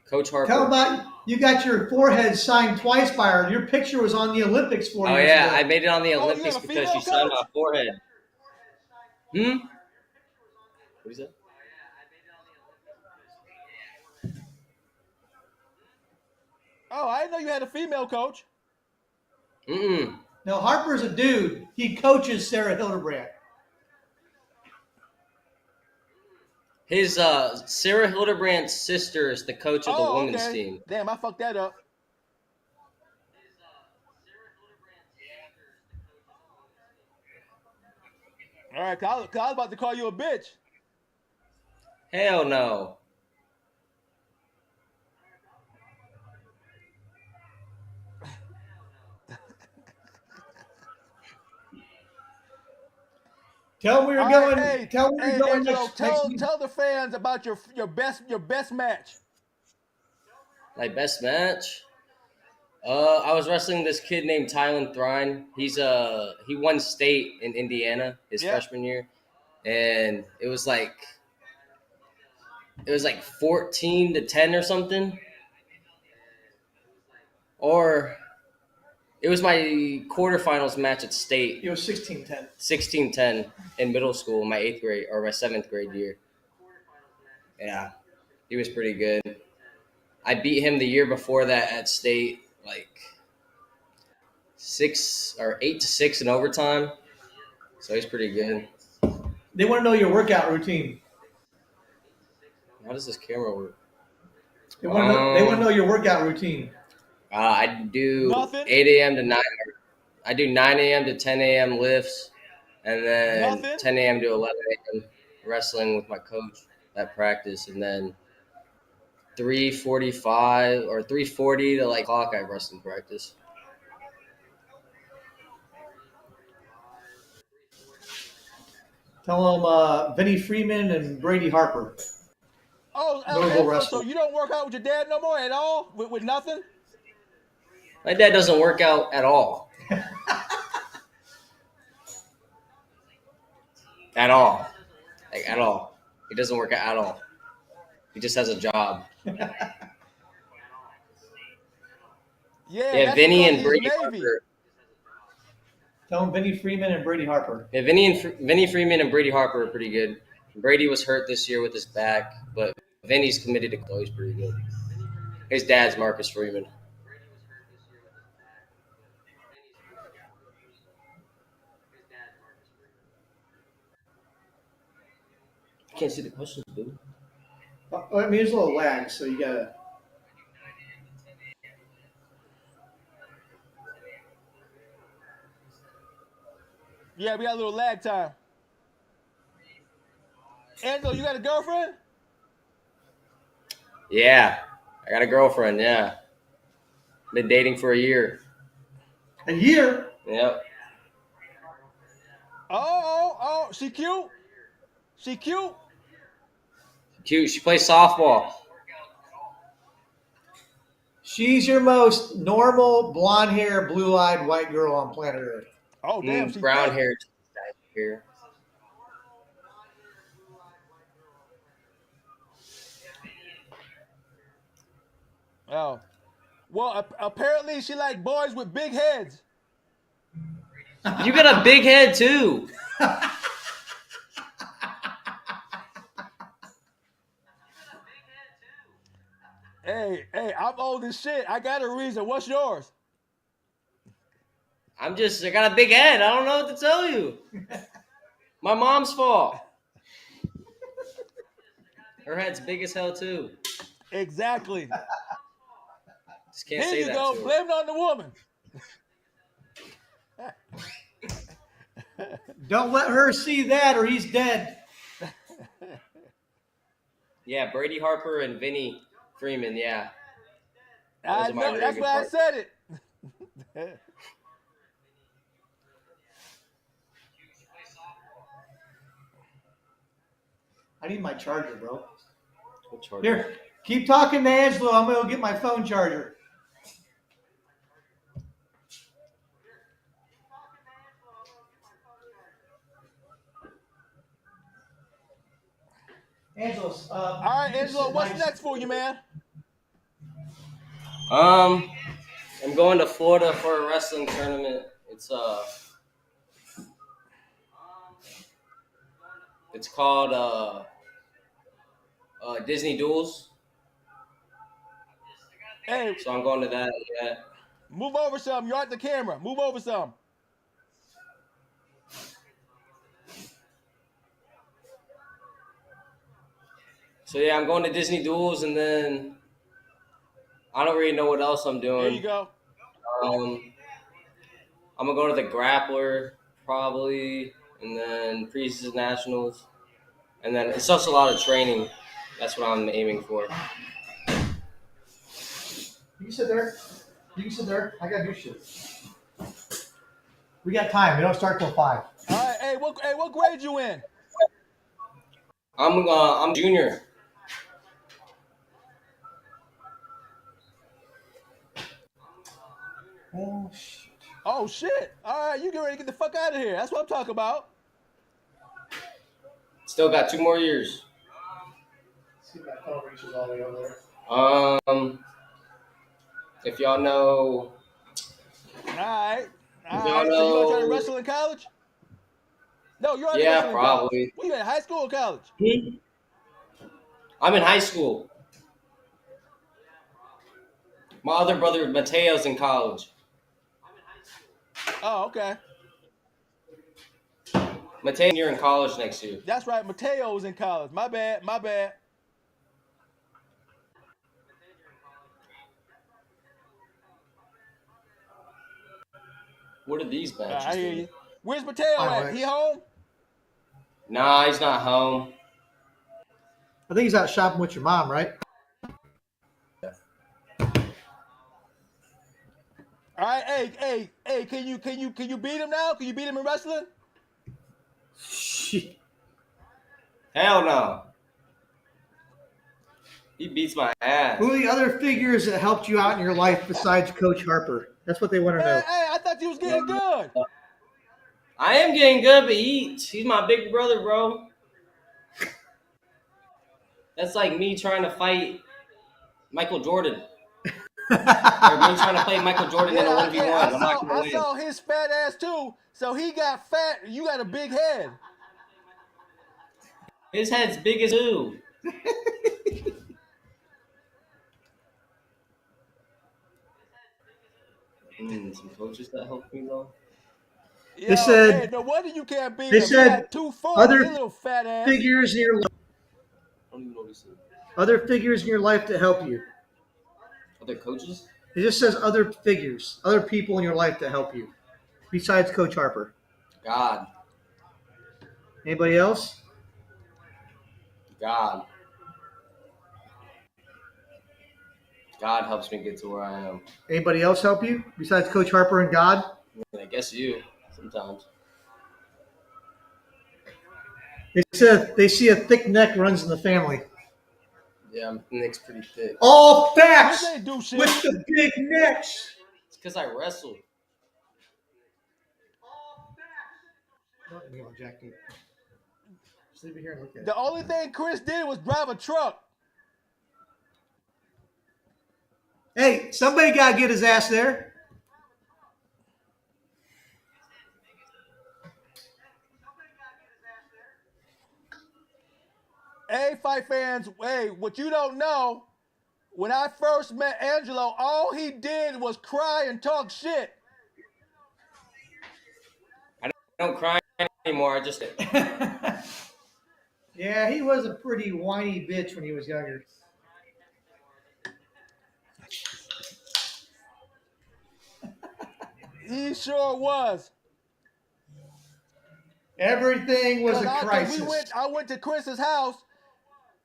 S4: Coach Harper.
S1: Tell about you got your forehead signed twice by her. Your picture was on the Olympics 4 years
S4: yeah,
S1: ago.
S4: I made it on the
S2: Oh, you
S4: Olympics
S2: have a
S4: because she
S2: female
S4: signed
S2: coach?
S4: my forehead. What is that?
S2: Oh, I didn't know you had a female coach.
S1: Now Harper's a dude. He coaches Sarah Hildebrand.
S4: His Sarah Hildebrand's sister is the coach of the
S2: Oh,
S4: women's
S2: okay.
S4: team.
S2: Damn, I fucked that up. All right, 'cause I was about to call you a bitch.
S4: Hell no.
S1: Tell him we were
S2: All right,
S1: going. Tell him we were going
S2: Angelo,
S1: next week.
S2: tell the fans about your best match.
S4: My best match. I was wrestling this kid named Tylen Thrine. He won state in Indiana his freshman year, and it was like 14-10 or something, or it was my quarterfinals match at state.
S1: It was 16-10.
S4: 16-10 in middle school, my 8th grade or my 7th grade year. Yeah, he was pretty good. I beat him the year before that at state, like 8-6 in overtime. So he's pretty good.
S1: They want to know your workout routine.
S4: How does this camera work?
S1: They want to know your workout routine.
S4: I do
S2: Nothing?
S4: 8 a.m. to 9. I do 9 a.m. to 10 a.m. lifts, and then
S2: Nothing?
S4: 10 a.m. to 11 a.m. wrestling with my coach at practice, and then 3:45 or 3:40 to like clock I wrestling practice.
S1: Tell them Vinny Freeman and Brady Harper.
S2: Oh,
S1: Notable
S2: okay. So
S1: wrestler.
S2: you don't work out with your dad no more at all? With nothing?
S4: My dad doesn't work out at all. At all. Like, at all. He doesn't work out at all. He just has a job.
S2: Yeah,
S4: Yeah, Vinny
S2: because
S4: and
S2: he's
S4: Brady
S2: Navy.
S4: Harper.
S1: Tell them Vinny Freeman and Brady Harper.
S4: Yeah, Vinny Freeman and Brady Harper are pretty good. Brady was hurt this year with his back, but Vinny's committed to go. He's pretty good. His dad's Marcus Freeman. I can't see the questions, dude.
S1: I mean, there's a little lag, so you gotta.
S2: Yeah, we got a little lag time. Angelo, you got a girlfriend?
S4: Yeah, I got a girlfriend. Yeah, been dating for a year.
S1: A year?
S4: Yep.
S2: Oh, she cute. She cute.
S4: Cute. She plays softball.
S1: She's your most normal, blonde hair, blue eyed white girl on planet Earth.
S2: Oh, damn, she
S4: Brown
S2: thick.
S4: hair here.
S2: Oh. Well, apparently she like boys with big heads.
S4: You got a big head too.
S2: Hey, I'm old as shit. I got a reason. What's yours?
S4: I got a big head. I don't know what to tell you. My mom's fault. Her head's big as hell too.
S2: Exactly.
S4: Just can't
S2: Here
S4: say
S2: you
S4: that
S2: go.
S4: to her.
S2: Blame it on the woman.
S1: Don't let her see that or he's dead.
S4: Yeah, Brady Harper and Vinny Freeman. Yeah,
S2: I
S4: Those are my
S2: know.
S4: really
S2: That's
S4: good
S2: why I
S4: partners.
S2: said it.
S1: I need my charger, bro.
S4: What charger?
S1: Here, keep talking to Angelo. I'm going to go get my phone charger. Angelos.
S2: All right, Angelo, what's next for you, man?
S4: I'm going to Florida for a wrestling tournament. It's called Disney Duels.
S2: Hey,
S4: So I'm going to that. Yeah.
S2: move over some. You're at the camera. Move over some.
S4: So yeah, I'm going to Disney Duels, and then I don't really know what else I'm
S2: There you
S4: doing.
S2: go.
S4: I'm gonna go to the Grappler probably, and then Preseason Nationals, and then it's just a lot of training. That's what I'm aiming for.
S1: You can sit there. You can sit there. I gotta do shit. We got time. We don't start till 5.
S2: All right, hey, what grade you in?
S4: I'm junior.
S1: Oh shit.
S2: Oh shit! All right, you get ready to get the fuck out of here. That's what I'm talking about.
S4: Still got 2 more years.
S1: See if my phone reaches all the way over there.
S4: If y'all know,
S2: All right,
S4: if
S2: all
S4: y'all
S2: right. So you gonna try to
S4: know,
S2: wrestle in college? No, you're already
S4: yeah,
S2: wrestling in college.
S4: probably.
S2: What you in high school or college?
S4: I'm in high school. My other brother Mateo's in college.
S2: Oh, okay.
S4: Mateo, you're in college next year.
S2: That's right. Mateo's in college. My bad. My bad.
S4: What are these benches
S2: I hear
S4: doing?
S2: you. Where's Mateo at? He home?
S4: Nah, he's not home.
S1: I think he's out shopping with your mom, right?
S2: All right. Hey. Can you beat him now? Can you beat him in wrestling?
S1: Shit.
S4: Hell no. He beats my ass.
S1: Who are the other figures that helped you out in your life besides Coach Harper? That's what they want to know.
S2: Hey, I thought you was getting good.
S4: I am getting good, but he's my big brother, bro. That's like me trying to fight Michael Jordan. Or me trying to play Michael Jordan in a 1v1. I'm not gonna
S2: I
S4: win.
S2: saw his fat ass too. So he got fat. You got a big head.
S4: His head's big as who? Some coaches that helped me though.
S2: Yo,
S1: They said-
S2: hey, no wonder you can't beat
S1: they
S2: him. He
S1: said
S2: got 240.
S1: other
S2: His little fat ass.
S1: Figures in your life.
S4: I don't even know what he said.
S1: Other figures in your life to help you.
S4: Other coaches?
S1: It just says other figures, other people in your life to help you, besides Coach Harper.
S4: God.
S1: Anybody else?
S4: God. God helps me get to where I am.
S1: Anybody else help you besides Coach Harper and God?
S4: I guess you sometimes.
S1: They said they see a thick neck runs in the family.
S4: Yeah, my neck's pretty thick.
S1: All facts
S2: Chris ain't do shit.
S1: with the big necks.
S4: It's because I wrestle.
S1: Jack, just leave it here and look at it.
S2: The only thing Chris did was drive a truck.
S1: Hey, somebody got to get his ass there.
S2: Hey, fight fans, hey, what you don't know, when I first met Angelo, all he did was cry and talk shit.
S4: I don't cry anymore. I just.
S1: Yeah, he was a pretty whiny bitch when he was younger.
S2: He sure was.
S1: Everything was a crisis.
S2: I went to Chris's house,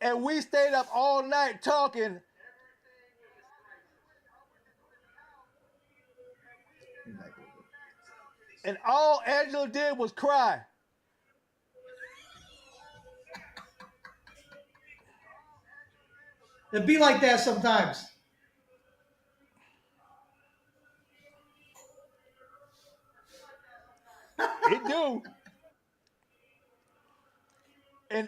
S2: and we stayed up all night talking. And all Angelo did was cry.
S1: It'd be like that sometimes.
S2: It do.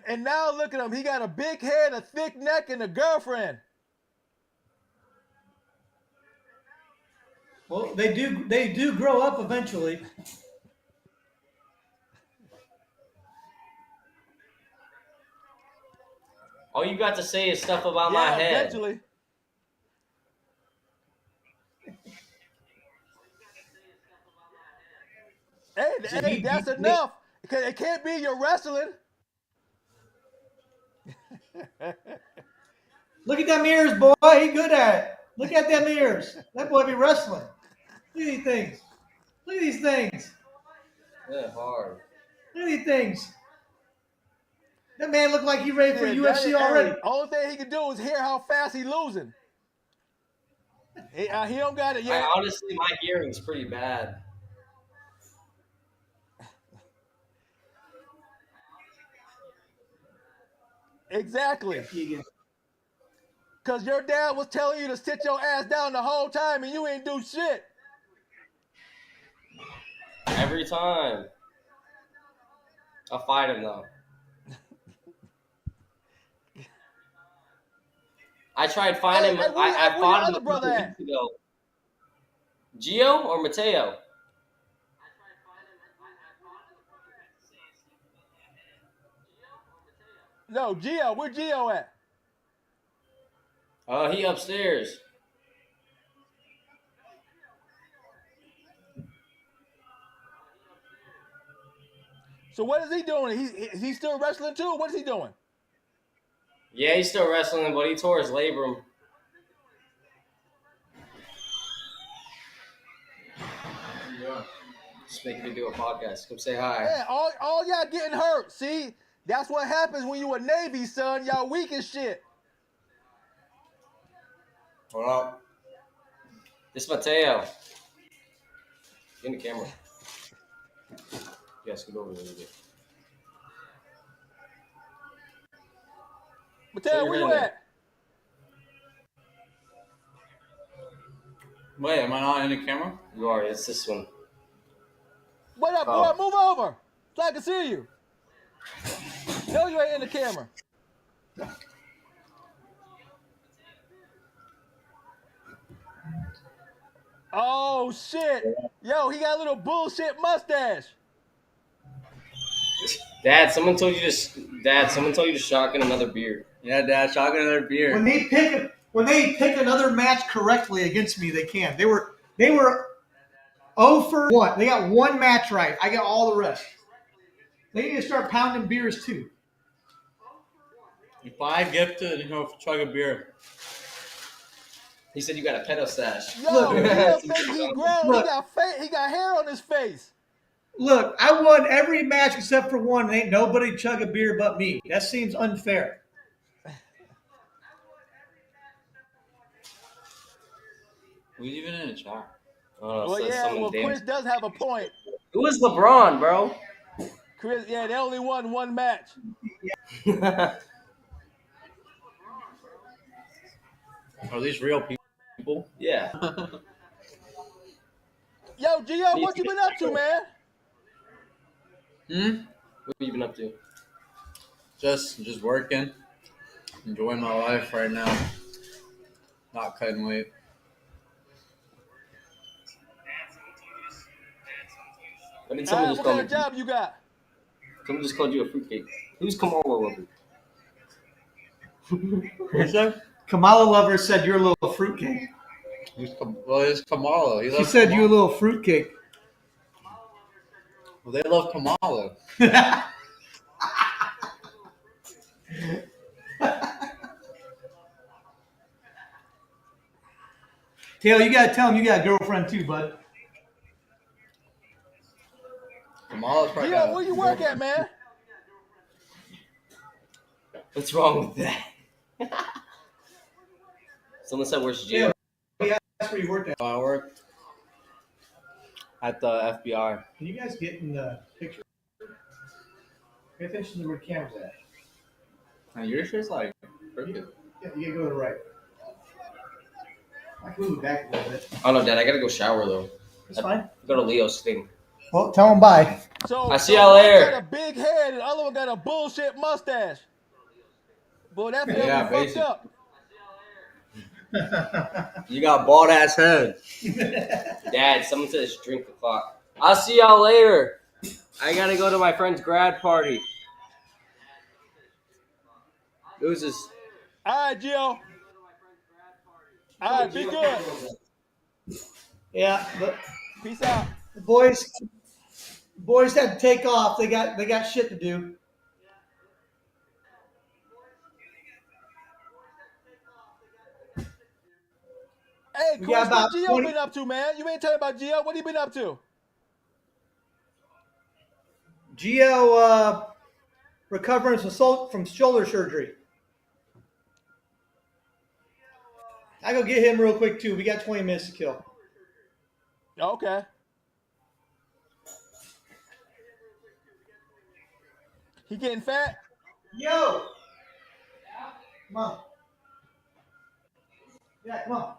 S2: And now look at him. He got a big head, a thick neck, and a girlfriend.
S1: Well, they do grow up eventually.
S4: All you got to say is stuff about my
S2: Yeah,
S4: head.
S2: eventually. Hey, that's enough. Because it can't be your wrestling.
S1: Look at them ears, boy. He good at it. Look at them ears. That boy be wrestling. Look at these things. Look at these things.
S4: Yeah, hard.
S1: Look at these things. That man looked like he ready for UFC already.
S2: Only thing he can do is hear how fast he losing. He don't got it yet.
S4: Honestly, my hearing's pretty bad.
S2: Exactly. Because your dad was telling you to sit your ass down the whole time and you ain't do shit.
S4: Every time. I'll fight him though. I tried finding him. I fought him a couple weeks ago. Gio or Mateo?
S2: No, Gio. Where Gio at?
S4: He upstairs.
S2: So what is he doing? He's still wrestling too? What is he doing?
S4: Yeah, he's still wrestling, but he tore his labrum.
S3: Yeah.
S4: Just making me do a podcast. Come say hi.
S2: Yeah, all y'all getting hurt. See? That's what happens when you a Navy, son. Y'all weak as shit.
S4: Hold up. This is Mateo. Get in the camera. Yeah, scoot over a little bit.
S2: Mateo, where you at?
S3: Wait, am I not in the camera?
S4: You are. It's this one.
S2: What up, boy? Move over so I can see you. No, you ain't in the camera. Oh, shit. Yo, he got a little bullshit mustache.
S4: Dad, someone told you to shotgun another beer.
S3: Yeah, Dad, shotgun another beer.
S1: When they pick another match correctly against me, they can. They were 0 for 1. They got one match right. I got all the rest. They need to start pounding beers too.
S3: If I get to chug a beer.
S4: He said you got a pedo stash.
S2: Yo,
S1: Look.
S2: he don't think he grown.
S1: Look.
S2: He got hair on his face.
S1: Look, I won every match except for one. Ain't nobody chug a beer but me. That seems unfair.
S3: Who's even in the chat?
S2: Well, yeah, Chris does have a point.
S4: Who is LeBron, bro?
S2: Chris, yeah, they only won one match.
S3: Are these real people?
S4: Yeah.
S2: Yo, Gio, what you been up to, man?
S4: What have you been up to?
S3: Just working. Enjoying my life right now. Not cutting weight.
S4: I mean, someone
S2: What kind of job you got?
S4: Someone just called you a fruitcake. Who's Kamala Lover?
S1: What's that? Kamala Lover said you're a little fruitcake.
S3: Well, it's Kamala.
S1: She said you're a little fruitcake.
S3: Well, they love Kamala.
S1: Taylor, you gotta tell him you got a girlfriend too, bud.
S3: Kamala's probably
S2: Gio, where you work at, man?
S4: What's wrong with that? Someone said, "Where's Gio?"
S1: Yeah, that's where you worked at.
S3: I work at the FBI.
S1: Can you guys get in the picture? Pay attention to where the camera's at.
S3: And your shit's like pretty good.
S1: Yeah, you gotta go to the right. I can move back a little bit.
S4: Oh no, Dad, I gotta go shower though.
S1: It's fine.
S4: Go to Leo's thing.
S1: Well, tell him bye.
S2: So,
S4: I see
S2: so
S4: y'all
S2: one
S4: later.
S2: got a big head and the other one got a bullshit mustache. Boy, that family
S3: Yeah,
S2: fucked
S3: basically.
S2: up.
S3: You got bald ass head.
S4: Dad, someone says drink the clock. I'll see y'all later. I gotta go to my friend's grad party. Deuces.
S2: All right, Gio. All right, be good.
S1: Yeah, but
S2: Peace out.
S1: the boys had to take off. They got shit to do.
S2: Hey,
S1: We got
S2: Chris, what
S1: about
S2: Gio
S1: 20.
S2: been up to, man? You ain't telling about Gio. What he been up to?
S1: Gio recovering from shoulder surgery. I go get him real quick too. We got 20 minutes to kill.
S2: Okay. He getting fat?
S1: Yo, come on. Yeah, come on.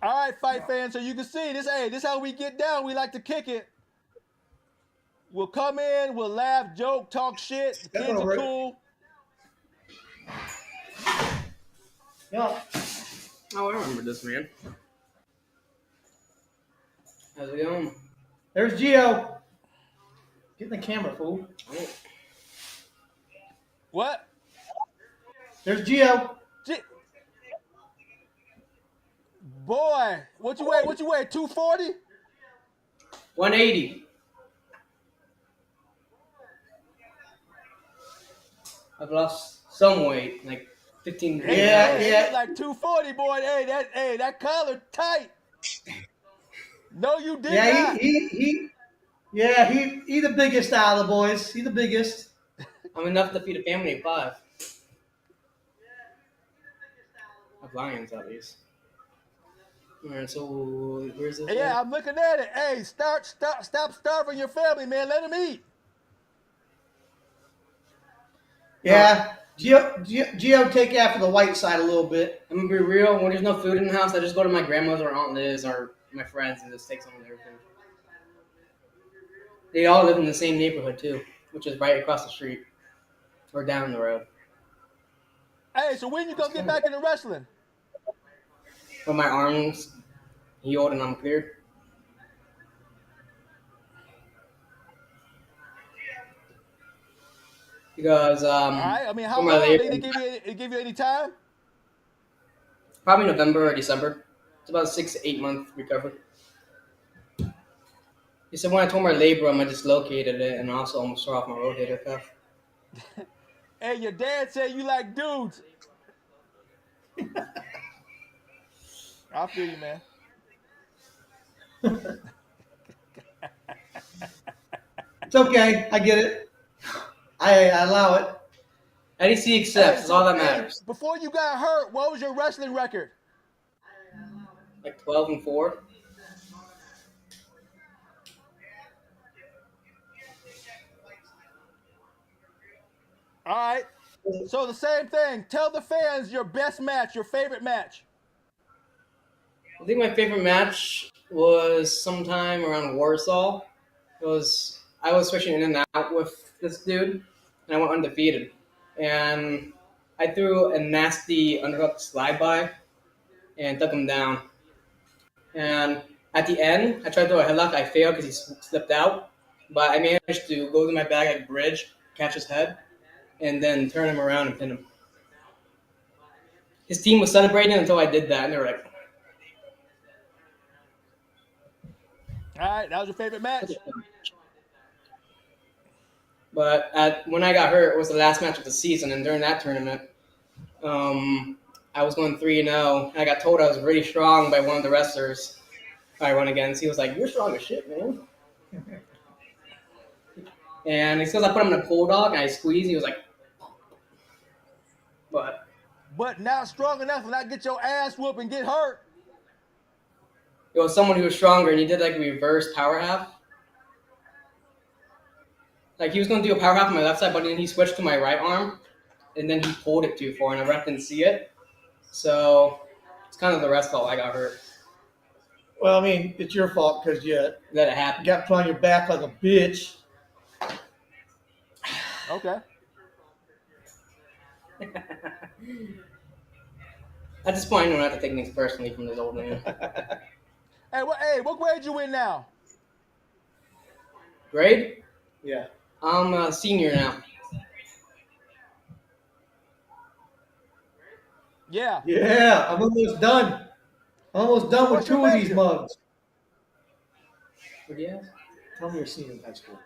S2: All right, fight fans. So you can see this. Hey, this how we get down. We like to kick it. We'll come in, we'll laugh, joke, talk shit. The
S1: Step
S2: kids are
S1: over it.
S2: cool.
S1: Yeah.
S3: Oh, I remember this, man. How's it going?
S1: There's Gio. Get in the camera, fool.
S2: What?
S1: There's Gio.
S2: Boy, what you weigh? 240?
S5: 180. I've lost some weight, like 15
S2: Hey,
S1: Yeah,
S2: hey,
S1: yeah.
S2: he like 240, boy. Hey, that collar tight. No, you did
S1: Yeah,
S2: not.
S1: he the biggest out of the boys. He the biggest.
S5: I'm enough to feed a family of 5. Of lions, at least. Alright, so where's this?
S2: Yeah, I'm looking at it. Hey, stop starving your family, man. Let them eat.
S1: Yeah, Gio take after the white side a little bit.
S5: I'm gonna be real. When there's no food in the house, I just go to my grandma's or Aunt Liz or my friends and just take some of their food. They all live in the same neighborhood too, which is right across the street or down the road.
S2: Hey, so when you gonna get back into wrestling?
S5: When my arms healed and I'm cleared. Because
S2: All right. I mean, how
S5: for my
S2: long?
S5: labor,
S2: They give you any time?
S5: probably November or December. It's about a 6 to 8 month recovery. He said when I tore my labrum, I dislocated it and also almost tore off my rotator cuff.
S2: Hey, your dad said you like dudes. I feel you, man.
S1: It's okay. I get it. I allow it.
S5: At least he accepts. That's all that
S2: Hey,
S5: matters.
S2: before you got hurt, what was your wrestling record?
S5: Like 12-4.
S2: All right. So the same thing. Tell the fans your best match, your favorite match.
S5: I think my favorite match was sometime around Warsaw. I was switching in and out with this dude, and I went undefeated. And I threw a nasty underhook slide by and took him down. And at the end, I tried to throw a headlock. I failed because he slipped out, but I managed to go to my back like bridge, catch his head, and then turn him around and pin him. His team was celebrating until I did that, and they were like,
S2: All right, that was your favorite match.
S5: But when I got hurt, it was the last match of the season, and during that tournament, I was going 3-0. I got told I was really strong by one of the wrestlers I won against. He was like, "You're strong as shit, man." And it's because I put him in a bulldog and I squeezed. He was like,
S2: But not strong enough to not get your ass whooped and get hurt.
S5: it was someone who was stronger, and he did like a reverse power half. Like he was going to do a power half on my left side, but then he switched to my right arm, and then he pulled it too far, and the ref didn't see it. So it's kind of the rest fault I got hurt.
S1: Well, I mean, it's your fault because you
S5: Let it happen.
S1: got put on your back like a bitch.
S2: Okay.
S5: At this point, I don't have to take things personally from this old man.
S2: What grade you in now?
S5: Grade?
S1: Yeah.
S5: I'm a senior now.
S2: Yeah.
S1: Yeah, I'm almost done. Almost done with
S2: what's your
S1: 2 of these
S2: major?
S1: mugs.
S5: What do you ask?
S1: Tell me you're senior in high school.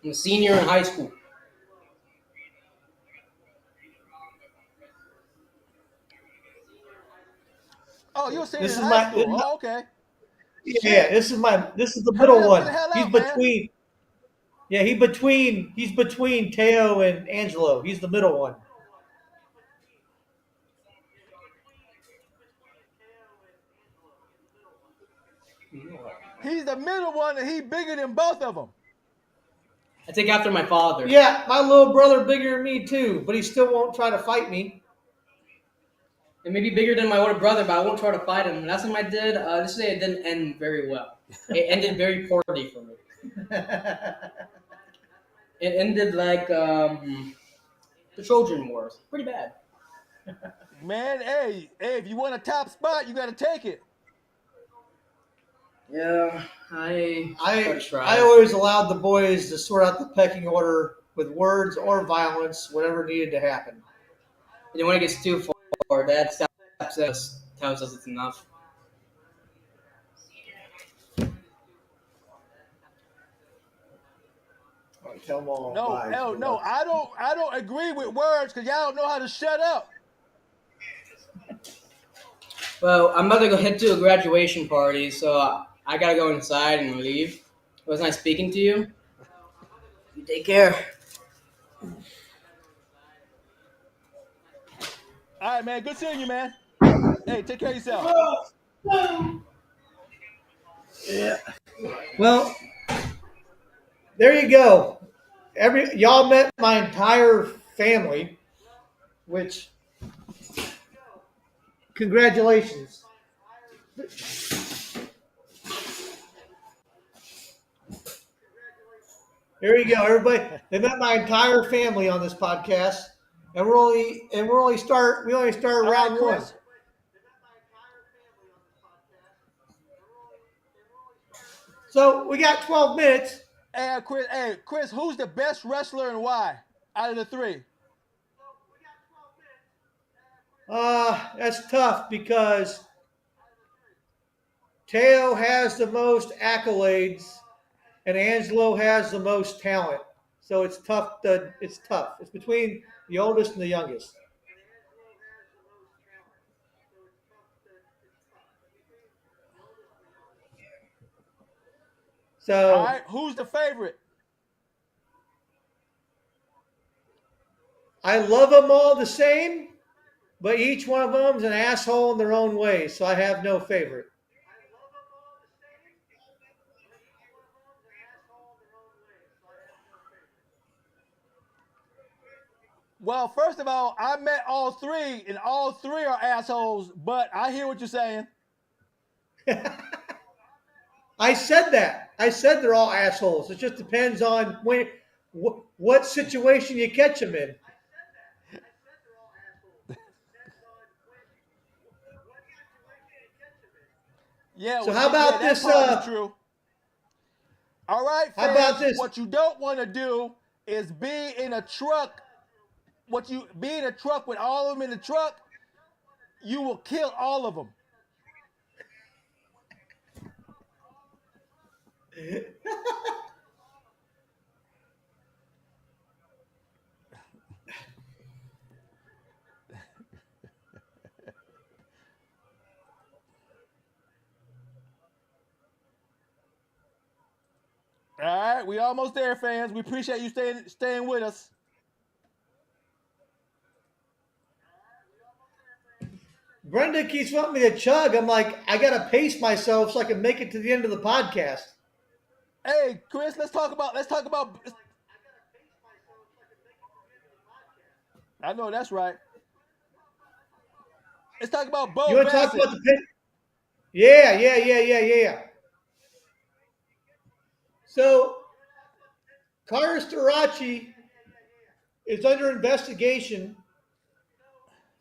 S5: I'm a senior in high school.
S2: Oh, you're a senior
S1: This
S2: in
S1: is
S2: high
S1: my
S2: school. Oh, okay.
S1: yeah. This is the
S2: Hurry
S1: middle
S2: up, get
S1: one.
S2: the hell
S1: He's
S2: out, man.
S1: between. Yeah, he's between Teo and Angelo. He's the middle one.
S2: He's the middle one, and he's bigger than both of them.
S5: I take after my father.
S1: Yeah, my little brother bigger than me too, but he still won't try to fight me.
S5: It may be bigger than my older brother, but I won't try to fight him. Last time I did, this day it didn't end very well. It ended very poorly for me. It ended like the Trojan Wars. Pretty bad.
S2: Man, hey, if you want a top spot, you got to take it.
S5: Yeah,
S1: I always allowed the boys to sort out the pecking order with words or violence, whatever needed to happen.
S5: And when it gets too far, Dad steps in, tells us it's enough.
S1: Tell them all.
S2: No,
S1: lies,
S2: hell,
S1: you
S2: no,
S1: know.
S2: I don't agree with words because y'all don't know how to shut up.
S5: Well, I'm about to go head to a graduation party, so I gotta go inside and leave. It was nice speaking to you. You take care.
S2: All right, man. Good seeing you, man. Hey, take care of yourself.
S1: Yeah. Well, there you go. Y'all met my entire family, which congratulations. There you go, everybody. They met my entire family on this podcast, and we only start
S2: All right,
S1: round one.
S2: Chris.
S1: So we got 12 minutes.
S2: Hey, Chris, who's the best wrestler and why out of the three?
S1: That's tough because Teo has the most accolades and Angelo has the most talent. So it's tough. It's tough. It's between the oldest and the youngest.
S2: All
S1: So
S2: right, who's the favorite?
S1: I love them all the same, but each one of them's an asshole in their own way. So I have no favorite.
S2: Well, first of all, I met all three, and all three are assholes. But I hear what you're saying.
S1: I said that. I said they're all assholes. It just depends on what situation you catch them in.
S2: Yeah.
S1: So how about
S2: that
S1: this?
S2: part is true. All right, fans.
S1: How about this?
S2: What you don't want to do is be in a truck. Be in a truck with all of them in the truck, you will kill all of them. All right, we almost there, fans. We appreciate you staying with us.
S1: Brenda keeps wanting me to chug. I'm like, I gotta pace myself so I can make it to the end of the podcast.
S2: Hey, Chris, let's talk about. I know that's right. Let's talk about Bo
S1: You want to talk
S2: Bassett.
S1: about the pin? Yeah. So Carter Starachi is under investigation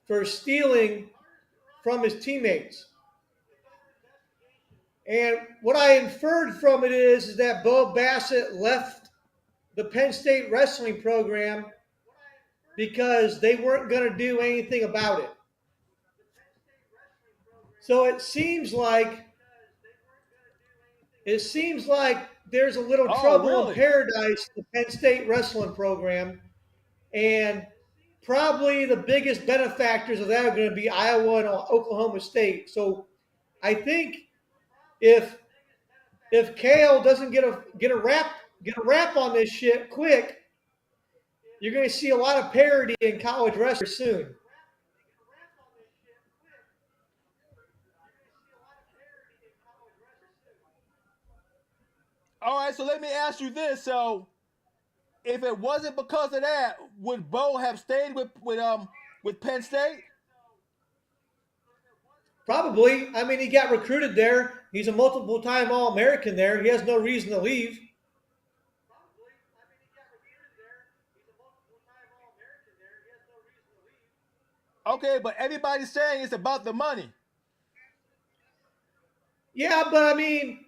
S1: for stealing from his teammates. And what I inferred from it is that Bo Bassett left the Penn State wrestling program because they weren't going to do anything about it. So it seems like there's a little
S2: Oh,
S1: trouble in
S2: really?
S1: paradise in the Penn State wrestling program, and probably the biggest benefactors of that are going to be Iowa and Oklahoma State. So I think if Kale doesn't get a rap on this shit quick, you're going to see a lot of parody in college wrestling soon.
S2: All right, so let me ask you this. So, if it wasn't because of that, would Bo have stayed with Penn State?
S1: Probably. I mean, he got recruited there. He's a multiple-time All-American there. He has no reason to leave.
S2: Okay, but everybody's saying it's about the money.
S1: Yeah, but I mean,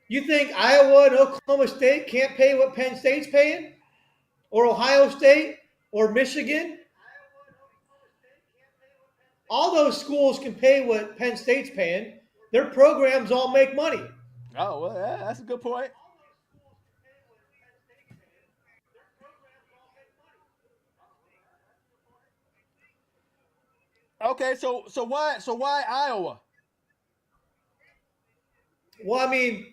S1: you think Iowa and Oklahoma State can't pay what Penn State's paying? Or Ohio State? Or Michigan? All those schools can pay what Penn State's paying. Their programs all make money.
S2: Oh, well, that's a good point. Okay, so why Iowa?
S1: Well, I mean,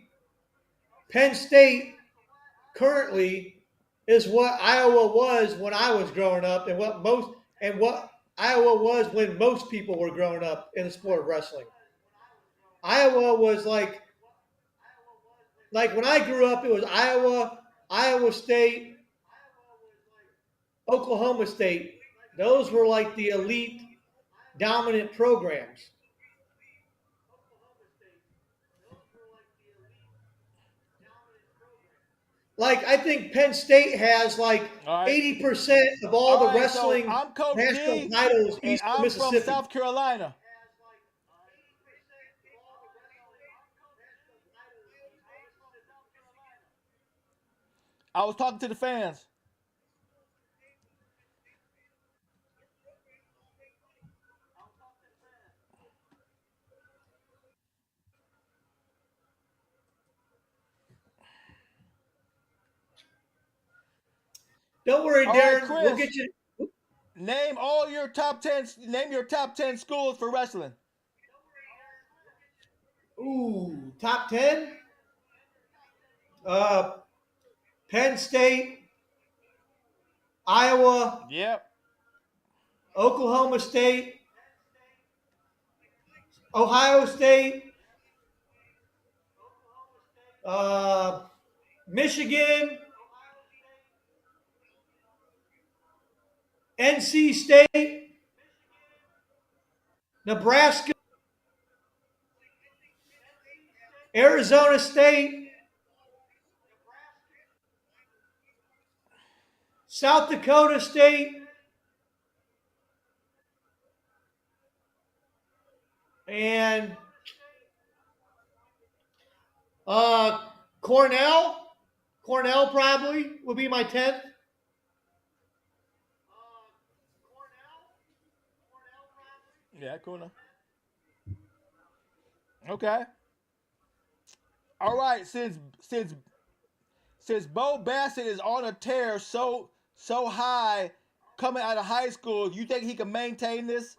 S1: Penn State currently is what Iowa was when I was growing up, and what Iowa was when most people were growing up in the sport of wrestling. Iowa was like when I grew up, it was Iowa, Iowa State, Oklahoma State. Those were like the elite, dominant programs. Like I think Penn State has like
S2: All right.
S1: 80% of all
S2: All
S1: the
S2: right,
S1: wrestling
S2: so I'm Coach
S1: national
S2: D,
S1: titles
S2: and
S1: east of
S2: I'm from
S1: Mississippi.
S2: South Carolina. I was talking to the fans.
S1: Don't worry,
S2: All right,
S1: Darren. We'll
S2: Chris,
S1: get you.
S2: name all your top 10. Name your top 10 schools for wrestling.
S1: Ooh, top 10? Uh, Penn State, Iowa,
S2: Yep.
S1: Oklahoma State, Ohio State, uh, Michigan, NC State, Nebraska, Arizona State, South Dakota State, and Cornell. Cornell probably would be my 10th.
S2: Yeah, cool enough. Okay. All right. Since Bo Bassett is on a tear so high coming out of high school, you think he can maintain this?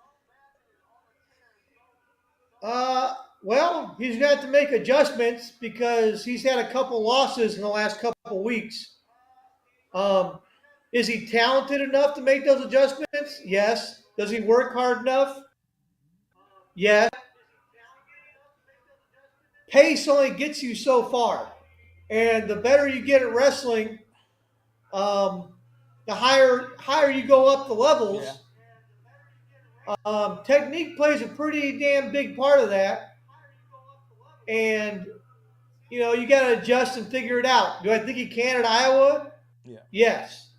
S1: Well, he's got to make adjustments because he's had a couple losses in the last couple weeks. Is he talented enough to make those adjustments? Yes. Does he work hard enough? Yes. Pace only gets you so far, and the better you get at wrestling, the higher you go up the levels.
S2: Yeah.
S1: Technique plays a pretty damn big part of that. and you got to adjust and figure it out. Do I think he can at Iowa?
S2: Yeah.
S1: Yes,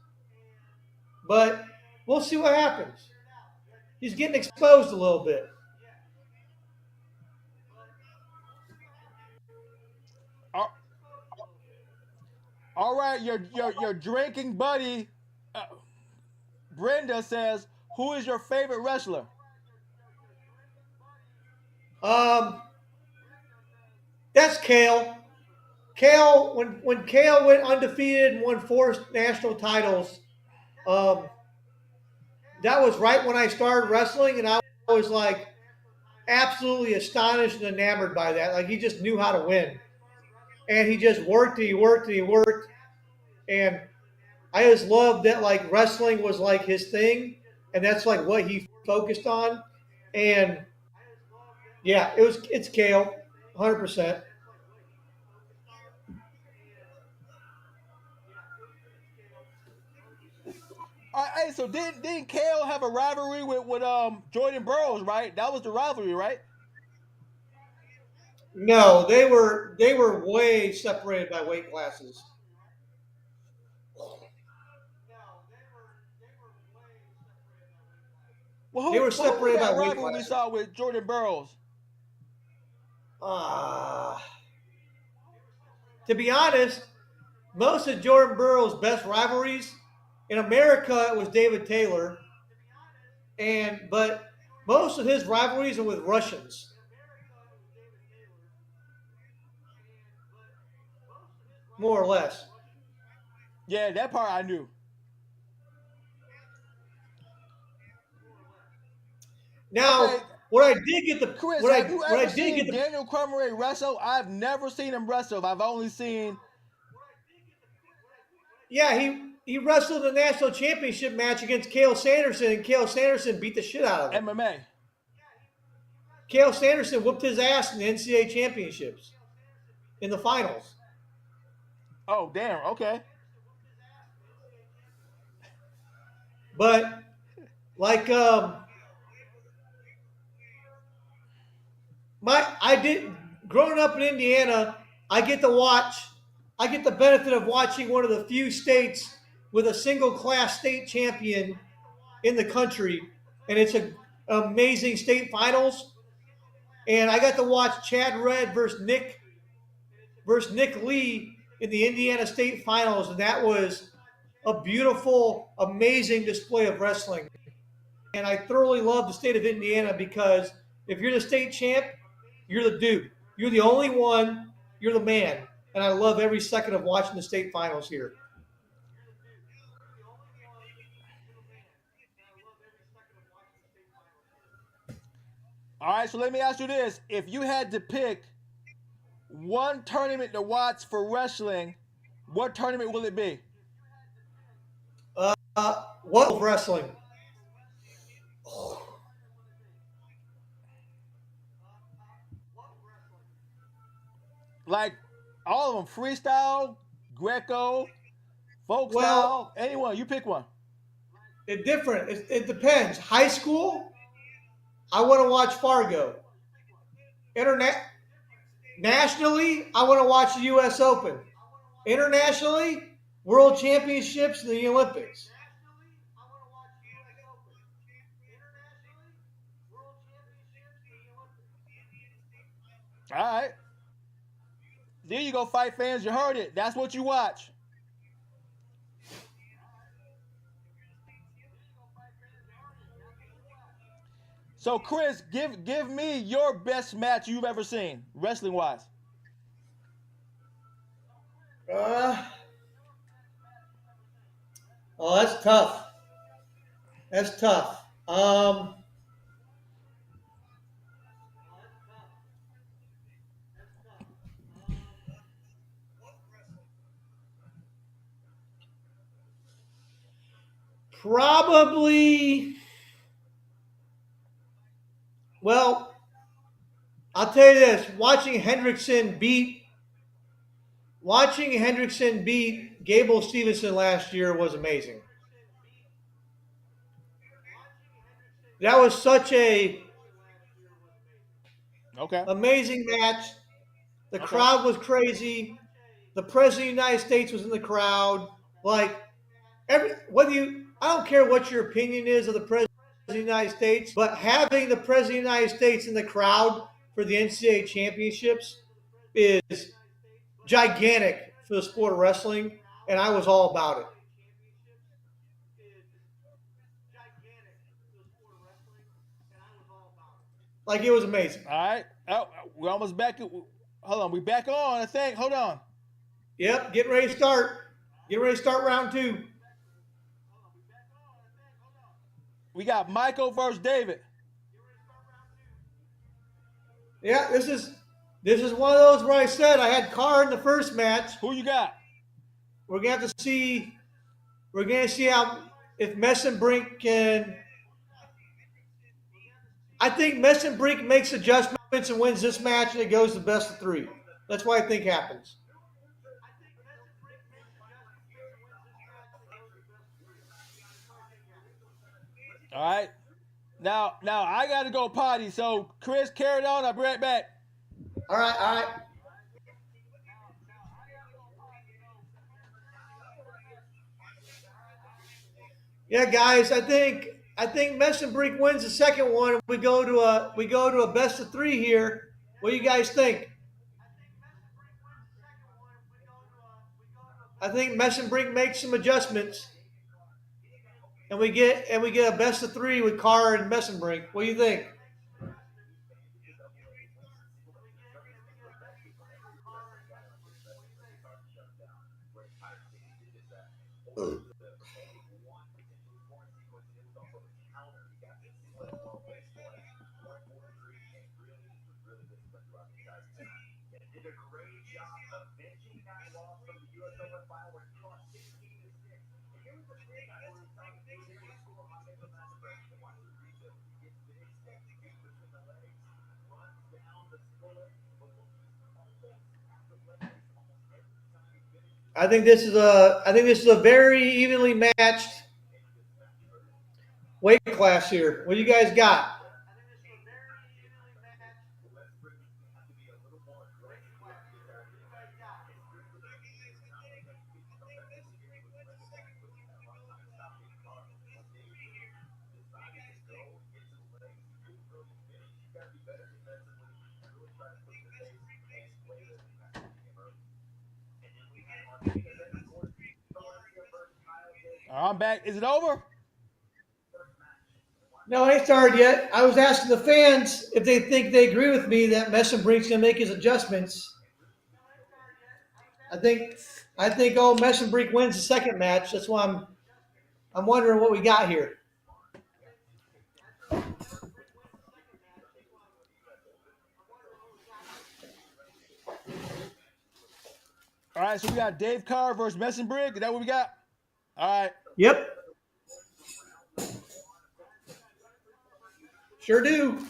S1: but we'll see what happens. He's getting exposed a little bit.
S2: All all right, your drinking buddy, uh, Brenda says, "Who is your favorite wrestler?"
S1: Um, that's Kale. Kale, when Kale went undefeated and won 4 national titles, um, that was right when I started wrestling, and I was like absolutely astonished and enamored by that. Like he just knew how to win, and he just worked and he worked and he worked, and I just loved that like wrestling was like his thing, and that's like what he focused on, and yeah, it's Kale, 100%.
S2: Hey, so didn't Kale have a rivalry with Jordan Burroughs, right? That was the rivalry, right?
S1: No, they were way separated by weight classes.
S2: Well,
S1: They were
S2: who was
S1: separated by
S2: that
S1: weight
S2: rivalry we
S1: classes.
S2: saw with Jordan Burroughs?
S1: Uh, to be honest, most of Jordan Burroughs' best rivalries in America it was David Taylor, but most of his rivalries are with Russians, more or less.
S2: Yeah, that part I knew. Okay,
S1: Now, what I did get the
S2: Chris,
S1: what
S2: have
S1: I
S2: you
S1: what I
S2: ever
S1: did get
S2: seen
S1: the
S2: Daniel Cormier wrestle? I've never seen him wrestle. I've only seen.
S1: yeah he wrestled a national championship match against Cael Sanderson, and Cael Sanderson beat the shit out of him.
S2: MMA.
S1: Cael Sanderson whooped his ass in the NCAA championships in the finals.
S2: Oh, damn. Okay.
S1: But like I did growing up in Indiana, I get to watch. I get the benefit of watching one of the few states with a single class state champion in the country, and it's an amazing state finals. And I got to watch Chad Red versus Nick Lee in the Indiana State Finals, and that was a beautiful, amazing display of wrestling. And I thoroughly love the state of Indiana because if you're the state champ, you're the dude. You're the only one. You're the man. And I love every second of watching the state finals here.
S2: All right, so let me ask you this. If you had to pick one tournament to watch for wrestling, what tournament will it be?
S1: What wrestling?
S2: Like all of them, freestyle, Greco, folk
S1: Well,
S2: style, anyone. You pick one.
S1: it's different. It depends. High school, I want to watch Fargo. Internet nationally, I want to watch the U.S. Open. Internationally, World Championships and the Olympics.
S2: All right. There you go, fight fans. You heard it. That's what you watch. So, Chris, give me your best match you've ever seen, wrestling wise.
S1: Uh, oh, that's tough. That's tough. Probably. Well, I'll tell you this: watching Hendrickson beat Gable Stevenson last year was amazing. That was such a
S2: Okay.
S1: amazing match. The crowd was crazy. The president of the United States was in the crowd. Like I don't care what your opinion is of the president of the United States, but having the president of the United States in the crowd for the NCAA championships is gigantic for the sport of wrestling, and I was all about it. Like it was amazing.
S2: All right. Oh, we're almost back. Hold on. We back on, I think. Hold on.
S1: Yep, getting ready to start. Getting ready to start round 2.
S2: We got Michael versus David.
S1: Yeah, this is one of those where I said I had Carr in the first match.
S2: Who you got?
S1: We're gonna have to see. We're gonna see how if Messenbrink can. I think Messenbrink makes adjustments and wins this match, and it goes to best of 3. That's what I think happens.
S2: All right. Now I got to go potty. So Chris, carry it on. I'll be right back.
S1: All right. Yeah, guys, I think Messenbrink wins the second one. We go to a best of 3 here. What do you guys think? I think Messenbrink makes some adjustments, and we get a best of 3 with Carr and Messenbrink. What do you think? I think this is a very evenly matched weight class here. What do you guys got?
S2: I'm back. Is it over?
S1: No, it ain't started yet. I was asking the fans if they think they agree with me that Messenbrink's going to make his adjustments. I think Messenbrink wins the second match. That's why I'm wondering what we got here.
S2: All right, so we got Dave Carr versus Messenbrink. Is that what we got? All right.
S1: Yep. Sure do.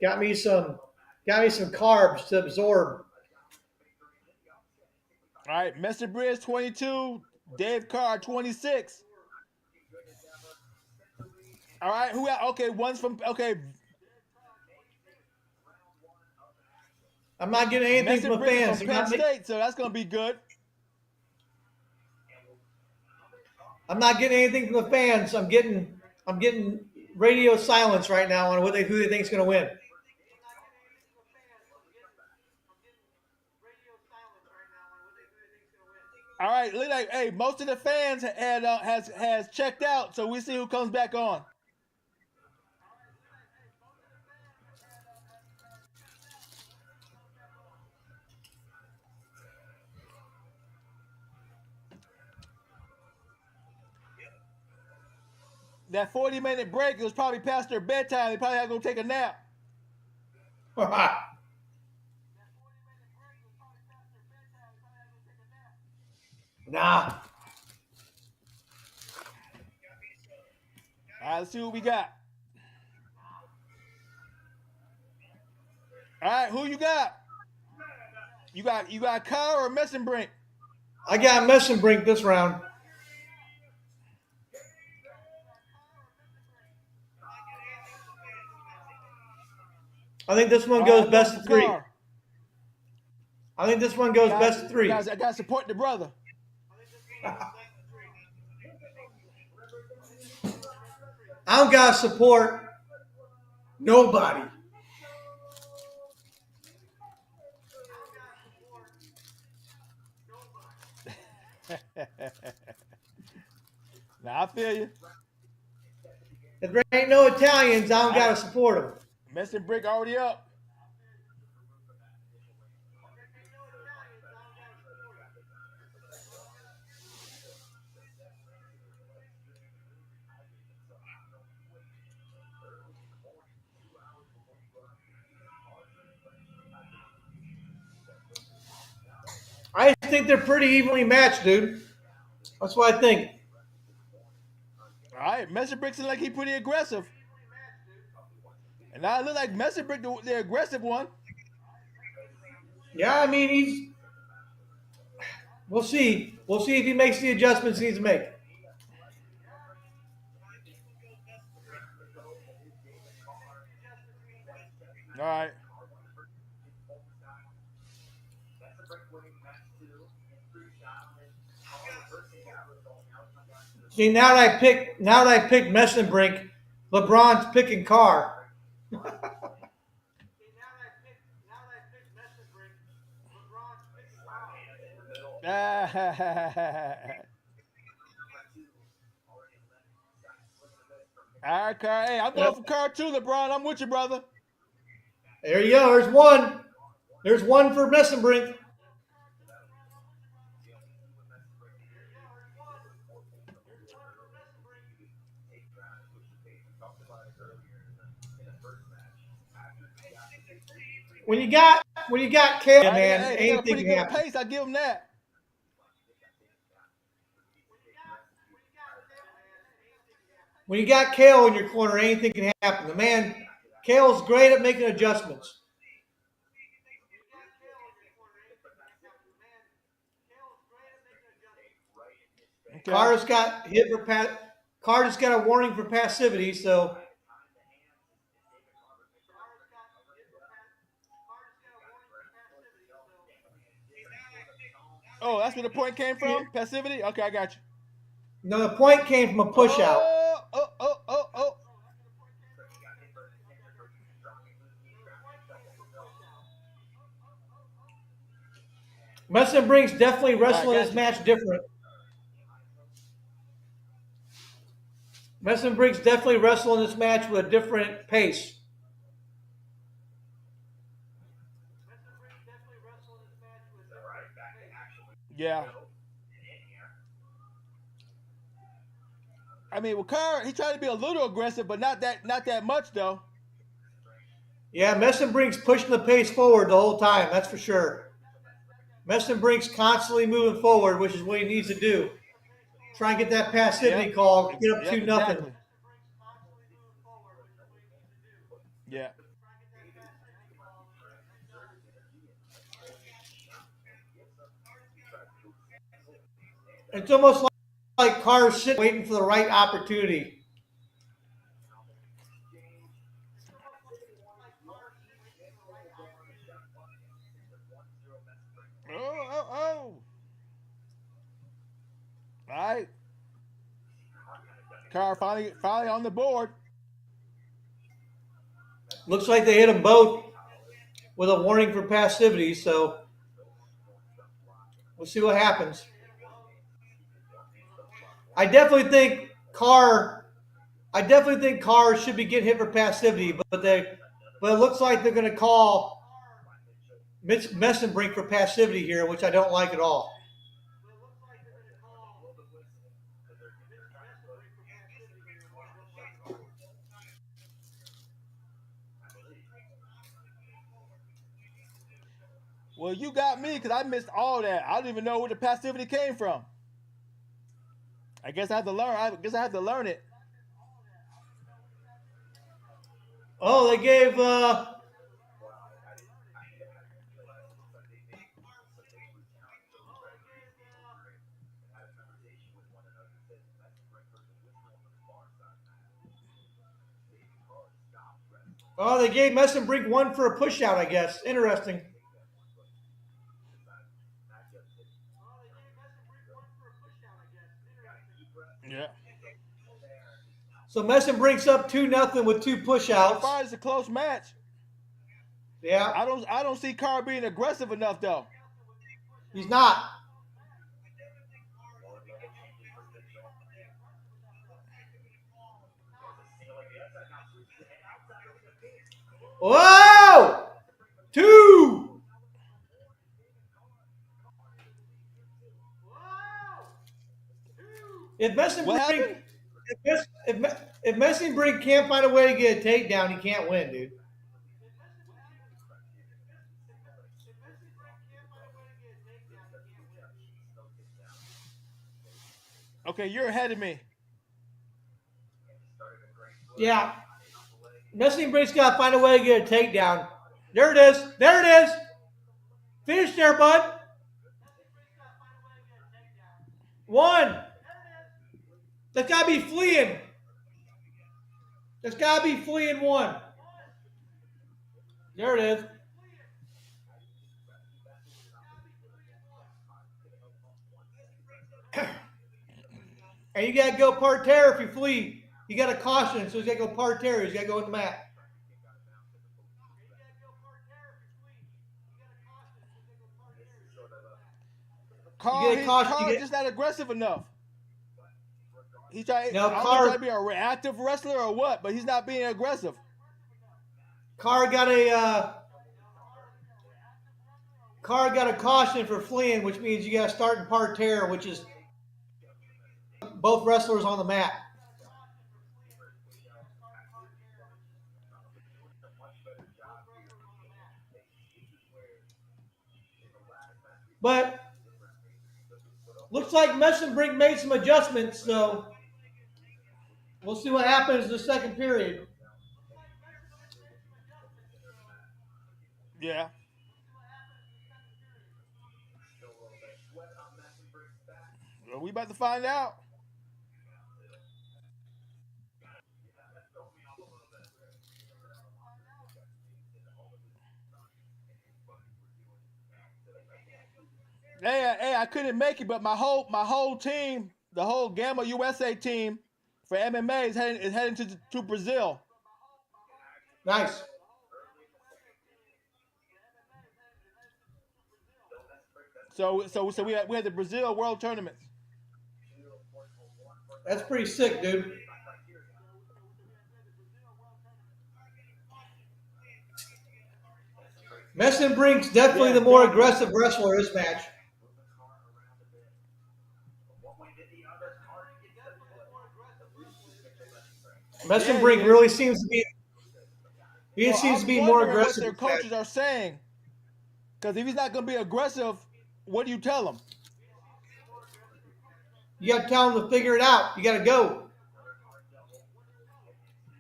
S1: Got me some carbs to absorb.
S2: All right, Messenbrink 22, Dave Carr 26. All right, who got? Okay, one's from. Okay,
S1: I'm not getting anything from the fans.
S2: From Penn State, so that's gonna be good.
S1: I'm not getting anything from the fans. I'm getting radio silence right now on who they think is going to win.
S2: All right, look like hey, most of the fans has checked out, so we see who comes back on. That 40-minute break, it was probably past their bedtime. They probably had to go take a nap.
S1: Nah.
S2: All right, let's see what we got. All right, who you got? You got Carr or Messenbrink?
S1: I got Messenbrink this round. I think this one
S2: All
S1: goes
S2: right, I'm
S1: best
S2: going
S1: of
S2: for
S1: three.
S2: Carr.
S1: I think this one goes best of three.
S2: I got to support the brother.
S1: I don't got to support nobody.
S2: Now I feel you.
S1: If there ain't no Italians, I don't got to support them.
S2: Messi Brick already up.
S1: I just think they're pretty evenly matched, dude. That's what I think.
S2: All right, Messi Brick seems like he's pretty aggressive. And now it looks like Messi Brick, the aggressive one.
S1: Yeah, I mean, he's. We'll see. We'll see if he makes the adjustments he needs to make.
S2: All right.
S1: See, now that I picked Messenbrink, LeBron's picking Carr.
S2: All right, Carr. Hey, I'm going for Carr too, LeBron. I'm with you, brother.
S1: There you go. There's one. There's one for Messenbrink. When you got Kale,
S2: All right,
S1: man,
S2: hey, they got a
S1: anything
S2: pretty
S1: can
S2: good
S1: happen.
S2: pace. I give them that.
S1: When you got Kale in your corner, anything can happen. The man, Kale's great at making adjustments.
S2: Okay.
S1: Carr just got hit for Carr just got a warning for passivity, so
S2: Oh, that's where the point came from? Passivity? Okay, I got you.
S1: no, the point came from a push out.
S2: Oh.
S1: Messenbrink's definitely wrestling
S2: got
S1: this
S2: you.
S1: match different. Messenbrink's definitely wrestling this match with a different pace.
S2: Yeah. I mean, with Carr, he tried to be a little aggressive, but not that much though.
S1: Yeah, Messenbrink's pushing the pace forward the whole time, that's for sure. Messenbrink's constantly moving forward, which is what he needs to do. Try and get that passivity call, get up 2-0.
S2: Exactly. Yeah.
S1: It's almost like Carr's sitting waiting for the right opportunity.
S2: Oh. All right. Carr finally on the board.
S1: Looks like they hit them both with a warning for passivity, so we'll see what happens. I definitely think Carr should be getting hit for passivity, but it looks like they're going to call Messenbrink for passivity here, which I don't like at all.
S2: Well, you got me because I missed all that. I don't even know where the passivity came from. I guess I have to learn it.
S1: Oh, they gave Oh, they gave Messenbrink one for a push out, I guess. Interesting.
S2: Yeah.
S1: So Messenbrink's up 2-0 with 2 push
S2: So
S1: outs.
S2: far, it's a close match.
S1: Yeah.
S2: I don't see Carr being aggressive enough though.
S1: He's not. Whoa! 2! If
S2: What happened?
S1: If Messenbrink can't find a way to get a takedown, he can't win, dude.
S2: Okay, you're ahead of me.
S1: Yeah. Messenbrink's got to find a way to get a takedown. There it is. There it is. Finish there, bud. 1. That's got to be fleeing. That's got to be fleeing 1. There it is. And you got to go parterre if you flee. You got to caution, so he's got to go parterre. He's got to go in the mat.
S2: Carr just not aggressive enough. He's trying.
S1: No,
S2: I don't know if he's trying to be a reactive wrestler or what, but he's not being aggressive.
S1: Carr got a caution for fleeing, which means you got to start in parterre, which is both wrestlers on the mat. But looks like Messenbrink made some adjustments, so we'll see what happens in the second period.
S2: Yeah. Well, we about to find out. Hey, I couldn't make it, but my whole team, the whole Gamma USA team for MMA is heading to Brazil.
S1: Nice.
S2: So we had the Brazil World Tournaments.
S1: That's pretty sick, dude. Messenbrink's definitely the more aggressive wrestler in this match. Messenbrink really seems to be. He seems to be more aggressive.
S2: What their coaches are saying, because if he's not going to be aggressive, what do you tell him?
S1: You got to tell him to figure it out. You got to go.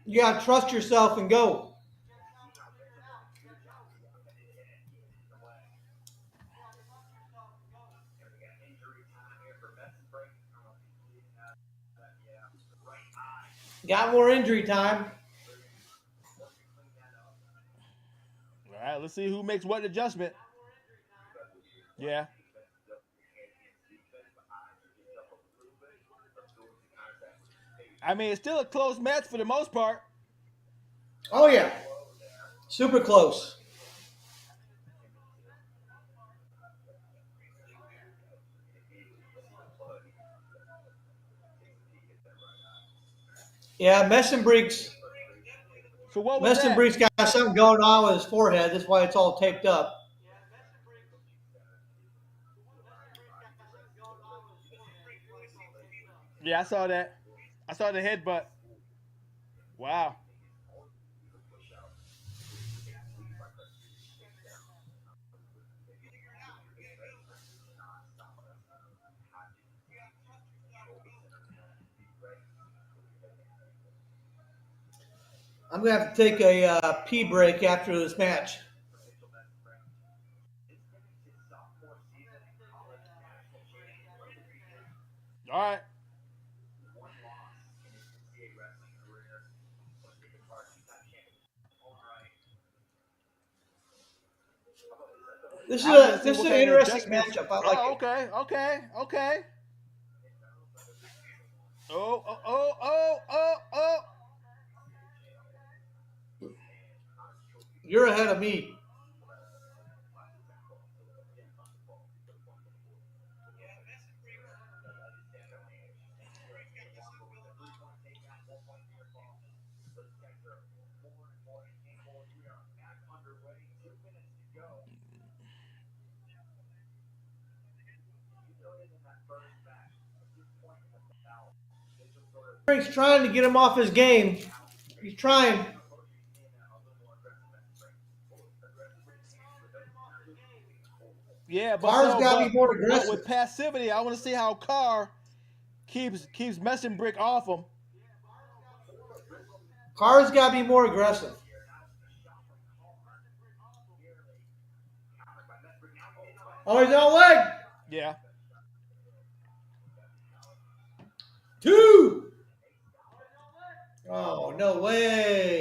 S1: You got to trust yourself and go. Got more injury time.
S2: All right, let's see who makes what adjustment. Yeah. I mean, it's still a close match for the most part.
S1: Oh, yeah. Super close. Yeah, Messenbrink's got something going on with his forehead. That's why it's all taped up.
S2: Yeah, I saw that. I saw the headbutt. Wow.
S1: I'm going to have to take a pee break after this match.
S2: All right.
S1: This is
S2: I'm gonna
S1: a
S2: see
S1: this is
S2: what
S1: an
S2: kind of
S1: interesting
S2: adjustments.
S1: matchup. I like
S2: Oh,
S1: it.
S2: okay. Oh.
S1: You're ahead of me. He's trying to get him off his game. He's trying.
S2: Yeah,
S1: Carr's got to be more
S2: but
S1: aggressive.
S2: with passivity, I want to see how Carr keeps messing Brick off him.
S1: Carr's got to be more aggressive. Oh, he's on leg.
S2: Yeah.
S1: 2. Oh, no way.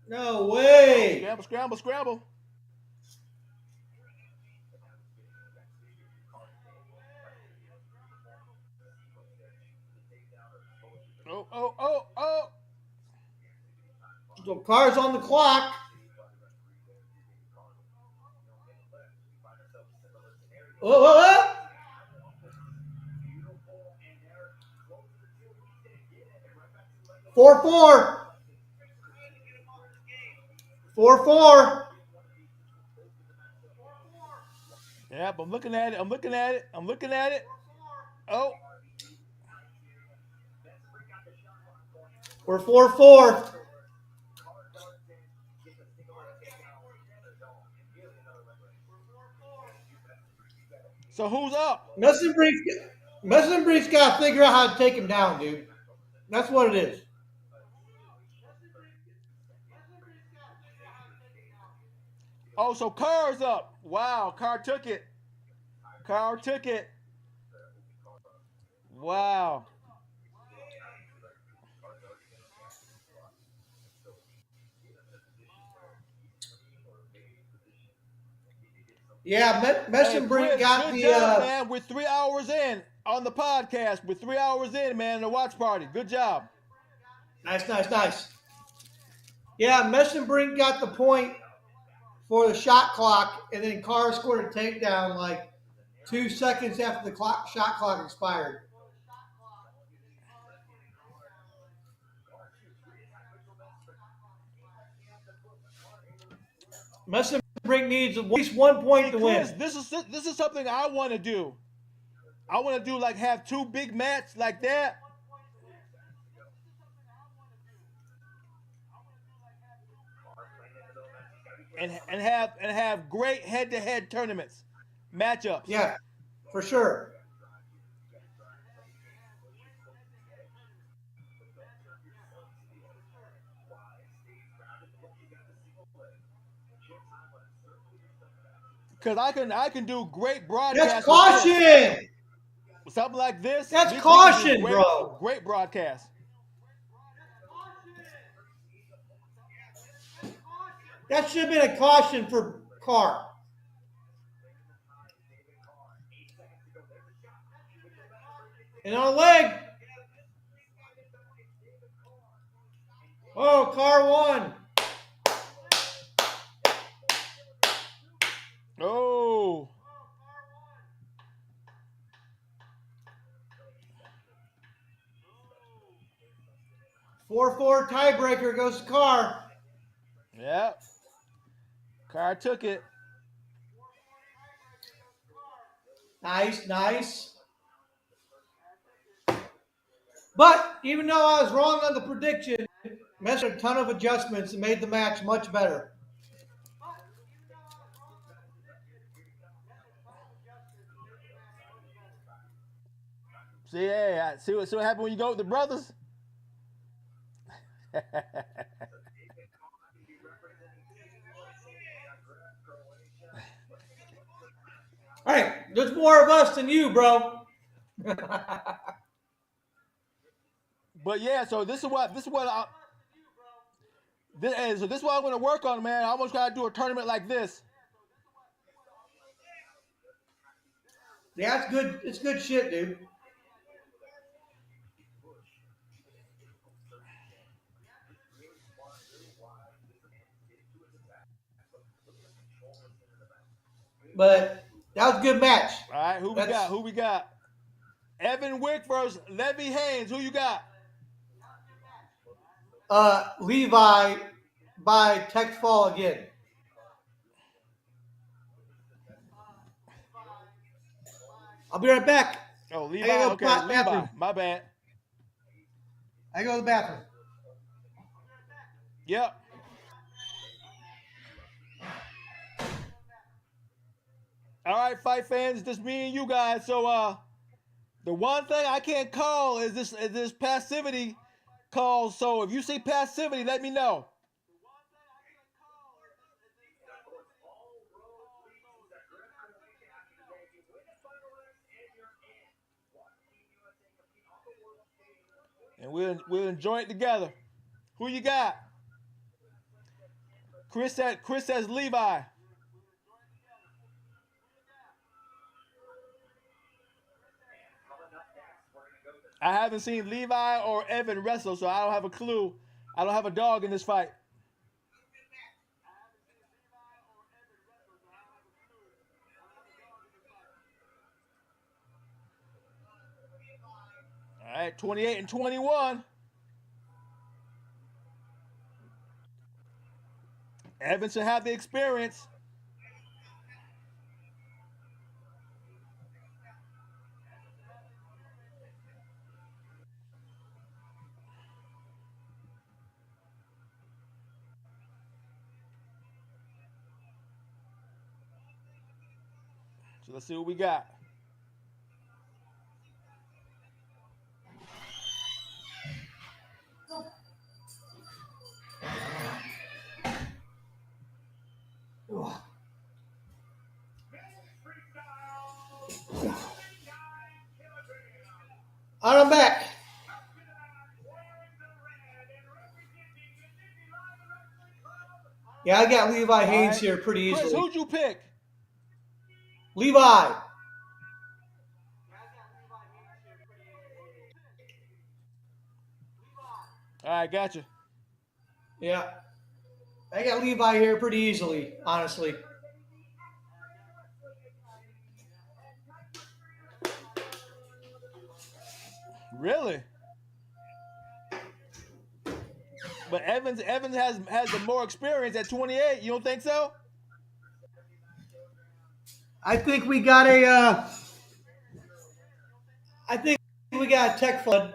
S1: No way.
S2: Scramble. Oh.
S1: So Carr's on the clock. Whoa. 4-4. 4-4.
S2: Yep, I'm looking at it. Oh.
S1: We're 4-4.
S2: So who's up?
S1: Messenbrief's got to figure out how to take him down, dude. That's what it is.
S2: Oh, so Carr's up. Wow, Carr took it. Wow.
S1: Yeah,
S2: Hey,
S1: Messenbrink
S2: Chris,
S1: got
S2: good
S1: the.
S2: job, man. We're 3 hours in on the podcast. We're 3 hours in, man, the watch party. Good job.
S1: Nice. Yeah, Messenbrink got the point for the shot clock, and then Carr scored a takedown like 2 seconds after the shot clock expired. Messenbrink needs at least 1 point to
S2: Chris,
S1: win.
S2: this is something I want to do. I want to do like have 2 big mats like that. And have great head-to-head tournaments, matchups.
S1: Yeah, for sure.
S2: Because I can do great
S1: That's
S2: broadcasts with
S1: caution.
S2: this. Something like this.
S1: That's
S2: we can
S1: caution,
S2: do
S1: bro.
S2: Great broadcast.
S1: That should have been a caution for Carr. And on a leg. Oh, Carr won.
S2: Oh.
S1: 4-4 tiebreaker goes to Carr.
S2: Yep. Carr took it.
S1: Nice. But even though I was wrong on the prediction, Messi made a ton of adjustments and made the match much better.
S2: See what happened when you go with the brothers?
S1: All right, there's more of us than you, bro.
S2: But yeah, so this is what I so this is what I'm gonna work on, man. I almost gotta do a tournament like this.
S1: Yeah, it's good. It's good shit, dude. But that was a good match.
S2: All right, who we
S1: That's
S2: got? Who we got? Evan Wick versus Levy Haynes. Who you got?
S1: Levi by Tech Fall again. I'll be right back.
S2: Oh,
S1: I
S2: Levi.
S1: gotta go to
S2: Okay,
S1: the
S2: Levi.
S1: bathroom.
S2: My bad.
S1: I go to the bathroom.
S2: Yep. All right, fight fans, just me and you guys. So the one thing I can't call is this passivity call. So if you see passivity, let me know. And we'll enjoy it together. Who you got? Chris says Levi. I haven't seen Levi or Evan wrestle, so I don't have a clue. I don't have a dog in this fight. All right, 28 and 21. Evan should have the experience. So let's see what we got.
S1: All right, I'm back. Yeah, I got Levi Haynes
S2: right.
S1: here pretty
S2: Chris,
S1: easily.
S2: who'd you pick?
S1: Levi.
S2: All right, gotcha.
S1: Yeah. I got Levi here pretty easily, honestly.
S2: Really? But Evans has the more experience at 28. You don't think so?
S1: I think we got a I think we got a tech flood.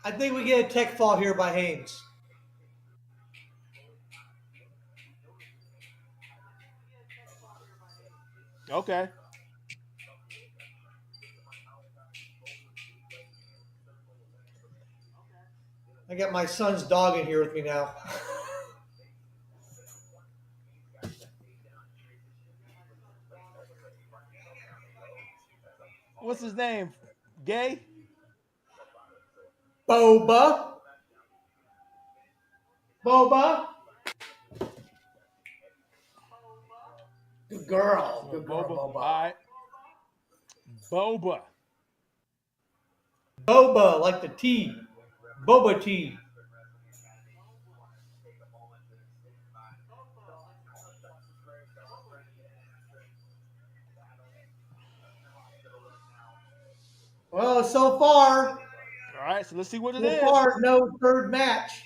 S1: I think we get a tech fall here by Haynes.
S2: Okay.
S1: I got my son's dog in here with me now.
S2: What's his name? Gay?
S1: Boba. Boba. Good girl. Good girl,
S2: Boba.
S1: Boba.
S2: All right. Boba.
S1: Boba, like the tea. Boba tea. Well, so far,
S2: All right, so let's see what it
S1: so
S2: is.
S1: far, no third match.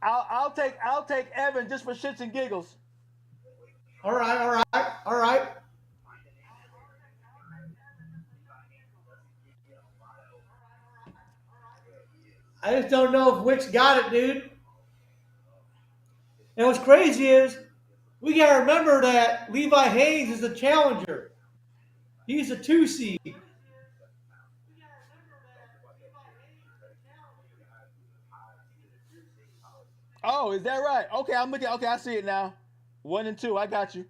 S2: I'll take Evan just for shits and giggles.
S1: All right, all right, all right. I just don't know if Wick's got it, dude. And what's crazy is we got to remember that Levi Haynes is the challenger. He's a 2 seed.
S2: Oh, is that right? Okay, I'm looking. Okay, I see it now. 1 and 2. I got you.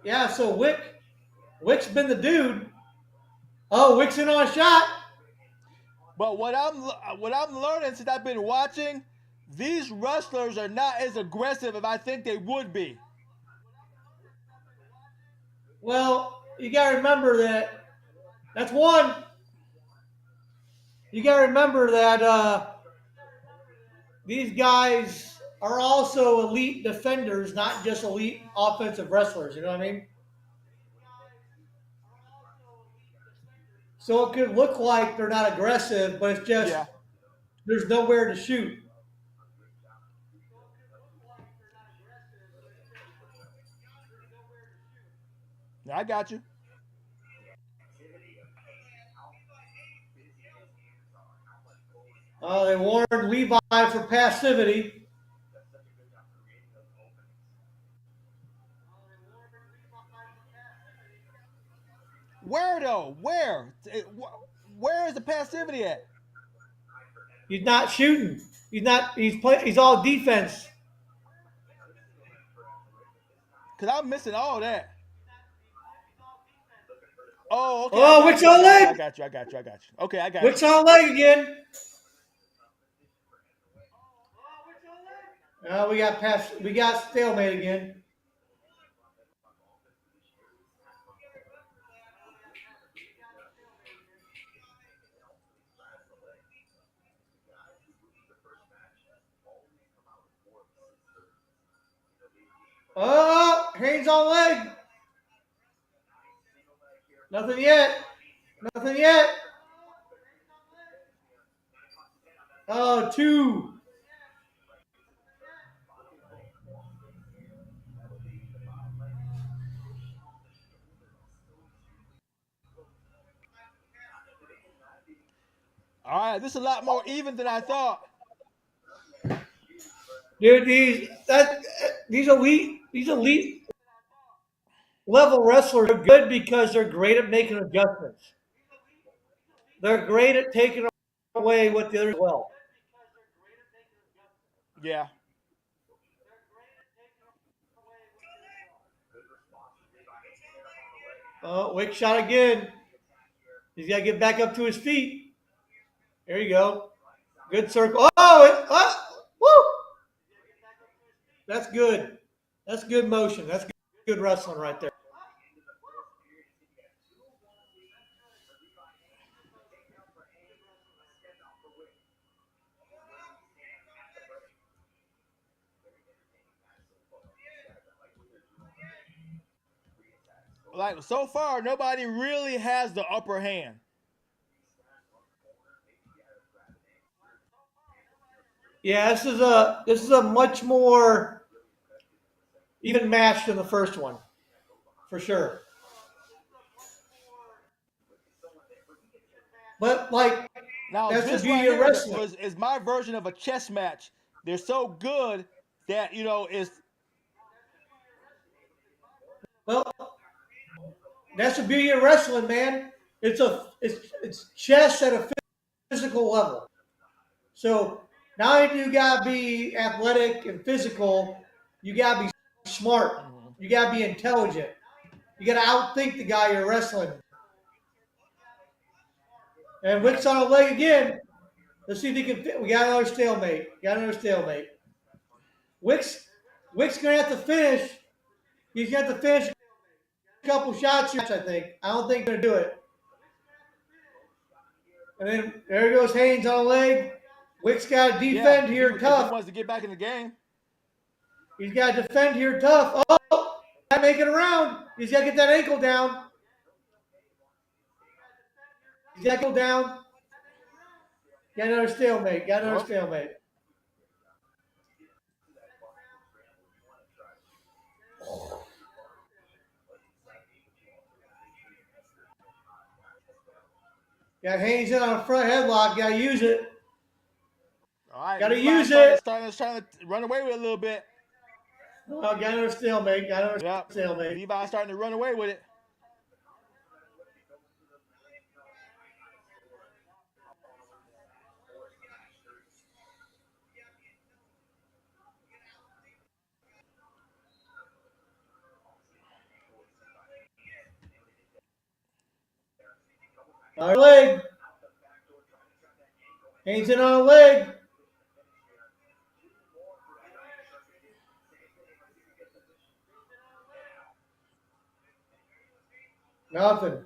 S1: Yeah, so Wick's been the dude. Oh, Wick's in on a shot.
S2: But what I'm learning since I've been watching, these wrestlers are not as aggressive as I think they would be.
S1: Well, you got to remember that's one. You got to remember that these guys are also elite defenders, not just elite offensive wrestlers. You know what I mean? So it could look like they're not aggressive, but it's just there's nowhere to shoot.
S2: I got you.
S1: They warned Levi for passivity.
S2: Where though? Where? Where is the passivity at?
S1: He's not shooting. He's all defense.
S2: Cause I'm missing all that. Oh, okay.
S1: Oh, Wick's on leg.
S2: I got you. Okay, I got you.
S1: Wick's on leg again. We got stalemate again. Oh, Haynes on leg. Nothing yet. Oh, 2.
S2: All right, this is a lot more even than I thought.
S1: Dude, these elite level wrestlers are good because they're great at making adjustments. They're great at taking away what the other as well.
S2: Yeah.
S1: Oh, Wick shot again. He's got to get back up to his feet. There you go. Good circle. Woo! That's good. That's good motion. That's good wrestling right there.
S2: Like so far, nobody really has the upper hand.
S1: Yeah, this is a much more even match than the first one, for sure. But like
S2: Now
S1: that's the
S2: this
S1: beauty
S2: right
S1: of
S2: here
S1: wrestling.
S2: is my version of a chess match. They're so good that it's
S1: Well, that's the beauty of wrestling, man. It's chess at a physical level. So now you gotta be athletic and physical. You gotta be smart. You gotta be intelligent. You gotta outthink the guy you're wrestling. And Wick's on a leg again. Let's see if he can fit. We got another stalemate. Wick's gonna have to finish. He's gonna have to finish a couple shots here, I think. I don't think they're gonna do it. And then there goes Haynes on a leg. Wick's got to defend here tough.
S2: If he wants to get back in the game.
S1: He's got to defend here tough. Oh, can't make it around. He's got to get that ankle down. Got another stalemate. Got Haynes in on a front headlock. Got to use it.
S2: All right.
S1: Got to use it.
S2: Trying to run away with it a little bit.
S1: Oh, got another stalemate.
S2: Levi's starting to run away with it.
S1: On a leg. Haynes in on a leg. Nothing.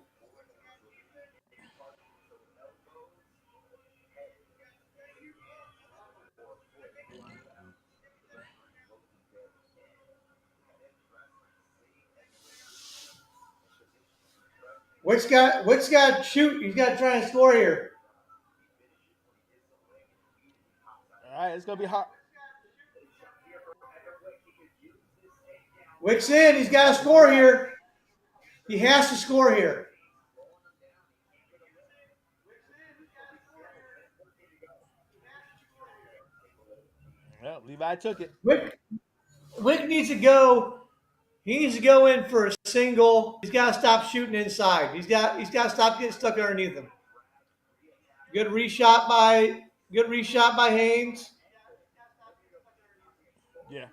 S1: Wick's got to shoot. He's got to try and score here.
S2: All right, it's gonna be hard.
S1: Wick's in. He's got to score here. He has to score here.
S2: Well, Levi took it.
S1: Wick needs to go. He needs to go in for a single. He's got to stop shooting inside. He's got to stop getting stuck underneath him. Good reshot by Haynes.
S2: Yeah.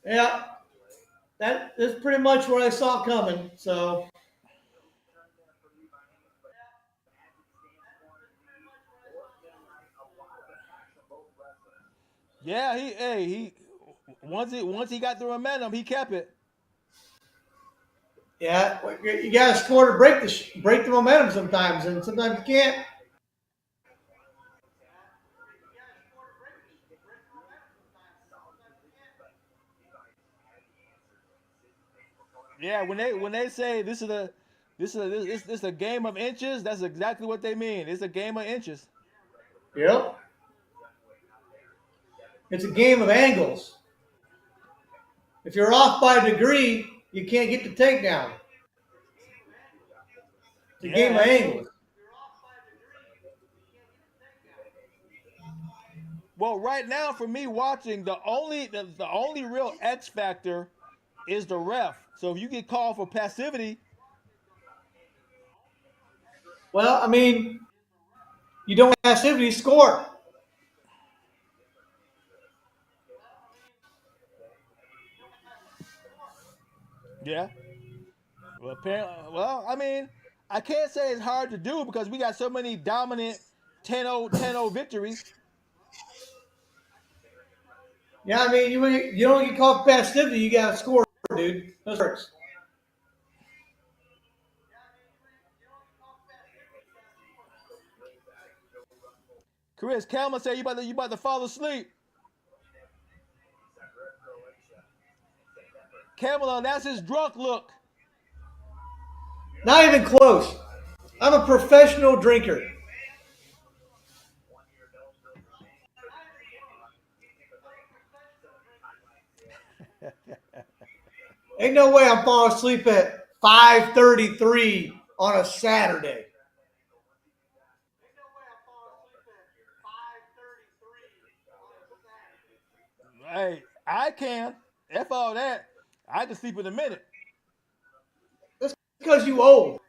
S1: Yeah. That is pretty much what I saw coming. So
S2: Yeah, he once he got the momentum, he kept it.
S1: yeah, you got to score to break the momentum sometimes, and sometimes you can't.
S2: Yeah, when they say this is a game of inches, that's exactly what they mean. It's a game of inches.
S1: Yep. It's a game of angles. If you're off by a degree, you can't get the takedown. It's a game of angles.
S2: Well, right now for me watching, the only real X factor is the ref. So if you get called for passivity,
S1: Well, I mean, you don't have passivity, score.
S2: yeah. Well, apparently, well, I mean, I can't say it's hard to do because we got so many dominant 10-0 victories.
S1: Yeah, I mean, you don't get called for passivity, you got to score, dude. Those hurts.
S2: Chris Kalman said you about to fall asleep. Camelon, that's his drunk look.
S1: Not even close. I'm a professional drinker. Ain't no way I'm falling asleep at 5:33 on a Saturday.
S2: Hey, I can. F all that. I can sleep in a minute.
S1: That's because you old.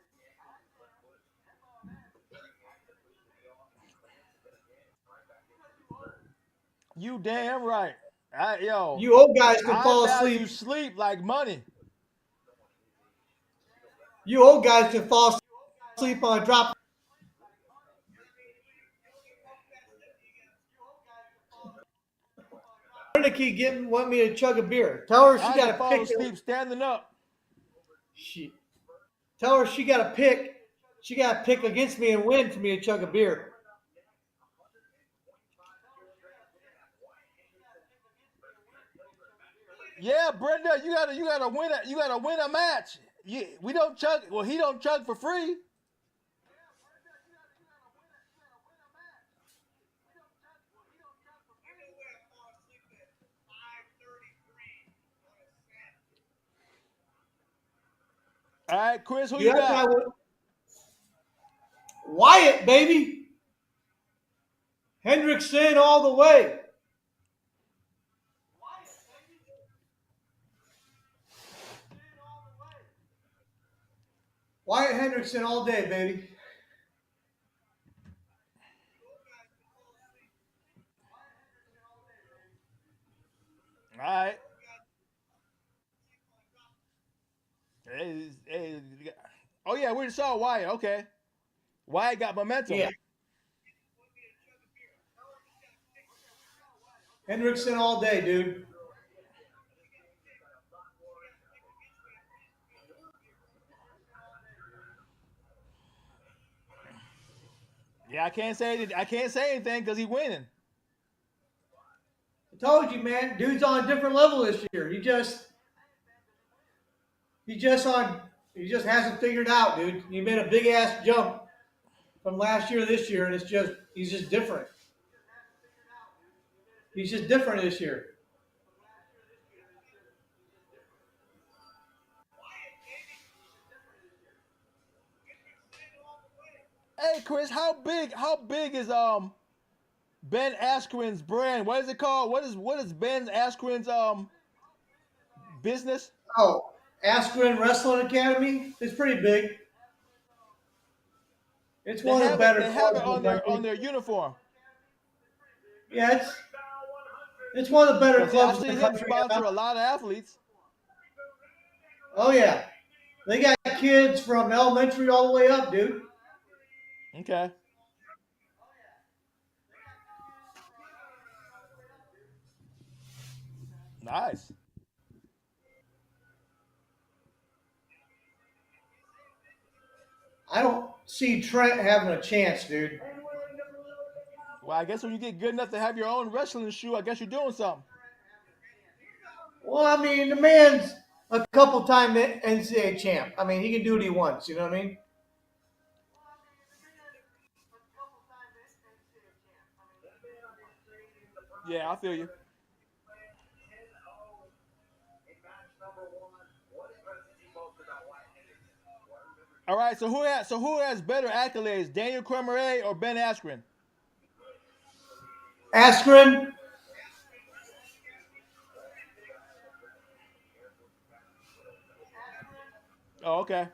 S2: You damn right.
S1: You old guys can
S2: I
S1: fall
S2: value
S1: asleep.
S2: sleep like money.
S1: You old guys can fall asleep on a drop. Brenda keep want me to chug a beer. Tell her she
S2: I
S1: got
S2: can
S1: to
S2: fall
S1: pick.
S2: asleep standing up.
S1: Tell her she got to pick. She got to pick against me and win for me to chug a beer.
S2: Yeah, Brenda, you gotta win a match. We don't chug. Well, he don't chug for free. All right, Chris, who you got?
S1: Wyatt, baby. Hendrickson all the way. Wyatt Hendrickson all day, baby.
S2: All right. Hey, oh yeah, we saw Wyatt. Okay, Wyatt got momentum.
S1: Yeah. Hendrickson all day, dude.
S2: Yeah, I can't say anything because he's winning.
S1: I told you, man. Dude's on a different level this year. He just hasn't figured out, dude. He made a big ass jump from last year to this year, and he's just different. He's just different this year.
S2: Hey, Chris, how big is Ben Askren's brand? What is it called? What is Ben Askren's business?
S1: Oh, Askren Wrestling Academy is pretty big. It's one of the better
S2: They have
S1: clubs
S2: it
S1: in the
S2: on
S1: country.
S2: their uniform.
S1: Yeah, it's one of the better
S2: Cause see, I
S1: clubs in
S2: see
S1: the
S2: him
S1: country
S2: sponsor
S1: now.
S2: a lot of athletes.
S1: Oh yeah, they got kids from elementary all the way up, dude.
S2: Okay. Nice.
S1: I don't see Trent having a chance, dude.
S2: Well, I guess when you get good enough to have your own wrestling shoe, I guess you're doing something.
S1: Well, I mean, the man's a couple-time NCAA champ. I mean, he can do what he wants. You know what I mean?
S2: Yeah, I feel you. All right, so who has better accolades, Daniel Cormier or Ben Askren?
S1: Askren.
S2: Oh, okay.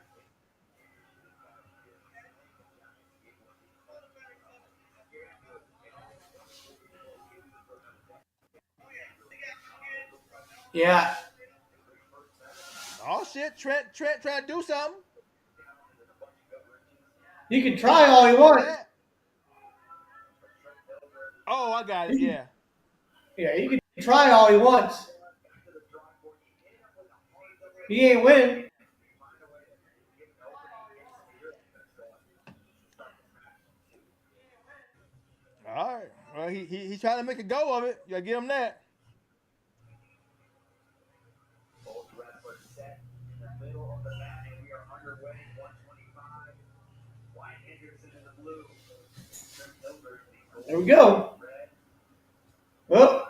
S1: Yeah,
S2: Oh shit, Trent trying to do something.
S1: he can try all he
S2: Look at
S1: wants.
S2: that. Oh, I got it.
S1: He can,
S2: Yeah.
S1: yeah, he can try all he wants. He ain't winning.
S2: All right. Well, he's trying to make a go of it. You gotta give him that.
S1: There we go. Oh,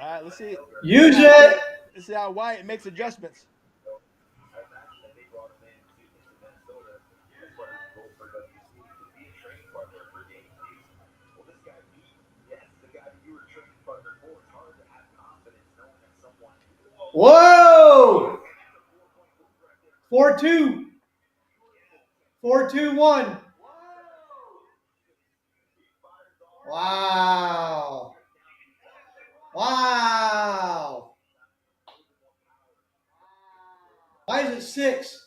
S2: All right. Let's see.
S1: use it.
S2: Let's see how Wyatt makes adjustments.
S1: Whoa! 4-2. 4-2-1. Wow. Wow. Why is it 6?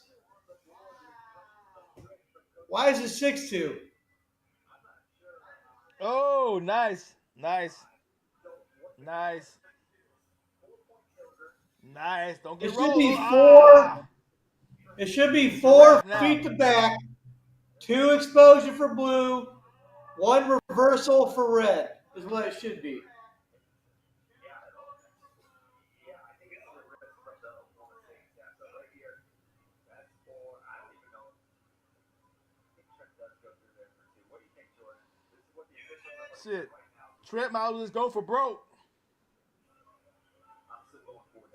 S1: Why is it 6-2?
S2: Oh, nice. Nice. Don't
S1: It
S2: get
S1: should
S2: rolled.
S1: be
S2: Ah.
S1: 4. It should be
S2: It's a
S1: 4
S2: wrap now.
S1: feet to back, 2 exposure for blue, 1 reversal for red is what it should be.
S2: Shit. Trent might as well just go for broke.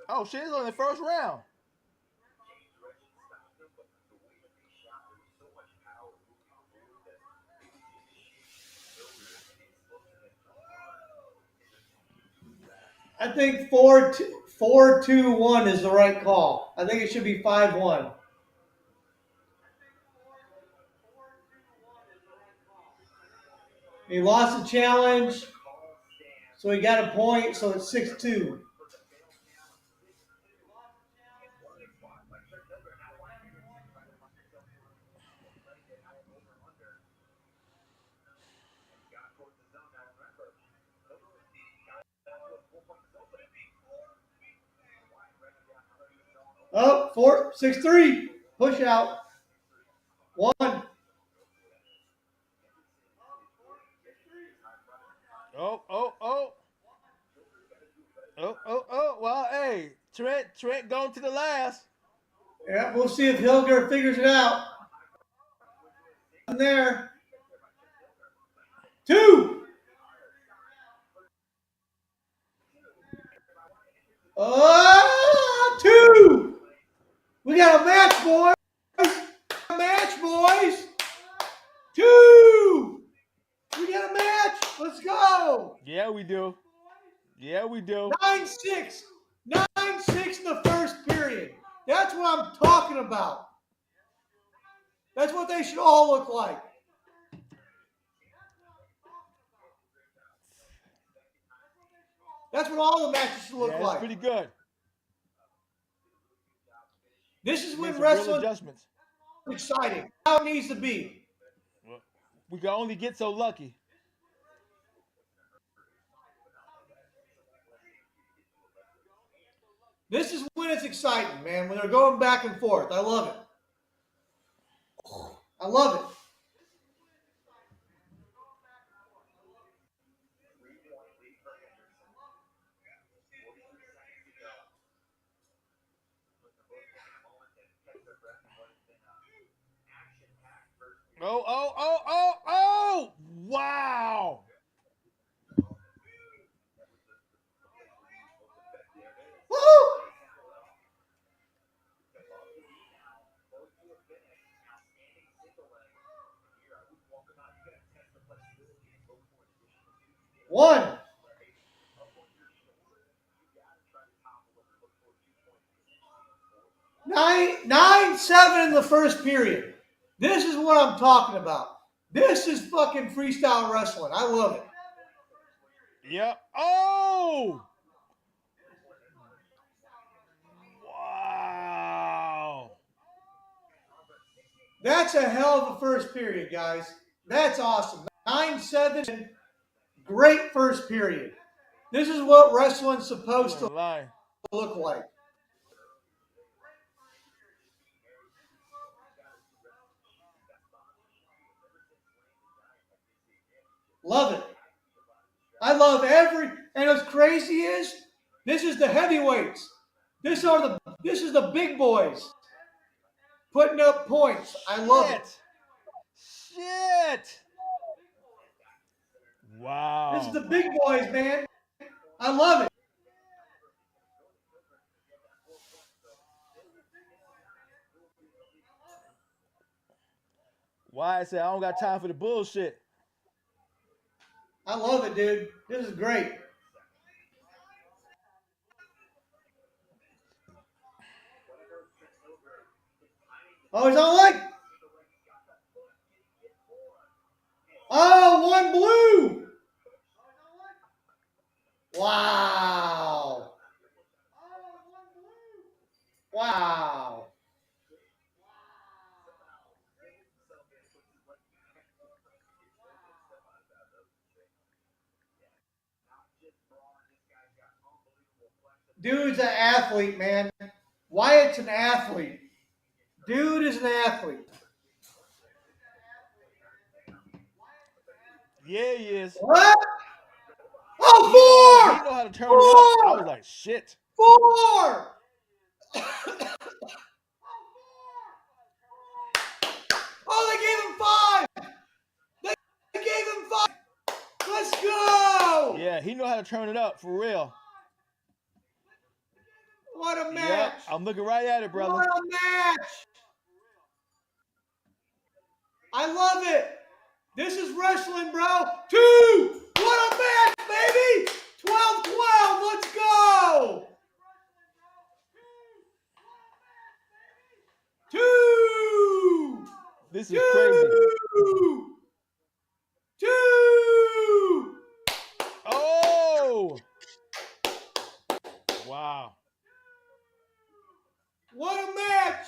S2: Oh shit, it's on the first round.
S1: I think 4-2-1 is the right call. I think it should be 5-1. He lost the challenge, so he got a point, so it's 6-2. Oh, 6-3. Push out. 1.
S2: Oh. Well, hey, Trent going to the last.
S1: Yeah, we'll see if Hilger figures it out. In there. 2. Oh, 2. We got a match, boys. Match, boys. 2. We got a match. Let's go.
S2: Yeah, we do.
S1: 9-6. 9-6 in the first period. That's what I'm talking about. That's what they should all look like. That's what all the matches should look
S2: Yeah, it's
S1: like.
S2: pretty good.
S1: This is when
S2: Real
S1: wrestling
S2: adjustments.
S1: is exciting. How it needs to be.
S2: We can only get so lucky.
S1: This is when it's exciting, man, when they're going back and forth. I love it. I love it.
S2: Oh. Wow.
S1: Woo! One. 9-7 in the first period. This is what I'm talking about. This is fucking freestyle wrestling. I love it.
S2: Yep. Oh. Wow.
S1: That's a hell of a first period, guys. That's awesome. 9-7. Great first period. This is what wrestling's supposed to look like. Love it. I love and what's crazy is this is the heavyweights. This is the big boys putting up points. I love it.
S2: Shit. Wow.
S1: This is the big boys, man. I love it.
S2: Why I said I don't got time for the bullshit.
S1: I love it, dude. This is great. Oh, he's on leg. Oh, one blue. Wow. Wow. Dude's an athlete, man. Wyatt's an athlete. Dude is an athlete.
S2: Yeah, he is.
S1: What? Oh, 4!
S2: He know how to turn it up. I was like, shit.
S1: 4! Oh, they gave him 5! They gave him 5! Let's go!
S2: Yeah, he know how to turn it up, for real.
S1: What a match!
S2: Yep, I'm looking right at it, brother.
S1: What a match! I love it! This is wrestling, bro! 2! What a match, baby! 12-12, let's go! 2!
S2: This is crazy.
S1: 2!
S2: Wow.
S1: What a match!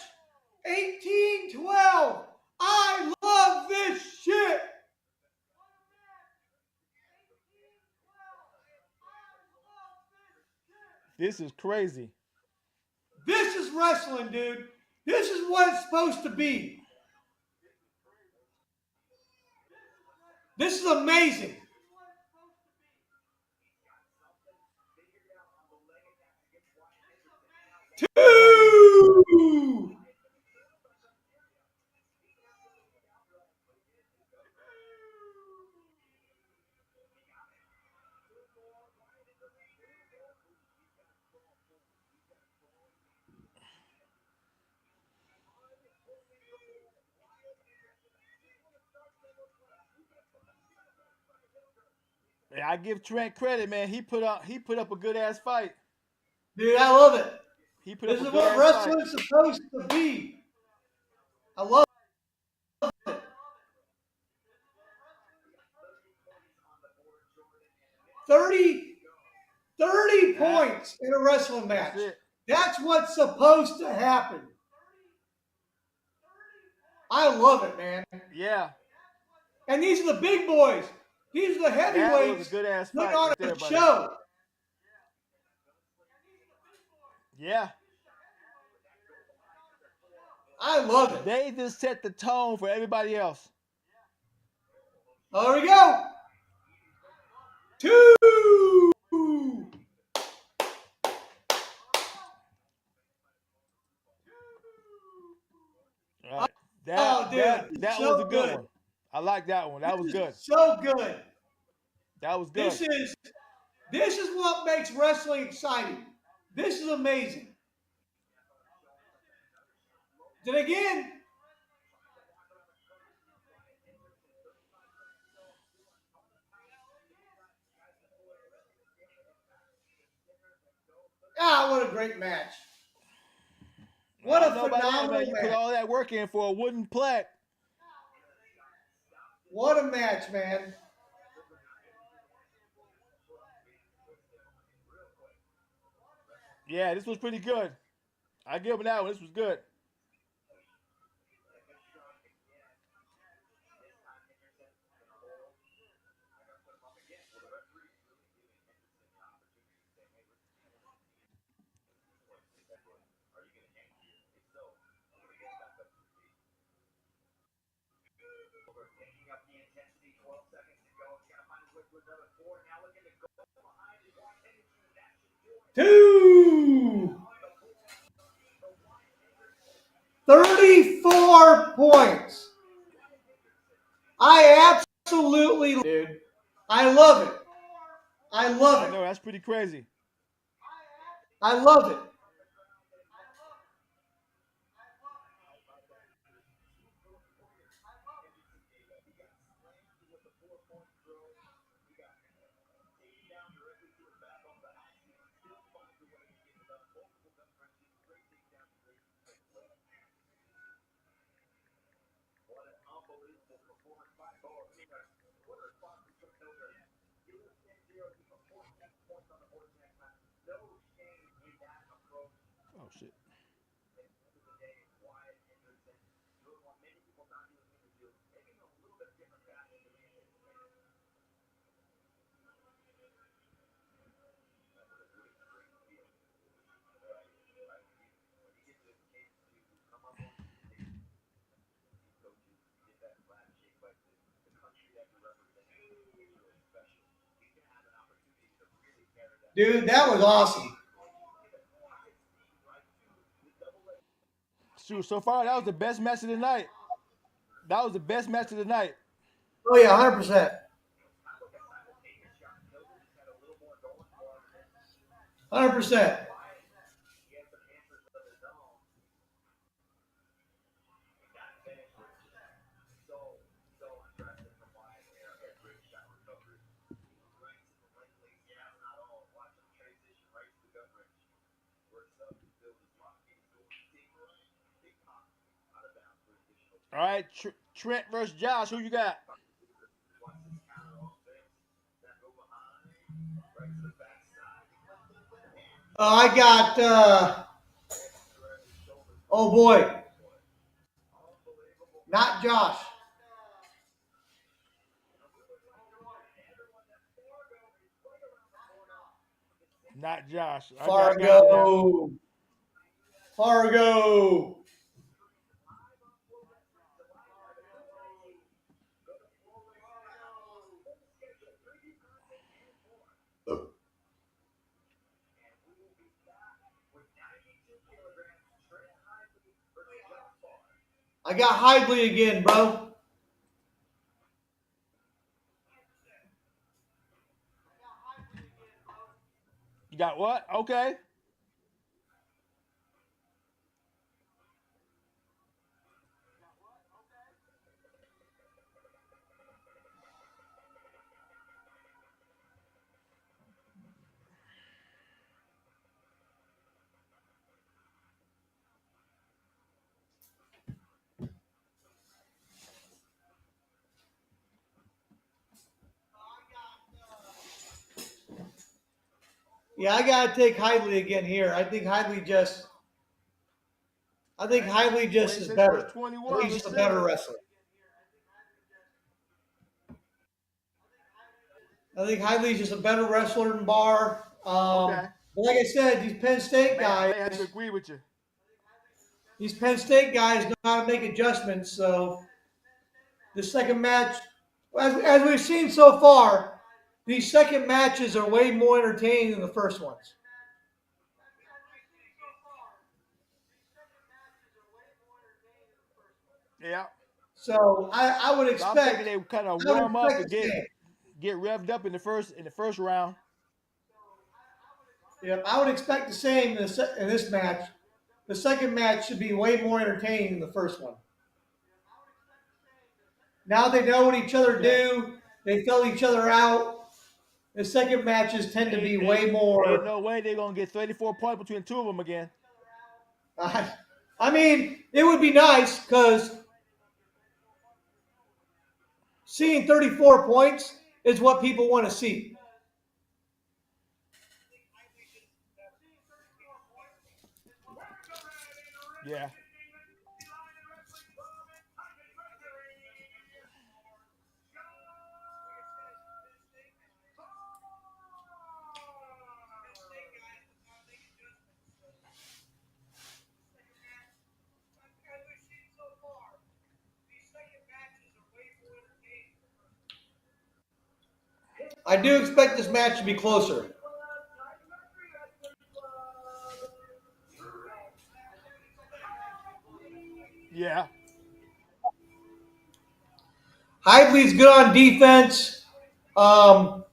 S1: 18-12. I love this shit.
S2: This is crazy.
S1: This is wrestling, dude. This is what it's supposed to be. This is amazing. Two.
S2: Yeah, I give Trent credit, man. He put up a good ass fight.
S1: Dude, I love it.
S2: He put
S1: This
S2: up
S1: is
S2: a good
S1: what
S2: ass fight.
S1: wrestling's supposed to be. I love it. 30 points in a wrestling match.
S2: That's it.
S1: That's what's supposed to happen. I love it, man.
S2: Yeah.
S1: And these are the big boys. These are the
S2: That
S1: heavyweights.
S2: was a good ass
S1: Put
S2: fight
S1: on
S2: right
S1: a
S2: there, buddy.
S1: show.
S2: Yeah.
S1: I love it.
S2: They just set the tone for everybody else.
S1: Oh, there we go. 2.
S2: All right.
S1: Oh, dude,
S2: That
S1: so
S2: was a good
S1: good.
S2: one. I like that one. That was good.
S1: So good.
S2: That was good.
S1: This is what makes wrestling exciting. This is amazing. Then again, what a great match. What a phenomenal
S2: man. You put
S1: match.
S2: all that work in for a wooden plaque.
S1: What a match, man.
S2: Yeah, this was pretty good. I give him that one. This was good.
S1: Two. 34 points. I absolutely, dude. I love it. I love
S2: I
S1: it.
S2: know, that's pretty crazy.
S1: I love it.
S2: Oh, shit.
S1: Dude, that was awesome.
S2: Shoot, so far, that was the best match of the night. That was the best match of the night.
S1: Oh, yeah, 100%. 100%.
S2: All right, Trent versus Josh. Who you got?
S1: I got, oh boy, not Josh.
S2: Not Josh. I got you there.
S1: Fargo. Fargo. I got Hidley again, bro.
S2: You got what? Okay.
S1: Yeah, I gotta take Hidley again here. I think Hidley just is
S2: 26 versus
S1: better. I
S2: 21.
S1: think he's
S2: Let's
S1: just a
S2: see.
S1: better wrestler. I think Hidley's just a better wrestler than Barr.
S2: Okay.
S1: But like I said,
S2: I may have to agree with you.
S1: these Penn State guys know how to make adjustments. So the second match, as we've seen so far, these second matches are way more entertaining than the first ones.
S2: Yeah.
S1: So I would
S2: So I'm thinking
S1: expect
S2: they kind of
S1: I would
S2: warm up
S1: expect
S2: and
S1: the same.
S2: get revved up in the first round.
S1: Yeah, I would expect the same in this match. The second match should be way more entertaining than the first one. Now they know what each other
S2: Okay.
S1: do. They fill each other out. The second matches tend to be way
S2: Ain't
S1: more.
S2: no way they're gonna get 34 points between two of them again.
S1: I mean, it would be nice because seeing 34 points is what people want to see.
S2: Yeah.
S1: I do expect this match to be closer.
S2: Yeah.
S1: Hively's good on defense. Um,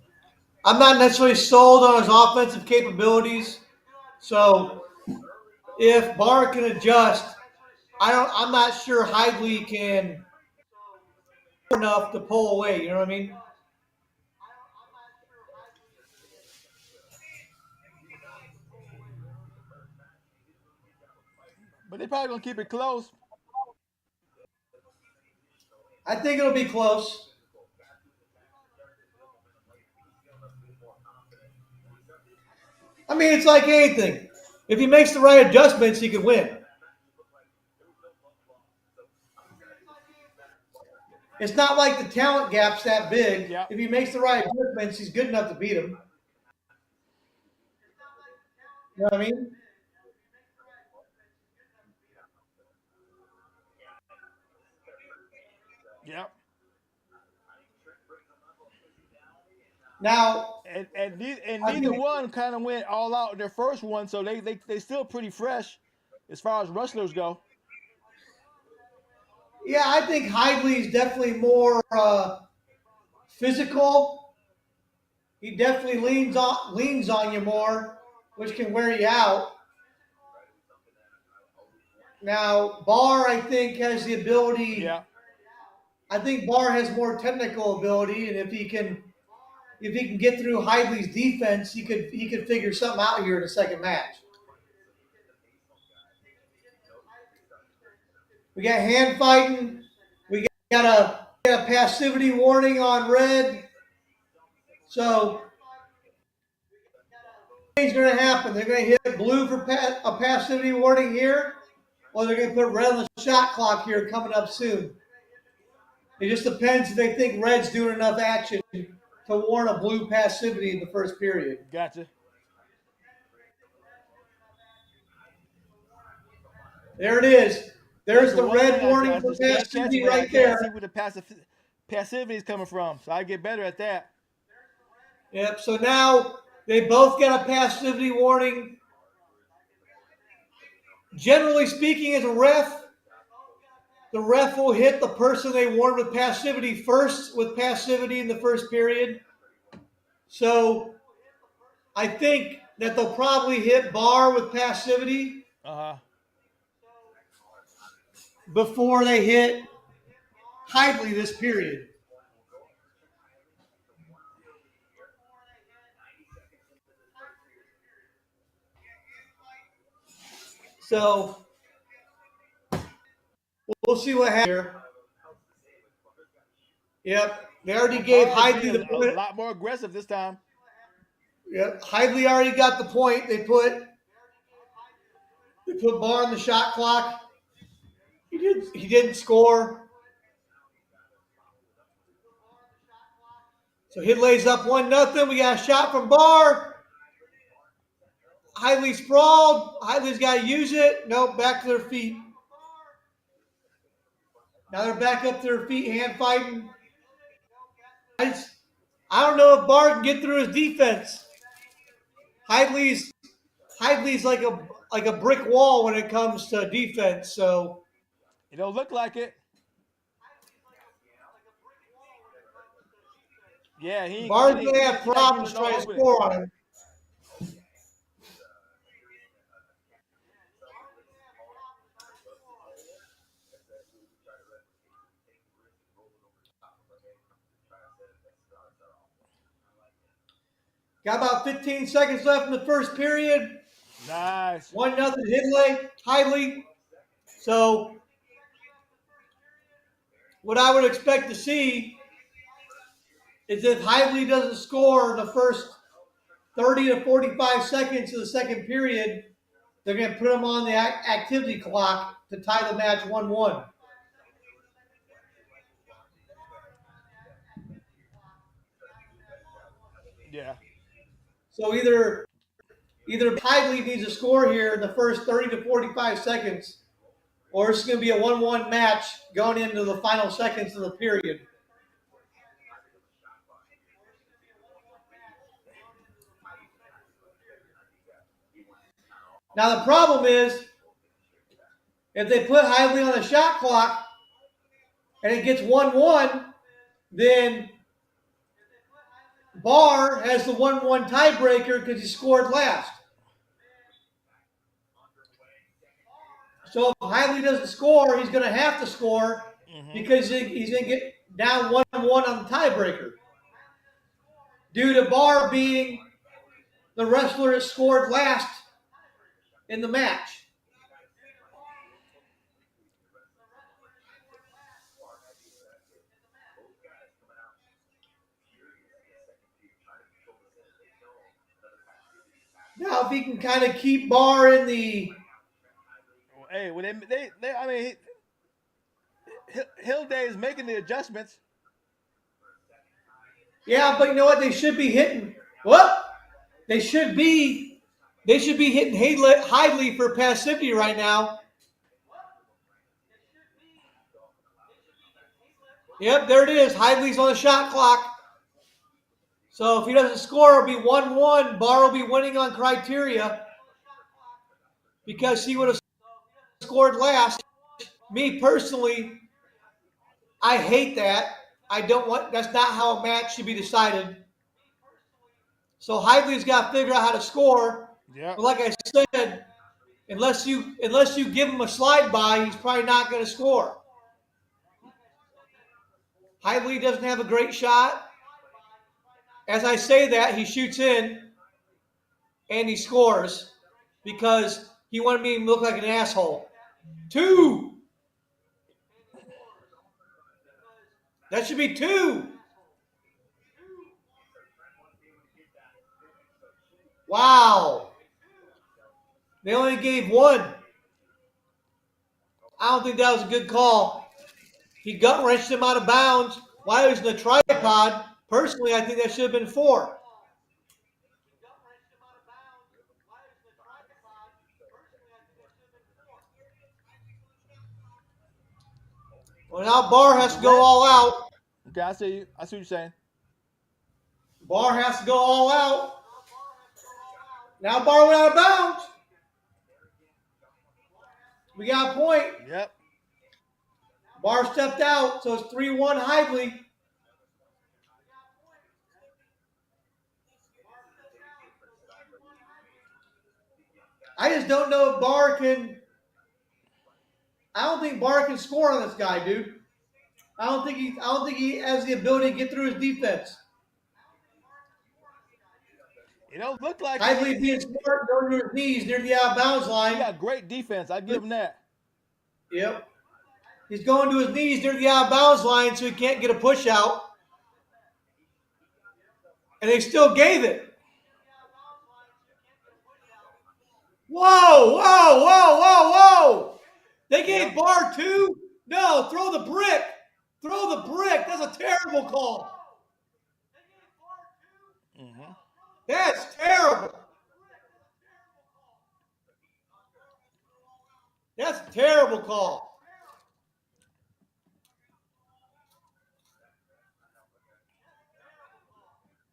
S1: I'm not necessarily sold on his offensive capabilities. So if Barr can adjust, I'm not sure Hively can enough to pull away. You know what I mean?
S2: But they probably gonna keep it close.
S1: I think it'll be close. I mean, it's like anything. If he makes the right adjustments, he could win. It's not like the talent gap's that big.
S2: Yeah.
S1: If he makes the right adjustments, he's good enough to beat him. You know what I mean?
S2: Yeah.
S1: Now,
S2: And
S1: I
S2: neither
S1: mean,
S2: one kind of went all out in their first one, so they still pretty fresh as far as wrestlers go.
S1: yeah, I think Hively's definitely more physical. He definitely leans on you more, which can wear you out. Now, Barr, I think, has the ability.
S2: Yeah.
S1: I think Barr has more technical ability, and if he can get through Hively's defense, he could figure something out here in the second match. We got hand fighting. We got a passivity warning on red. So things are going to happen. They're going to hit blue for a passivity warning here, or they're going to put red on the shot clock here coming up soon. It just depends if they think red's doing enough action to warrant a blue passivity in the first period.
S2: Gotcha.
S1: There it is. There's the red
S2: I
S1: warning for
S2: just can't catch
S1: passivity
S2: it, but I
S1: right
S2: can't see
S1: there.
S2: where the passivity is coming from. So I get better at that.
S1: Yep, so now they both got a passivity warning. Generally speaking, as a ref, the ref will hit the person they warned with passivity first with passivity in the first period. So I think that they'll probably hit Barr with passivity before they hit Hidley this period. So we'll see what happens here. Yep, they already gave Hidley the point.
S2: A lot more aggressive this time.
S1: Yep, Hidley already got the point. They put Barr on the shot clock. He didn't score. So Hidley's up 1-0. We got a shot from Barr. Hidley sprawled. Hidley's got to use it. Nope, back to their feet. Now they're back up to their feet, hand fighting. I don't know if Barr can get through his defense. Hidley's like a brick wall when it comes to defense. So
S2: it don't look like it. Yeah,
S1: Barr's gonna have problems trying to score on him. Got about 15 seconds left in the first period.
S2: Nice.
S1: 1-0 Hidley. So what I would expect to see is if Hidley doesn't score the first 30 to 45 seconds of the second period, they're going to put him on the activity clock to tie the match 1-1.
S2: Yeah.
S1: So either Hidley needs a score here in the first 30 to 45 seconds, or it's going to be a 1-1 match going into the final seconds of the period. Now the problem is, if they put Hidley on the shot clock and it gets 1-1, then Barr has the 1-1 tiebreaker because he scored last. So if Hidley doesn't score, he's going to have to score because he's going to get down 1-1 on the tiebreaker. Due to Barr being the wrestler that scored last in the match. Now, if he can kind of keep Barr in the...
S2: Hey, well, I mean, Hilday is making the adjustments.
S1: Yeah, but you know what? They should be hitting... What? They should be hitting Hidley for passivity right now. Yep, there it is. Hidley's on the shot clock. So if he doesn't score, it'll be 1-1. Barr will be winning on criteria because he would have scored last. Me personally, I hate that. That's not how a match should be decided. So Hidley's got to figure out how to score.
S2: Yeah.
S1: But like I said, unless you give him a slide by, he's probably not going to score. Hidley doesn't have a great shot. As I say that, he shoots in and he scores because he wanted me to look like an asshole. 2. That should be 2. Wow. They only gave one. I don't think that was a good call. He gut wrenched him out of bounds while he was in the tripod. Personally, I think that should have been 4. Well, now Barr has to go all out.
S2: Okay, I see you. I see what you're saying.
S1: Barr has to go all out. Now Barr went out of bounds. We got a point.
S2: Yep.
S1: Barr stepped out, so it's 3-1 Hively. I just don't know if Barr can. I don't think Barr can score on this guy, dude. I don't think he has the ability to get through his defense.
S2: It don't look like
S1: Hively being smart, going to his knees near the out of bounds
S2: he
S1: line.
S2: got great defense. I give him that.
S1: Yep. He's going to his knees near the out of bounds line, so he can't get a push out. And they still gave it. Whoa, whoa, whoa, whoa, whoa. They gave Barr 2? No, throw the brick. Throw the brick. That's a terrible call.
S2: Mm-hmm.
S1: That's terrible. That's a terrible call.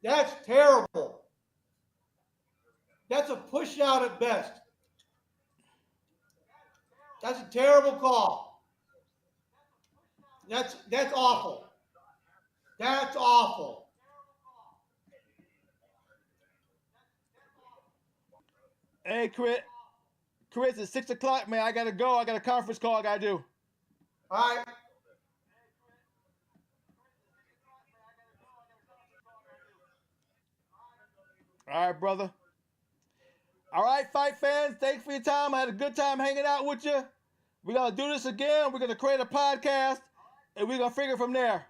S1: That's terrible. That's a push out at best. That's a terrible call. That's awful. That's awful.
S2: Hey, Chris, it's 6 o'clock, man. I gotta go. I got a conference call I gotta do.
S1: All right.
S2: All right, brother. All right, fight fans. Thanks for your time. I had a good time hanging out with you. We're gonna do this again. We're gonna create a podcast, and we're gonna figure from there.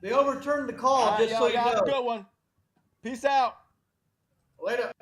S1: They overturned the call,
S2: All right,
S1: just so you
S2: y'all have a
S1: know.
S2: good one. Peace out.
S1: Later.